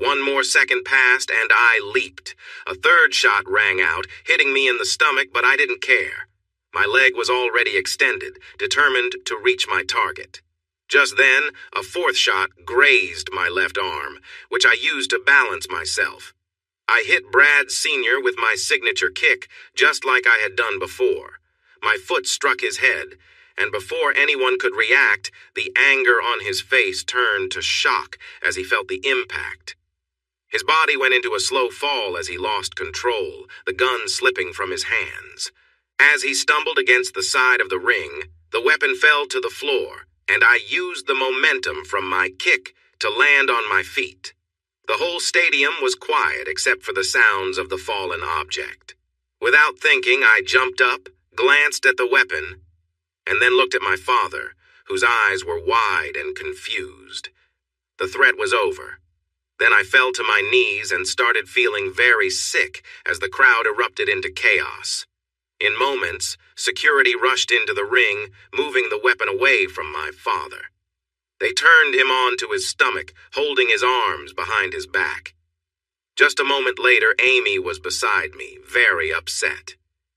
1 more second passed, and I leaped. A third shot rang out, hitting me in the stomach, but I didn't care. My leg was already extended, determined to reach my target. Just then, a fourth shot grazed my left arm, which I used to balance myself. I hit Brad Sr. with my signature kick, just like I had done before. My foot struck his head, and before anyone could react, the anger on his face turned to shock as he felt the impact. His body went into a slow fall as he lost control, the gun slipping from his hands. As he stumbled against the side of the ring, the weapon fell to the floor, and I used the momentum from my kick to land on my feet. The whole stadium was quiet except for the sounds of the fallen object. Without thinking, I jumped up, glanced at the weapon, and then looked at my father, whose eyes were wide and confused. The threat was over. Then I fell to my knees and started feeling very sick as the crowd erupted into chaos. In moments, security rushed into the ring, moving the weapon away from my father. They turned him onto his stomach, holding his arms behind his back. Just a moment later, Amy was beside me, very upset.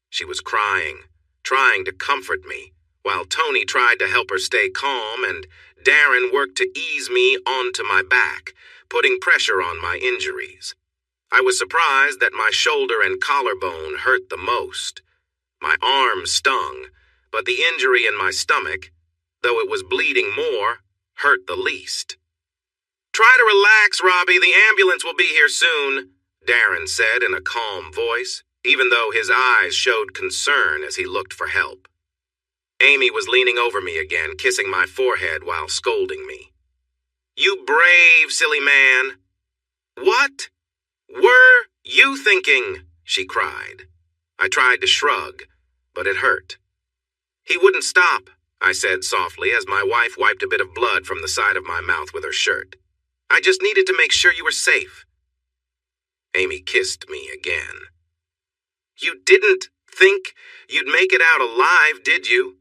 She was crying, trying to comfort me, while Tony tried to help her stay calm, and Darren worked to ease me onto my back, putting pressure on my injuries. I was surprised that my shoulder and collarbone hurt the most. My arm stung, but the injury in my stomach, though it was bleeding more, hurt the least. "Try to relax, Robbie. The ambulance will be here soon," Darren said in a calm voice, even though his eyes showed concern as he looked for help. Amy was leaning over me again, kissing my forehead while scolding me. "You brave, silly man." "What were you thinking?" she cried. I tried to shrug, but it hurt. "He wouldn't stop," I said softly as my wife wiped a bit of blood from the side of my mouth with her shirt. "I just needed to make sure you were safe." Amy kissed me again. "You didn't think you'd make it out alive, did you?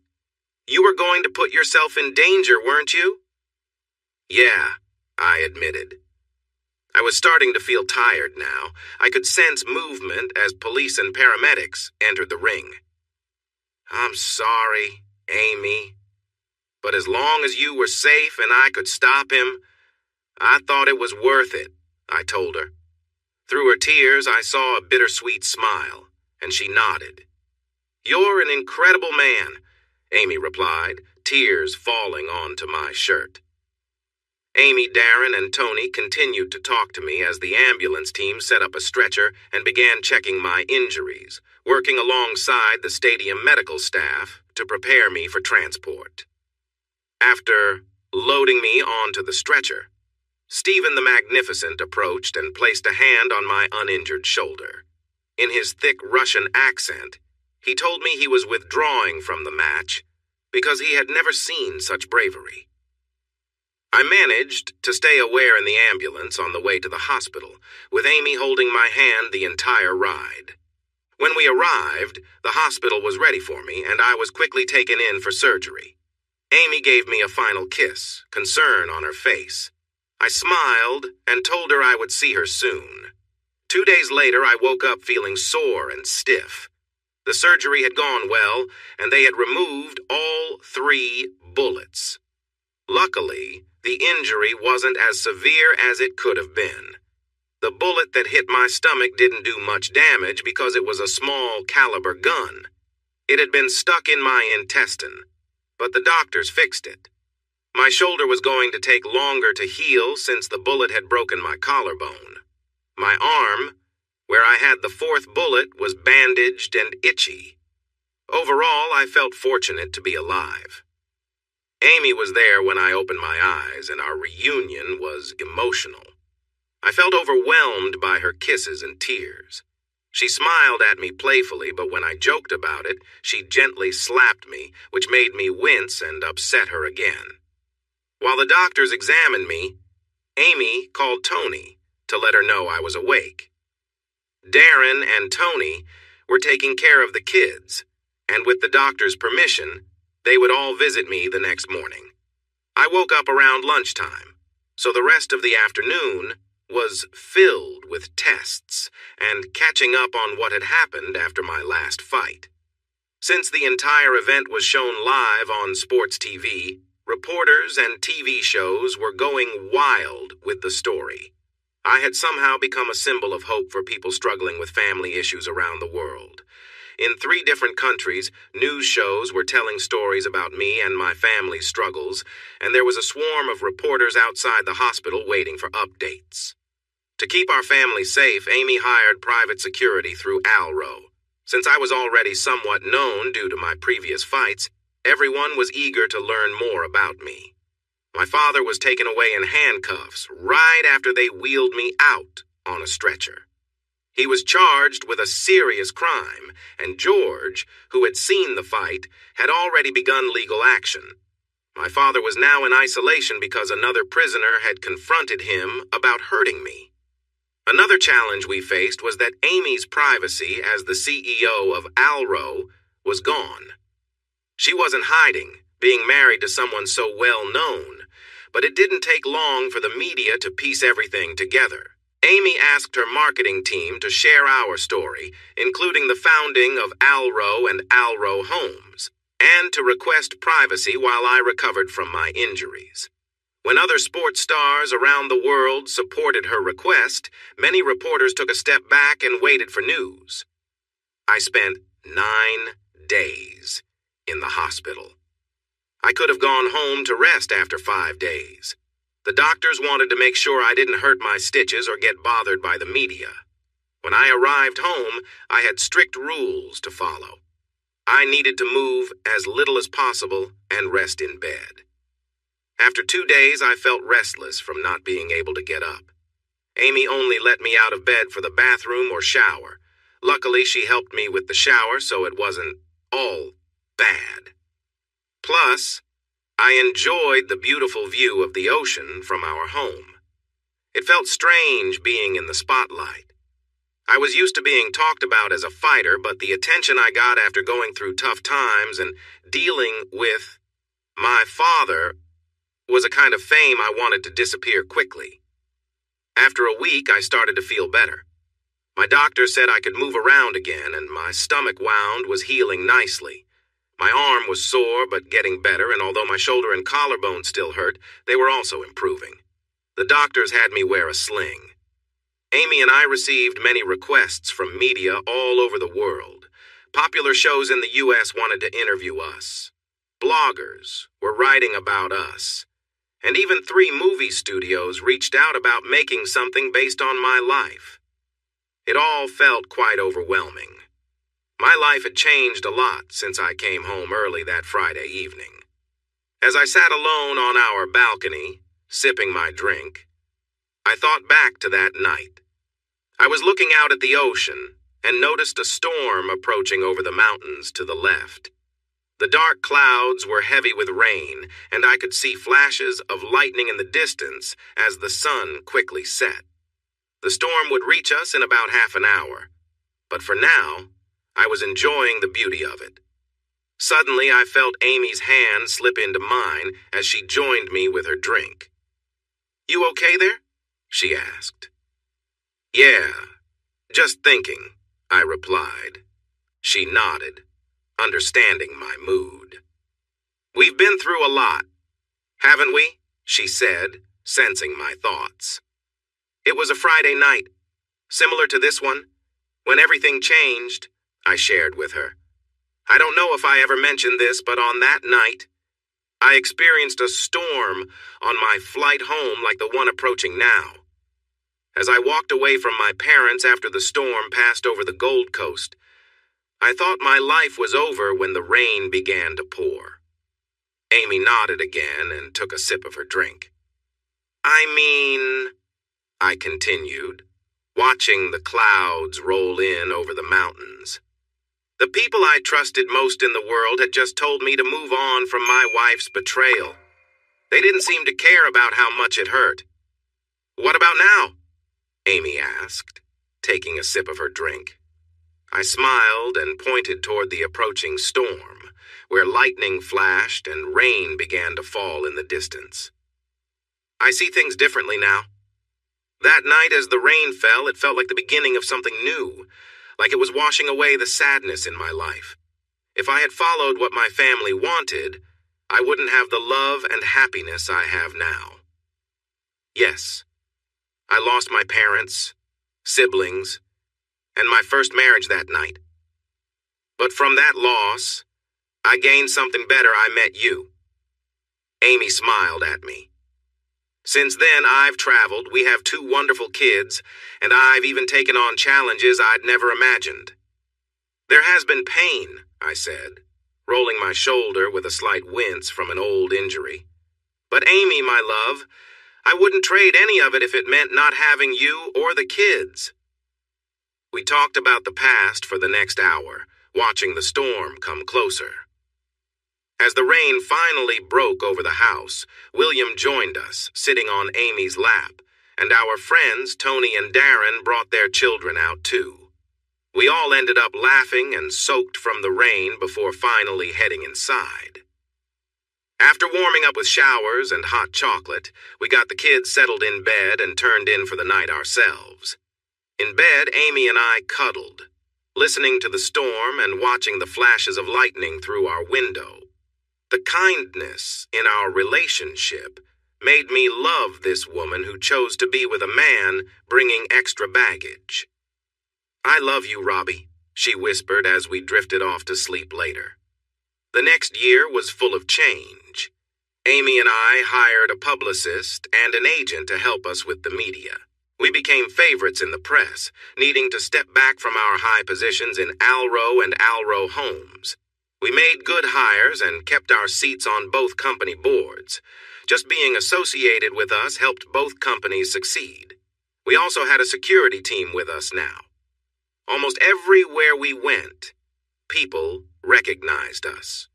You were going to put yourself in danger, weren't you?" "Yeah," I admitted. I was starting to feel tired now. I could sense movement as police and paramedics entered the ring. "I'm sorry, Amy. But as long as you were safe and I could stop him, I thought it was worth it," I told her. Through her tears, I saw a bittersweet smile, and she nodded. "You're an incredible man," Amy replied, tears falling onto my shirt. Amy, Darren, and Tony continued to talk to me as the ambulance team set up a stretcher and began checking my injuries, working alongside the stadium medical staff to prepare me for transport. After loading me onto the stretcher, Stephen the Magnificent approached and placed a hand on my uninjured shoulder. In his thick Russian accent, he told me he was withdrawing from the match because he had never seen such bravery. I managed to stay aware in the ambulance on the way to the hospital, with Amy holding my hand the entire ride. When we arrived, the hospital was ready for me, and I was quickly taken in for surgery. Amy gave me a final kiss, concern on her face. I smiled and told her I would see her soon. 2 days later, I woke up feeling sore and stiff. The surgery had gone well, and they had removed all 3 bullets. Luckily, the injury wasn't as severe as it could have been. The bullet that hit my stomach didn't do much damage because it was a small caliber gun. It had been stuck in my intestine, but the doctors fixed it. My shoulder was going to take longer to heal since the bullet had broken my collarbone. My arm, where I had the 4th bullet, was bandaged and itchy. Overall, I felt fortunate to be alive. Amy was there when I opened my eyes, and our reunion was emotional. I felt overwhelmed by her kisses and tears. She smiled at me playfully, but when I joked about it, she gently slapped me, which made me wince and upset her again. While the doctors examined me, Amy called Tony to let her know I was awake. Darren and Tony were taking care of the kids, and with the doctor's permission, they would all visit me the next morning. I woke up around lunchtime, so the rest of the afternoon was filled with tests and catching up on what had happened after my last fight. Since the entire event was shown live on sports TV, reporters and TV shows were going wild with the story. I had somehow become a symbol of hope for people struggling with family issues around the world. In 3 different countries, news shows were telling stories about me and my family's struggles, and there was a swarm of reporters outside the hospital waiting for updates. To keep our family safe, Amy hired private security through Alro. Since I was already somewhat known due to my previous fights, everyone was eager to learn more about me. My father was taken away in handcuffs right after they wheeled me out on a stretcher. He was charged with a serious crime, and George, who had seen the fight, had already begun legal action. My father was now in isolation because another prisoner had confronted him about hurting me. Another challenge we faced was that Amy's privacy as the CEO of Alro was gone. She wasn't hiding, being married to someone so well known, but it didn't take long for the media to piece everything together. Amy asked her marketing team to share our story, including the founding of Alro and Alro Homes, and to request privacy while I recovered from my injuries. When other sports stars around the world supported her request, many reporters took a step back and waited for news. I spent 9 days in the hospital. I could have gone home to rest after 5 days. The doctors wanted to make sure I didn't hurt my stitches or get bothered by the media. When I arrived home, I had strict rules to follow. I needed to move as little as possible and rest in bed. After 2 days, I felt restless from not being able to get up. Amy only let me out of bed for the bathroom or shower. Luckily, she helped me with the shower, so it wasn't all bad. Plus, I enjoyed the beautiful view of the ocean from our home. It felt strange being in the spotlight. I was used to being talked about as a fighter, but the attention I got after going through tough times and dealing with my father was a kind of fame I wanted to disappear quickly. After a week, I started to feel better. My doctor said I could move around again, and my stomach wound was healing nicely. My arm was sore but getting better, and although my shoulder and collarbone still hurt, they were also improving. The doctors had me wear a sling. Amy and I received many requests from media all over the world. Popular shows in the U.S. wanted to interview us. Bloggers were writing about us. And even 3 movie studios reached out about making something based on my life. It all felt quite overwhelming. My life had changed a lot since I came home early that Friday evening. As I sat alone on our balcony, sipping my drink, I thought back to that night. I was looking out at the ocean and noticed a storm approaching over the mountains to the left. The dark clouds were heavy with rain, and I could see flashes of lightning in the distance as the sun quickly set. The storm would reach us in about half an hour, but for now, I was enjoying the beauty of it. Suddenly, I felt Amy's hand slip into mine as she joined me with her drink. "You okay there?" she asked. "Yeah, just thinking," I replied. She nodded, understanding my mood. "We've been through a lot, haven't we?" she said, sensing my thoughts. "It was a Friday night, similar to this one, when everything changed," I shared with her. "I don't know if I ever mentioned this, but on that night, I experienced a storm on my flight home like the one approaching now. As I walked away from my parents after the storm passed over the Gold Coast, I thought my life was over when the rain began to pour." Amy nodded again and took a sip of her drink. "I mean," I continued, watching the clouds roll in over the mountains. "The people I trusted most in the world had just told me to move on from my wife's betrayal. They didn't seem to care about how much it hurt." "What about now?" Amy asked, taking a sip of her drink. I smiled and pointed toward the approaching storm, where lightning flashed and rain began to fall in the distance. "I see things differently now. That night, as the rain fell, it felt like the beginning of something new, like it was washing away the sadness in my life. If I had followed what my family wanted, I wouldn't have the love and happiness I have now. Yes, I lost my parents, siblings, and my first marriage that night. But from that loss, I gained something better. I met you. Amy smiled at me. Since then, I've traveled, we have 2 wonderful kids, and I've even taken on challenges I'd never imagined. There has been pain, I said, rolling my shoulder with a slight wince from an old injury. But Amy, my love, I wouldn't trade any of it if it meant not having you or the kids. We talked about the past for the next hour, watching the storm come closer. As the rain finally broke over the house, William joined us, sitting on Amy's lap, and our friends, Tony and Darren, brought their children out too. We all ended up laughing and soaked from the rain before finally heading inside. After warming up with showers and hot chocolate, we got the kids settled in bed and turned in for the night ourselves. In bed, Amy and I cuddled, listening to the storm and watching the flashes of lightning through our window. The kindness in our relationship made me love this woman who chose to be with a man bringing extra baggage. I love you, Robbie, she whispered as we drifted off to sleep later. The next year was full of change. Amy and I hired a publicist and an agent to help us with the media. We became favorites in the press, needing to step back from our high positions in Alro and Alro Homes. We made good hires and kept our seats on both company boards. Just being associated with us helped both companies succeed. We also had a security team with us now. Almost everywhere we went, people recognized us.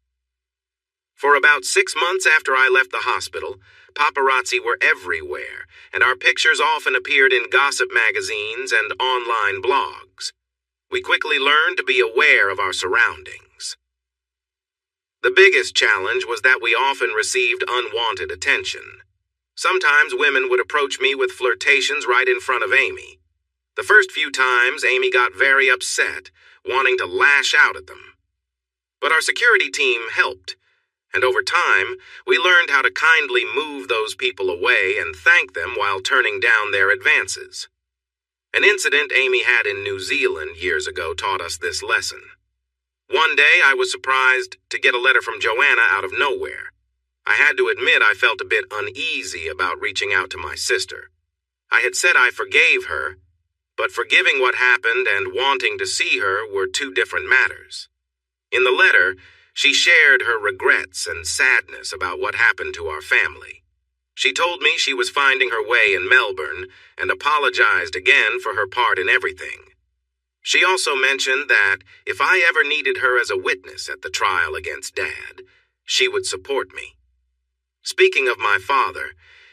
For about 6 months after I left the hospital, paparazzi were everywhere, and our pictures often appeared in gossip magazines and online blogs. We quickly learned to be aware of our surroundings. The biggest challenge was that we often received unwanted attention. Sometimes women would approach me with flirtations right in front of Amy. The first few times, Amy got very upset, wanting to lash out at them. But our security team helped, and over time, we learned how to kindly move those people away and thank them while turning down their advances. An incident Amy had in New Zealand years ago taught us this lesson. One day, I was surprised to get a letter from Joanna out of nowhere. I had to admit I felt a bit uneasy about reaching out to my sister. I had said I forgave her, but forgiving what happened and wanting to see her were 2 different matters. In the letter, she shared her regrets and sadness about what happened to our family. She told me she was finding her way in Melbourne and apologized again for her part in everything. She also mentioned that if I ever needed her as a witness at the trial against Dad, she would support me. Speaking of my father,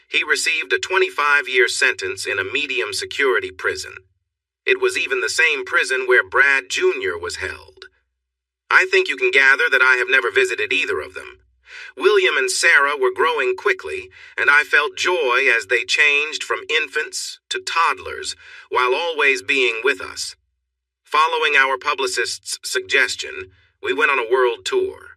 he received a 25-year sentence in a medium security prison. It was even the same prison where Brad Jr. was held. I think you can gather that I have never visited either of them. William and Sarah were growing quickly, and I felt joy as they changed from infants to toddlers while always being with us. Following our publicist's suggestion, we went on a world tour.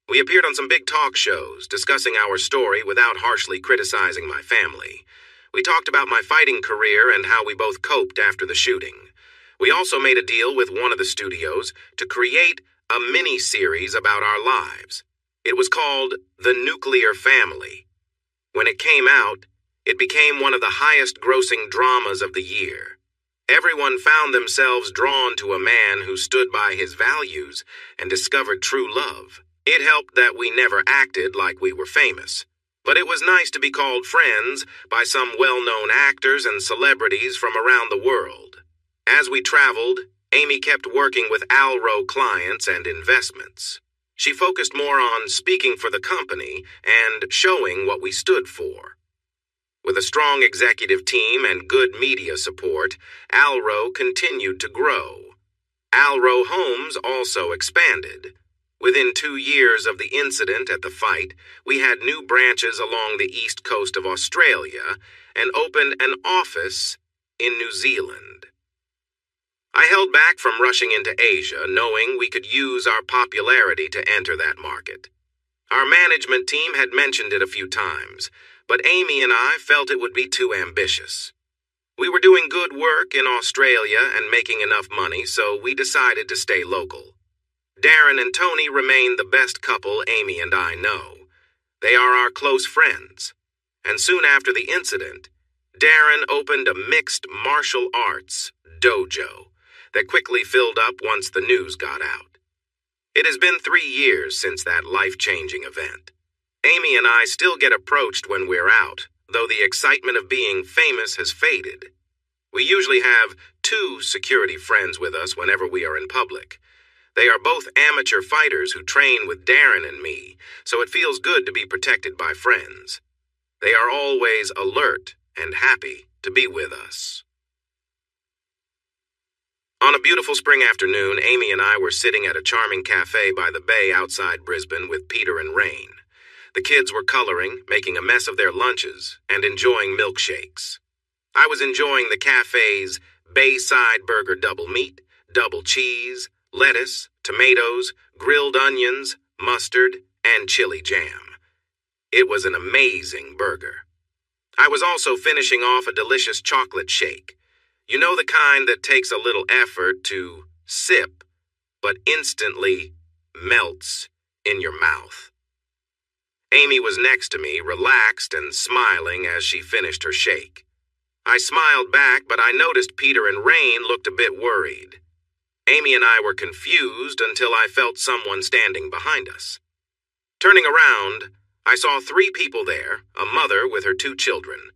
We appeared on some big talk shows, discussing our story without harshly criticizing my family. We talked about my fighting career and how we both coped after the shooting. We also made a deal with one of the studios to create a mini-series about our lives. It was called The Nuclear Family. When it came out, it became one of the highest-grossing dramas of the year. Everyone found themselves drawn to a man who stood by his values and discovered true love. It helped that we never acted like we were famous, but it was nice to be called friends by some well-known actors and celebrities from around the world. As we traveled, Amy kept working with Alro clients and investments. She focused more on speaking for the company and showing what we stood for. With a strong executive team and good media support, Alro continued to grow. Alro Homes also expanded. Within 2 years of the incident at the fight, we had new branches along the east coast of Australia and opened an office in New Zealand. I held back from rushing into Asia, knowing we could use our popularity to enter that market. Our management team had mentioned it a few times, but Amy and I felt it would be too ambitious. We were doing good work in Australia and making enough money, so we decided to stay local. Darren and Tony remain the best couple Amy and I know. They are our close friends. And soon after the incident, Darren opened a mixed martial arts dojo that quickly filled up once the news got out. It has been 3 years since that life-changing event. Amy and I still get approached when we're out, though the excitement of being famous has faded. We usually have 2 security friends with us whenever we are in public. They are both amateur fighters who train with Darren and me, so it feels good to be protected by friends. They are always alert and happy to be with us. On a beautiful spring afternoon, Amy and I were sitting at a charming cafe by the bay outside Brisbane with Peter and Rain. The kids were coloring, making a mess of their lunches, and enjoying milkshakes. I was enjoying the cafe's Bayside Burger double meat, double cheese, lettuce, tomatoes, grilled onions, mustard, and chili jam. It was an amazing burger. I was also finishing off a delicious chocolate shake. You know, the kind that takes a little effort to sip, but instantly melts in your mouth. Amy was next to me, relaxed and smiling as she finished her shake. I smiled back, but I noticed Peter and Rain looked a bit worried. Amy and I were confused until I felt someone standing behind us. Turning around, I saw 3 people there, a mother with her 2 children.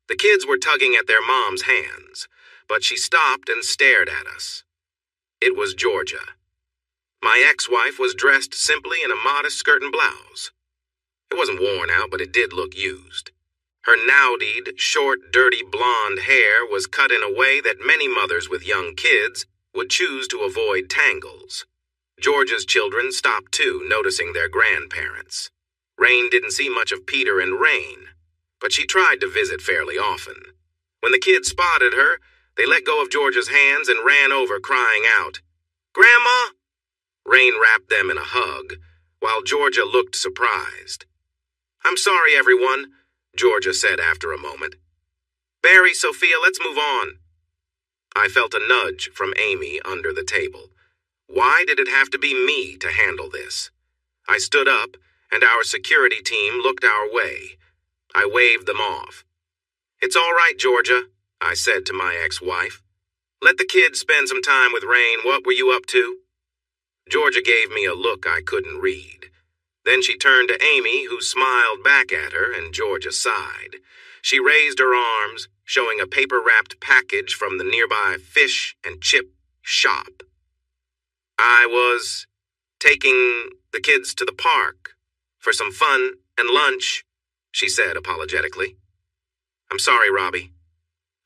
The kids were tugging at their mom's hands, but she stopped and stared at us. It was Georgia. My ex-wife was dressed simply in a modest skirt and blouse. It wasn't worn out, but it did look used. Her naudied, short, dirty blonde hair was cut in a way that many mothers with young kids would choose to avoid tangles. Georgia's children stopped too, noticing their grandparents. Rain didn't see much of Peter and Rain, but she tried to visit fairly often. When the kids spotted her, they let go of Georgia's hands and ran over, crying out, "Grandma!" Rain wrapped them in a hug, while Georgia looked surprised. "I'm sorry, everyone," Georgia said after a moment. "Barry, Sophia, let's move on." I felt a nudge from Amy under the table. Why did it have to be me to handle this? I stood up, and our security team looked our way. I waved them off. "It's all right, Georgia," I said to my ex-wife. "Let the kids spend some time with Rain. What were you up to?" Georgia gave me a look I couldn't read. Then she turned to Amy, who smiled back at her, and Georgia sighed. She raised her arms, showing a paper-wrapped package from the nearby fish and chip shop. "I was taking the kids to the park for some fun and lunch," she said apologetically. "I'm sorry, Robbie.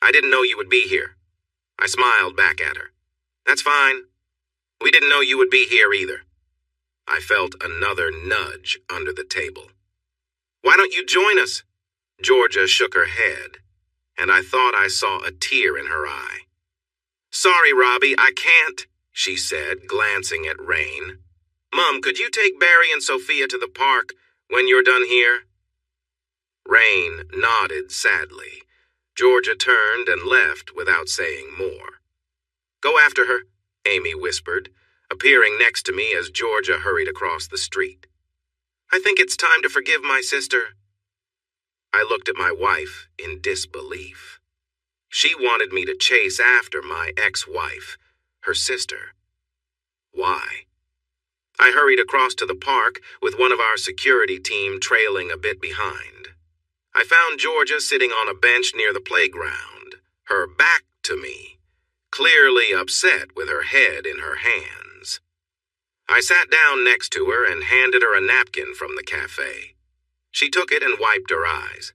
I didn't know you would be here." I smiled back at her. "That's fine. We didn't know you would be here either." I felt another nudge under the table. "Why don't you join us?" Georgia shook her head, and I thought I saw a tear in her eye. "Sorry, Robbie, I can't," she said, glancing at Rain. "Mom, could you take Barry and Sophia to the park when you're done here?" Rain nodded sadly. Georgia turned and left without saying more. "Go after her," Amy whispered, appearing next to me as Georgia hurried across the street. "I think it's time to forgive my sister." I looked at my wife in disbelief. She wanted me to chase after my ex-wife, her sister. Why? I hurried across to the park with one of our security team trailing a bit behind. I found Georgia sitting on a bench near the playground, her back to me, clearly upset with her head in her hands. I sat down next to her and handed her a napkin from the cafe. She took it and wiped her eyes.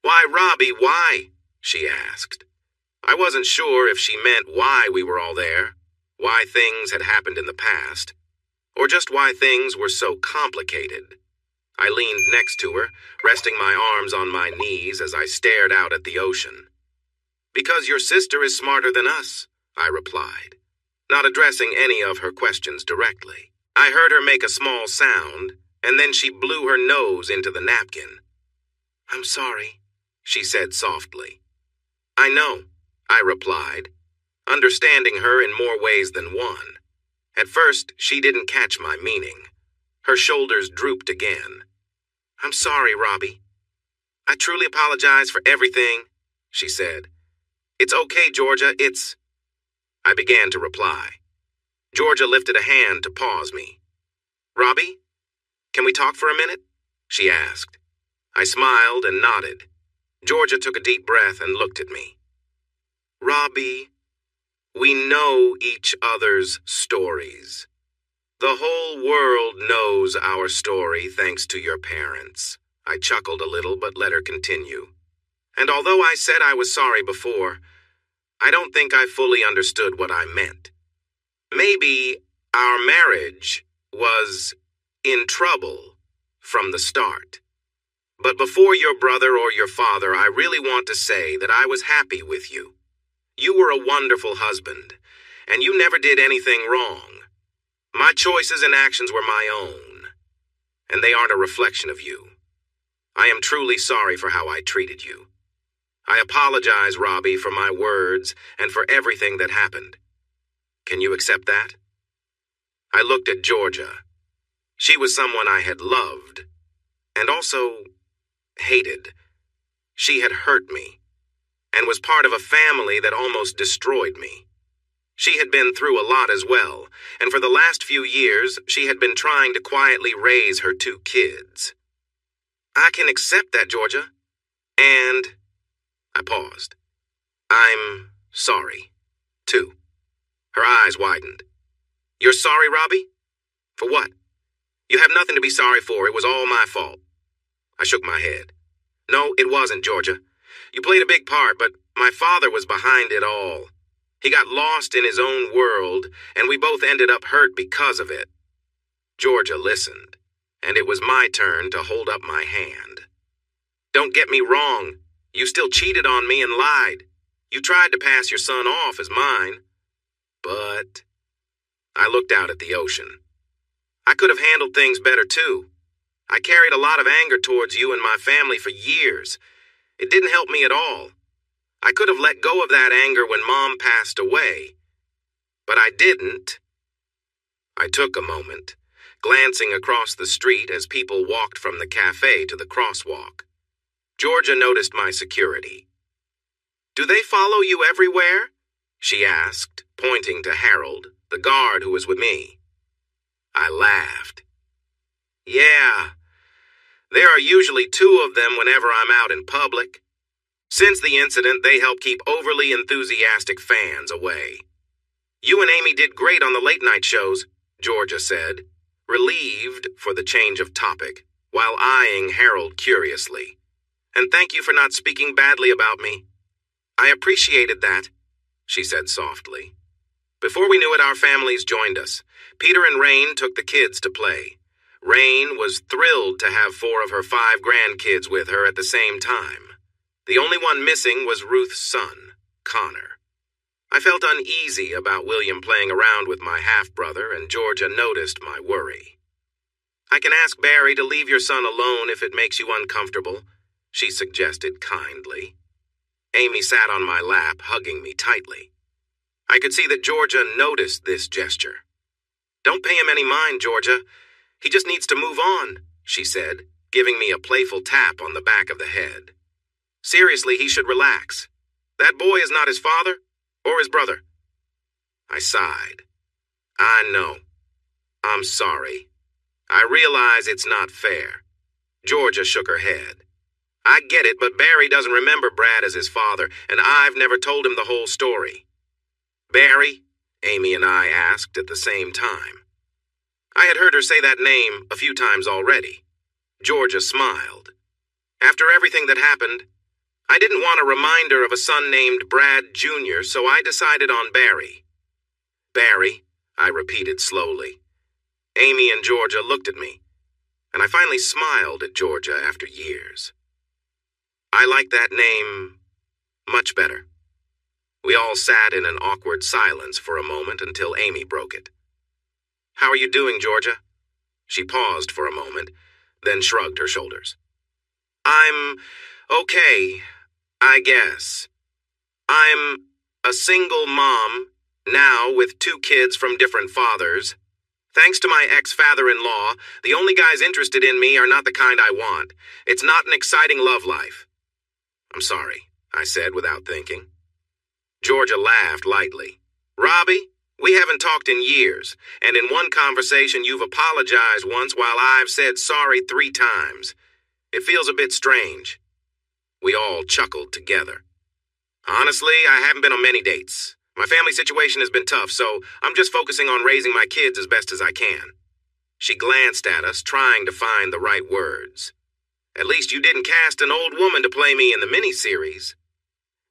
"Why, Robbie, why?" she asked. I wasn't sure if she meant why we were all there, why things had happened in the past, or just why things were so complicated. I leaned next to her, resting my arms on my knees as I stared out at the ocean. Because your sister is smarter than us, I replied, not addressing any of her questions directly. I heard her make a small sound, and then she blew her nose into the napkin. I'm sorry, she said softly. I know, I replied, understanding her in more ways than one. At first, she didn't catch my meaning. Her shoulders drooped again. I'm sorry, Robbie. I truly apologize for everything, she said. It's okay, Georgia, it's... I began to reply. Georgia lifted a hand to pause me. Robbie, can we talk for a minute? She asked. I smiled and nodded. Georgia took a deep breath and looked at me. Robbie, we know each other's stories. The whole world knows our story thanks to your parents. I chuckled a little but let her continue. And although I said I was sorry before, I don't think I fully understood what I meant. Maybe our marriage was in trouble from the start. But before your brother or your father, I really want to say that I was happy with you. You were a wonderful husband, and you never did anything wrong. My choices and actions were my own, and they aren't a reflection of you. I am truly sorry for how I treated you. I apologize, Robbie, for my words and for everything that happened. Can you accept that? I looked at Georgia. She was someone I had loved, and also hated. She had hurt me, and was part of a family that almost destroyed me. She had been through a lot as well, and for the last few years, she had been trying to quietly raise her 2 kids. I can accept that, Georgia. And... I paused. I'm sorry, too. Her eyes widened. You're sorry, Robbie? For what? You have nothing to be sorry for. It was all my fault. I shook my head. No, it wasn't, Georgia. You played a big part, but my father was behind it all. He got lost in his own world, and we both ended up hurt because of it. Georgia listened, and it was my turn to hold up my hand. Don't get me wrong. You still cheated on me and lied. You tried to pass your son off as mine. But... I looked out at the ocean. I could have handled things better, too. I carried a lot of anger towards you and my family for years. It didn't help me at all. I could have let go of that anger when Mom passed away. But I didn't. I took a moment, glancing across the street as people walked from the cafe to the crosswalk. Georgia noticed my security. Do they follow you everywhere? She asked, pointing to Harold, the guard who was with me. I laughed. Yeah, there are usually 2 of them whenever I'm out in public. Since the incident, they help keep overly enthusiastic fans away. You and Amy did great on the late-night shows, Georgia said, relieved for the change of topic, while eyeing Harold curiously. And thank you for not speaking badly about me. I appreciated that, she said softly. Before we knew it, our families joined us. Peter and Rain took the kids to play. Rain was thrilled to have 4 of her 5 grandkids with her at the same time. The only one missing was Ruth's son, Connor. I felt uneasy about William playing around with my half-brother, and Georgia noticed my worry. I can ask Barry to leave your son alone if it makes you uncomfortable, she suggested kindly. Amy sat on my lap, hugging me tightly. I could see that Georgia noticed this gesture. Don't pay him any mind, Georgia. He just needs to move on, she said, giving me a playful tap on the back of the head. Seriously, he should relax. That boy is not his father or his brother. I sighed. I know. I'm sorry. I realize it's not fair. Georgia shook her head. I get it, but Barry doesn't remember Brad as his father, and I've never told him the whole story. Barry? Amy and I asked at the same time. I had heard her say that name a few times already. Georgia smiled. After everything that happened, I didn't want a reminder of a son named Brad Jr., so I decided on Barry. Barry, I repeated slowly. Amy and Georgia looked at me, and I finally smiled at Georgia after years. I like that name much better, We all sat in an awkward silence for a moment until Amy broke it. "How are you doing, Georgia?" She paused for a moment, then shrugged her shoulders. "I'm okay, I guess. I'm a single mom, now with 2 kids from different fathers. Thanks to my ex-father-in-law, the only guys interested in me are not the kind I want. It's not an exciting love life." "I'm sorry," I said without thinking. Georgia laughed lightly. "Robbie, we haven't talked in years, and in one conversation you've apologized once while I've said sorry 3 times. It feels a bit strange." We all chuckled together. "Honestly, I haven't been on many dates. My family situation has been tough, so I'm just focusing on raising my kids as best as I can." She glanced at us, trying to find the right words. "At least you didn't cast an old woman to play me in the miniseries."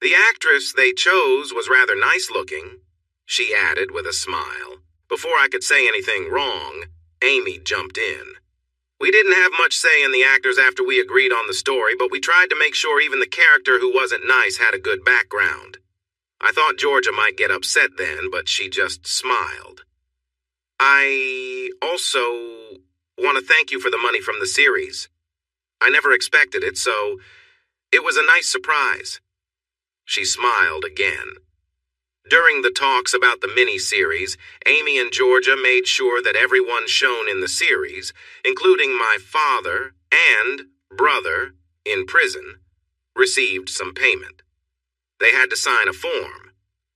"The actress they chose was rather nice-looking," she added with a smile. Before I could say anything wrong, Amy jumped in. "We didn't have much say in the actors after we agreed on the story, but we tried to make sure even the character who wasn't nice had a good background." I thought Georgia might get upset then, but she just smiled. "I also want to thank you for the money from the series. I never expected it, so it was a nice surprise." She smiled again. During the talks about the mini-series, Amy and Georgia made sure that everyone shown in the series, including my father and brother in prison, received some payment. They had to sign a form,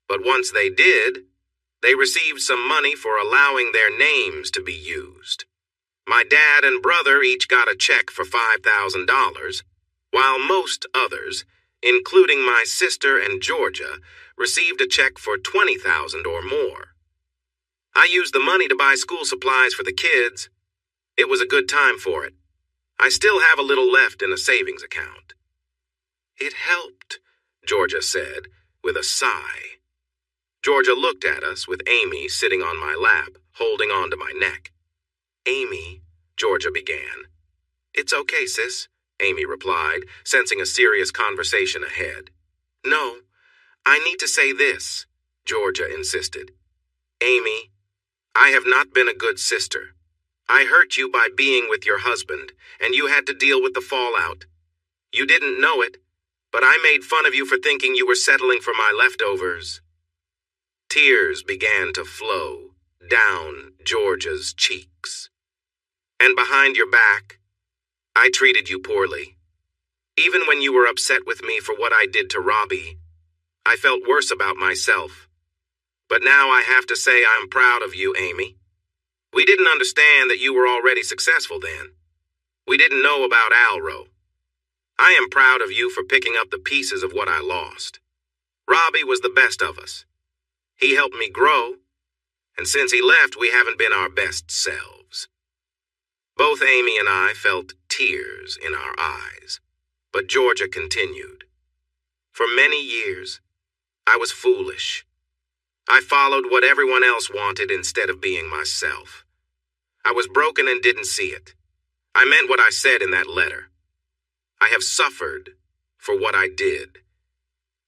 but once they did, they received some money for allowing their names to be used. My dad and brother each got a check for $5,000, while most others, including my sister and Georgia, received a check for $20,000 or more. I used the money to buy school supplies for the kids. It was a good time for it. I still have a little left in a savings account. "It helped," Georgia said, with a sigh. Georgia looked at us with Amy sitting on my lap, holding on to my neck. "Amy," Georgia began. "It's okay, sis," Amy replied, sensing a serious conversation ahead. "No, I need to say this," Georgia insisted. "Amy, I have not been a good sister. I hurt you by being with your husband, and you had to deal with the fallout. You didn't know it, but I made fun of you for thinking you were settling for my leftovers." Tears began to flow down Georgia's cheeks. "And behind your back, I treated you poorly. Even when you were upset with me for what I did to Robbie, I felt worse about myself. But now I have to say I'm proud of you, Amy. We didn't understand that you were already successful then. We didn't know about Alro. I am proud of you for picking up the pieces of what I lost. Robbie was the best of us. He helped me grow, and since he left, we haven't been our best selves." Both Amy and I felt tears in our eyes, but Georgia continued. "For many years, I was foolish. I followed what everyone else wanted instead of being myself. I was broken and didn't see it. I meant what I said in that letter. I have suffered for what I did,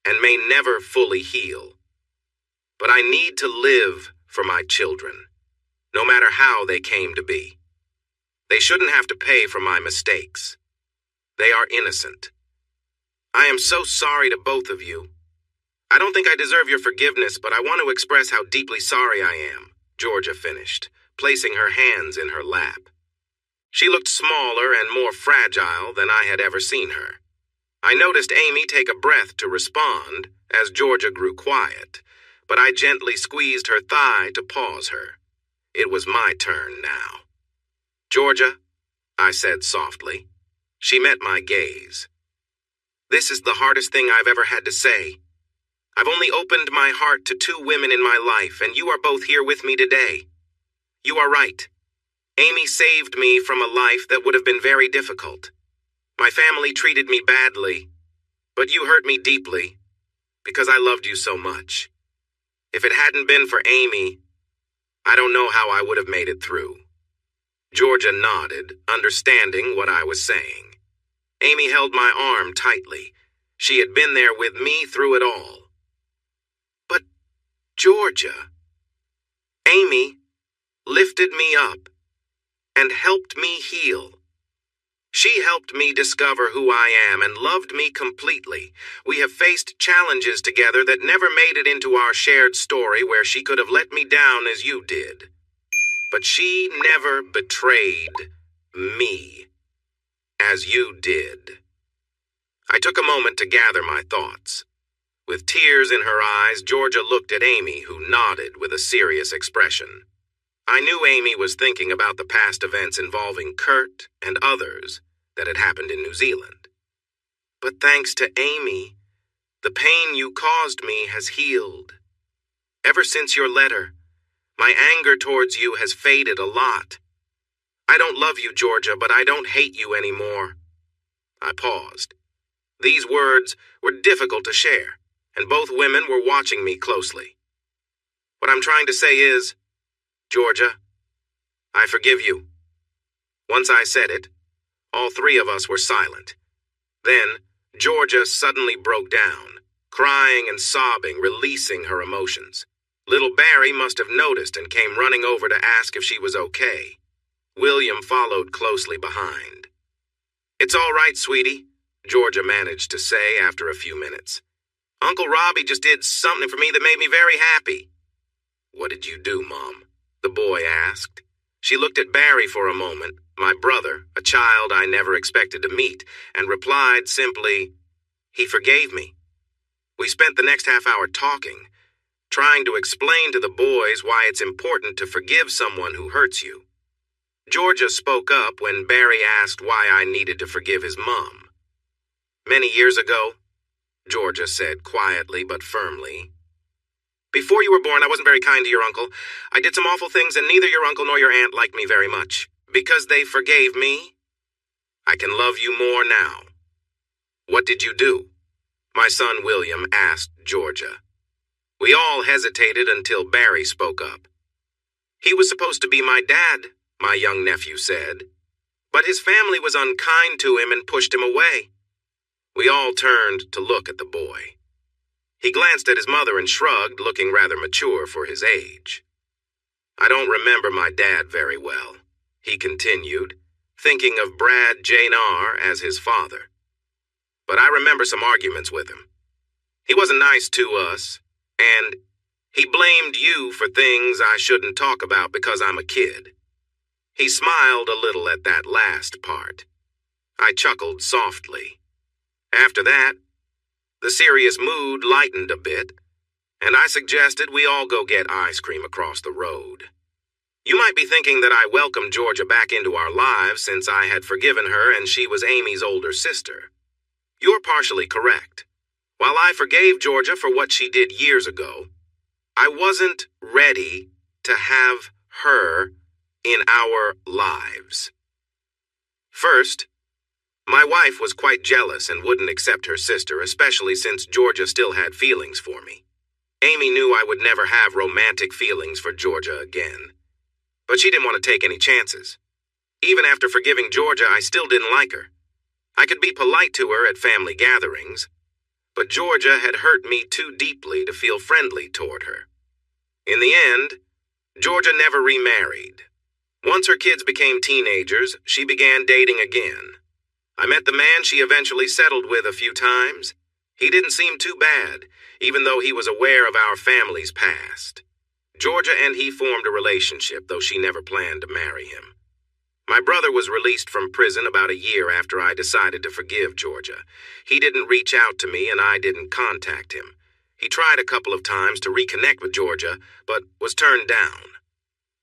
and may never fully heal. But I need to live for my children, no matter how they came to be. They shouldn't have to pay for my mistakes. They are innocent. I am so sorry to both of you. I don't think I deserve your forgiveness, but I want to express how deeply sorry I am," Georgia finished, placing her hands in her lap. She looked smaller and more fragile than I had ever seen her. I noticed Amy take a breath to respond as Georgia grew quiet, but I gently squeezed her thigh to pause her. It was my turn now. "Georgia," I said softly. She met my gaze. "This is the hardest thing I've ever had to say. I've only opened my heart to 2 women in my life, and you are both here with me today. You are right. Amy saved me from a life that would have been very difficult. My family treated me badly, but you hurt me deeply because I loved you so much. If it hadn't been for Amy, I don't know how I would have made it through." Georgia nodded, understanding what I was saying. Amy held my arm tightly. She had been there with me through it all. Georgia. Amy lifted me up and helped me heal. She helped me discover who I am and loved me completely. We have faced challenges together that never made it into our shared story where she could have let me down as you did. But she never betrayed me as you did. I took a moment to gather my thoughts. With tears in her eyes, Georgia looked at Amy, who nodded with a serious expression. I knew Amy was thinking about the past events involving Kurt and others that had happened in New Zealand. But thanks to Amy, the pain you caused me has healed. Ever since your letter, my anger towards you has faded a lot. I don't love you, Georgia, but I don't hate you anymore. I paused. These words were difficult to share, and both women were watching me closely. What I'm trying to say is, Georgia, I forgive you. Once I said it, all three of us were silent. Then, Georgia suddenly broke down, crying and sobbing, releasing her emotions. Little Barry must have noticed and came running over to ask if she was okay. William followed closely behind. It's all right, sweetie, Georgia managed to say after a few minutes. Uncle Robbie just did something for me that made me very happy. What did you do, Mom? The boy asked. She looked at Barry for a moment, my brother, a child I never expected to meet, and replied simply, He forgave me. We spent the next half hour talking, trying to explain to the boys why it's important to forgive someone who hurts you. Georgia spoke up when Barry asked why I needed to forgive his mom. Many years ago, Georgia said quietly but firmly, Before you were born, I wasn't very kind to your uncle. I did some awful things, and neither your uncle nor your aunt liked me very much. Because they forgave me, I can love you more now. What did you do? My son William asked Georgia. We all hesitated until Barry spoke up. He was supposed to be my dad, my young nephew said. But his family was unkind to him and pushed him away. We all turned to look at the boy. He glanced at his mother and shrugged, looking rather mature for his age. I don't remember my dad very well, he continued, thinking of Brad Janar as his father. But I remember some arguments with him. He wasn't nice to us, and he blamed you for things I shouldn't talk about because I'm a kid. He smiled a little at that last part. I chuckled softly. After that, the serious mood lightened a bit, and I suggested we all go get ice cream across the road. You might be thinking that I welcomed Georgia back into our lives since I had forgiven her and she was Amy's older sister. You're partially correct. While I forgave Georgia for what she did years ago, I wasn't ready to have her in our lives. First, my wife was quite jealous and wouldn't accept her sister, especially since Georgia still had feelings for me. Amy knew I would never have romantic feelings for Georgia again. But she didn't want to take any chances. Even after forgiving Georgia, I still didn't like her. I could be polite to her at family gatherings, but Georgia had hurt me too deeply to feel friendly toward her. In the end, Georgia never remarried. Once her kids became teenagers, she began dating again. I met the man she eventually settled with a few times. He didn't seem too bad, even though he was aware of our family's past. Georgia and he formed a relationship, though she never planned to marry him. My brother was released from prison about a year after I decided to forgive Georgia. He didn't reach out to me and I didn't contact him. He tried a couple of times to reconnect with Georgia, but was turned down.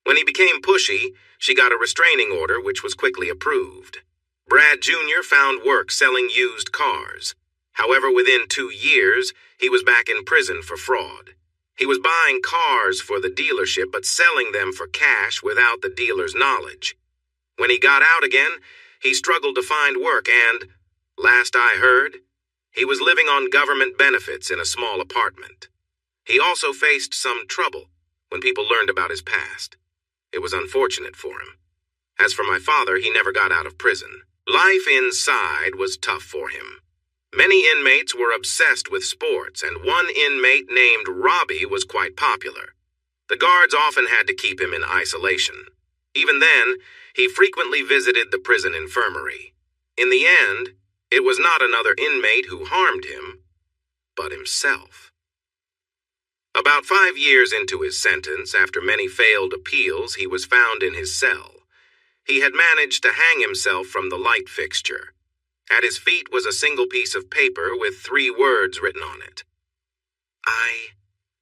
When he became pushy, she got a restraining order, which was quickly approved. Brad Jr. found work selling used cars. However, within 2 years, he was back in prison for fraud. He was buying cars for the dealership but selling them for cash without the dealer's knowledge. When he got out again, he struggled to find work and, last I heard, he was living on government benefits in a small apartment. He also faced some trouble when people learned about his past. It was unfortunate for him. As for my father, he never got out of prison. Life inside was tough for him. Many inmates were obsessed with sports, and one inmate named Robbie was quite popular. The guards often had to keep him in isolation. Even then, he frequently visited the prison infirmary. In the end, it was not another inmate who harmed him, but himself. About 5 years into his sentence, after many failed appeals, he was found in his cell. He had managed to hang himself from the light fixture. At his feet was a single piece of paper with 3 words written on it. "I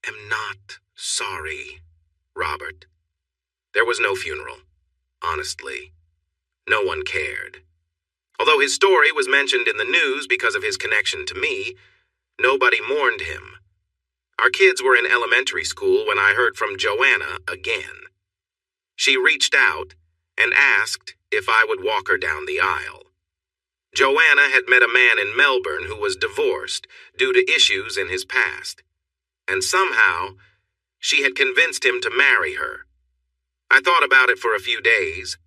am not sorry, Robert." There was no funeral. Honestly, no one cared. Although his story was mentioned in the news because of his connection to me, nobody mourned him. Our kids were in elementary school when I heard from Joanna again. She reached out and asked if I would walk her down the aisle. Joanna had met a man in Melbourne who was divorced due to issues in his past, and somehow she had convinced him to marry her. I thought about it for a few days,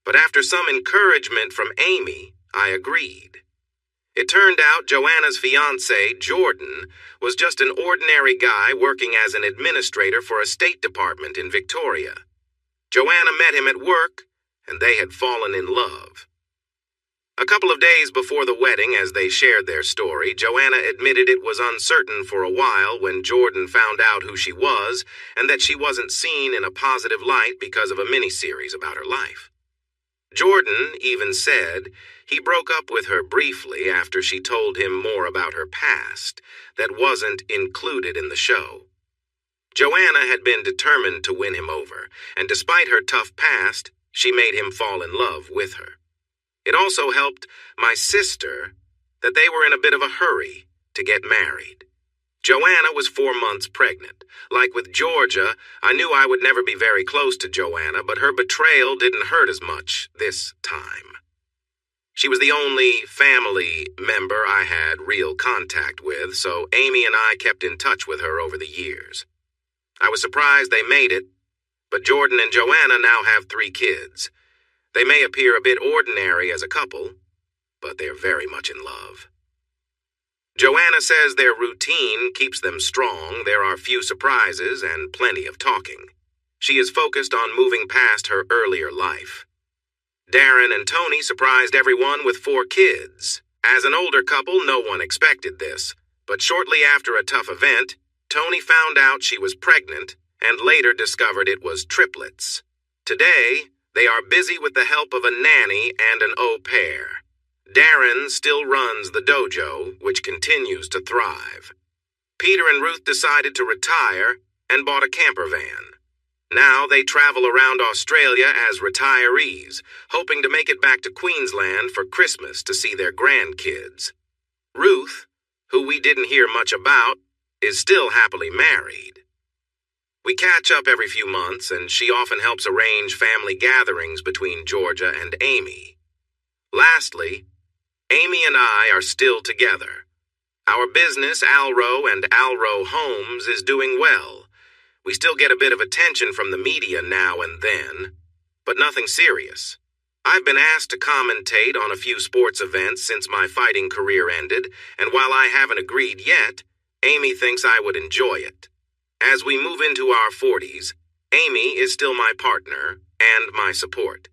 but after some encouragement from Amy, I agreed. It turned out Joanna's fiancé, Jordan, was just an ordinary guy working as an administrator for a State Department in Victoria. Joanna met him at work, and they had fallen in love. A couple of days before the wedding, as they shared their story, Joanna admitted it was uncertain for a while when Jordan found out who she was and that she wasn't seen in a positive light because of a miniseries about her life. Jordan even said he broke up with her briefly after she told him more about her past that wasn't included in the show. Joanna had been determined to win him over, and despite her tough past, she made him fall in love with her. It also helped my sister that they were in a bit of a hurry to get married. Joanna was 4 months pregnant. Like with Georgia, I knew I would never be very close to Joanna, but her betrayal didn't hurt as much this time. She was the only family member I had real contact with, so Amy and I kept in touch with her over the years. I was surprised they made it, but Jordan and Joanna now have 3 kids. They may appear a bit ordinary as a couple, but they're very much in love. Joanna says their routine keeps them strong, there are few surprises, and plenty of talking. She is focused on moving past her earlier life. Darren and Tony surprised everyone with 4 kids. As an older couple, no one expected this, but shortly after a tough event, Tony found out she was pregnant and later discovered it was triplets. Today, they are busy with the help of a nanny and an au pair. Darren still runs the dojo, which continues to thrive. Peter and Ruth decided to retire and bought a camper van. Now they travel around Australia as retirees, hoping to make it back to Queensland for Christmas to see their grandkids. Ruth, who we didn't hear much about, is still happily married. We catch up every few months, and she often helps arrange family gatherings between Georgia and Amy. Lastly, Amy and I are still together. Our business, Alro and Alro Homes, is doing well. We still get a bit of attention from the media now and then, but nothing serious. I've been asked to commentate on a few sports events since my fighting career ended, and while I haven't agreed yet, Amy thinks I would enjoy it. As we move into our 40s, Amy is still my partner and my support.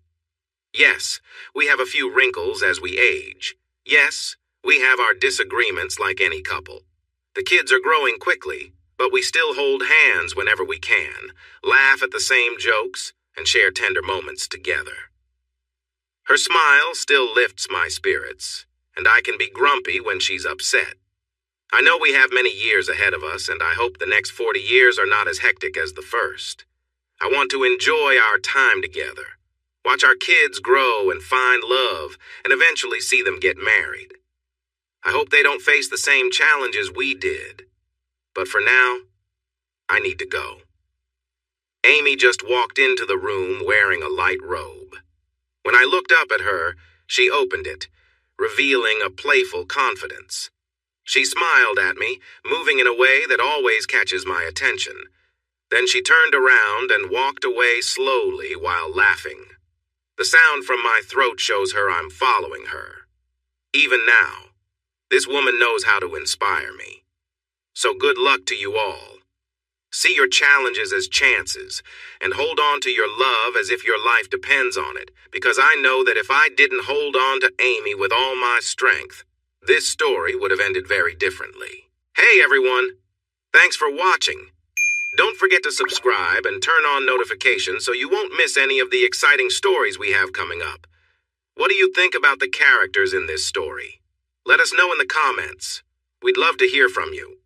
Yes, we have a few wrinkles as we age. Yes, we have our disagreements like any couple. The kids are growing quickly, but we still hold hands whenever we can, laugh at the same jokes, and share tender moments together. Her smile still lifts my spirits, and I can be grumpy when she's upset. I know we have many years ahead of us, and I hope the next 40 years are not as hectic as the first. I want to enjoy our time together, watch our kids grow and find love, and eventually see them get married. I hope they don't face the same challenges we did. But for now, I need to go. Amy just walked into the room wearing a light robe. When I looked up at her, she opened it, revealing a playful confidence. She smiled at me, moving in a way that always catches my attention. Then she turned around and walked away slowly while laughing. The sound from my throat shows her I'm following her. Even now, This woman knows how to inspire me. So good luck to you all. See your challenges as chances, and hold on to your love as if your life depends on it, because I know that if I didn't hold on to Amy with all my strength, this story would have ended very differently. Hey everyone! Thanks for watching. Don't forget to subscribe and turn on notifications so you won't miss any of the exciting stories we have coming up. What do you think about the characters in this story? Let us know in the comments. We'd love to hear from you.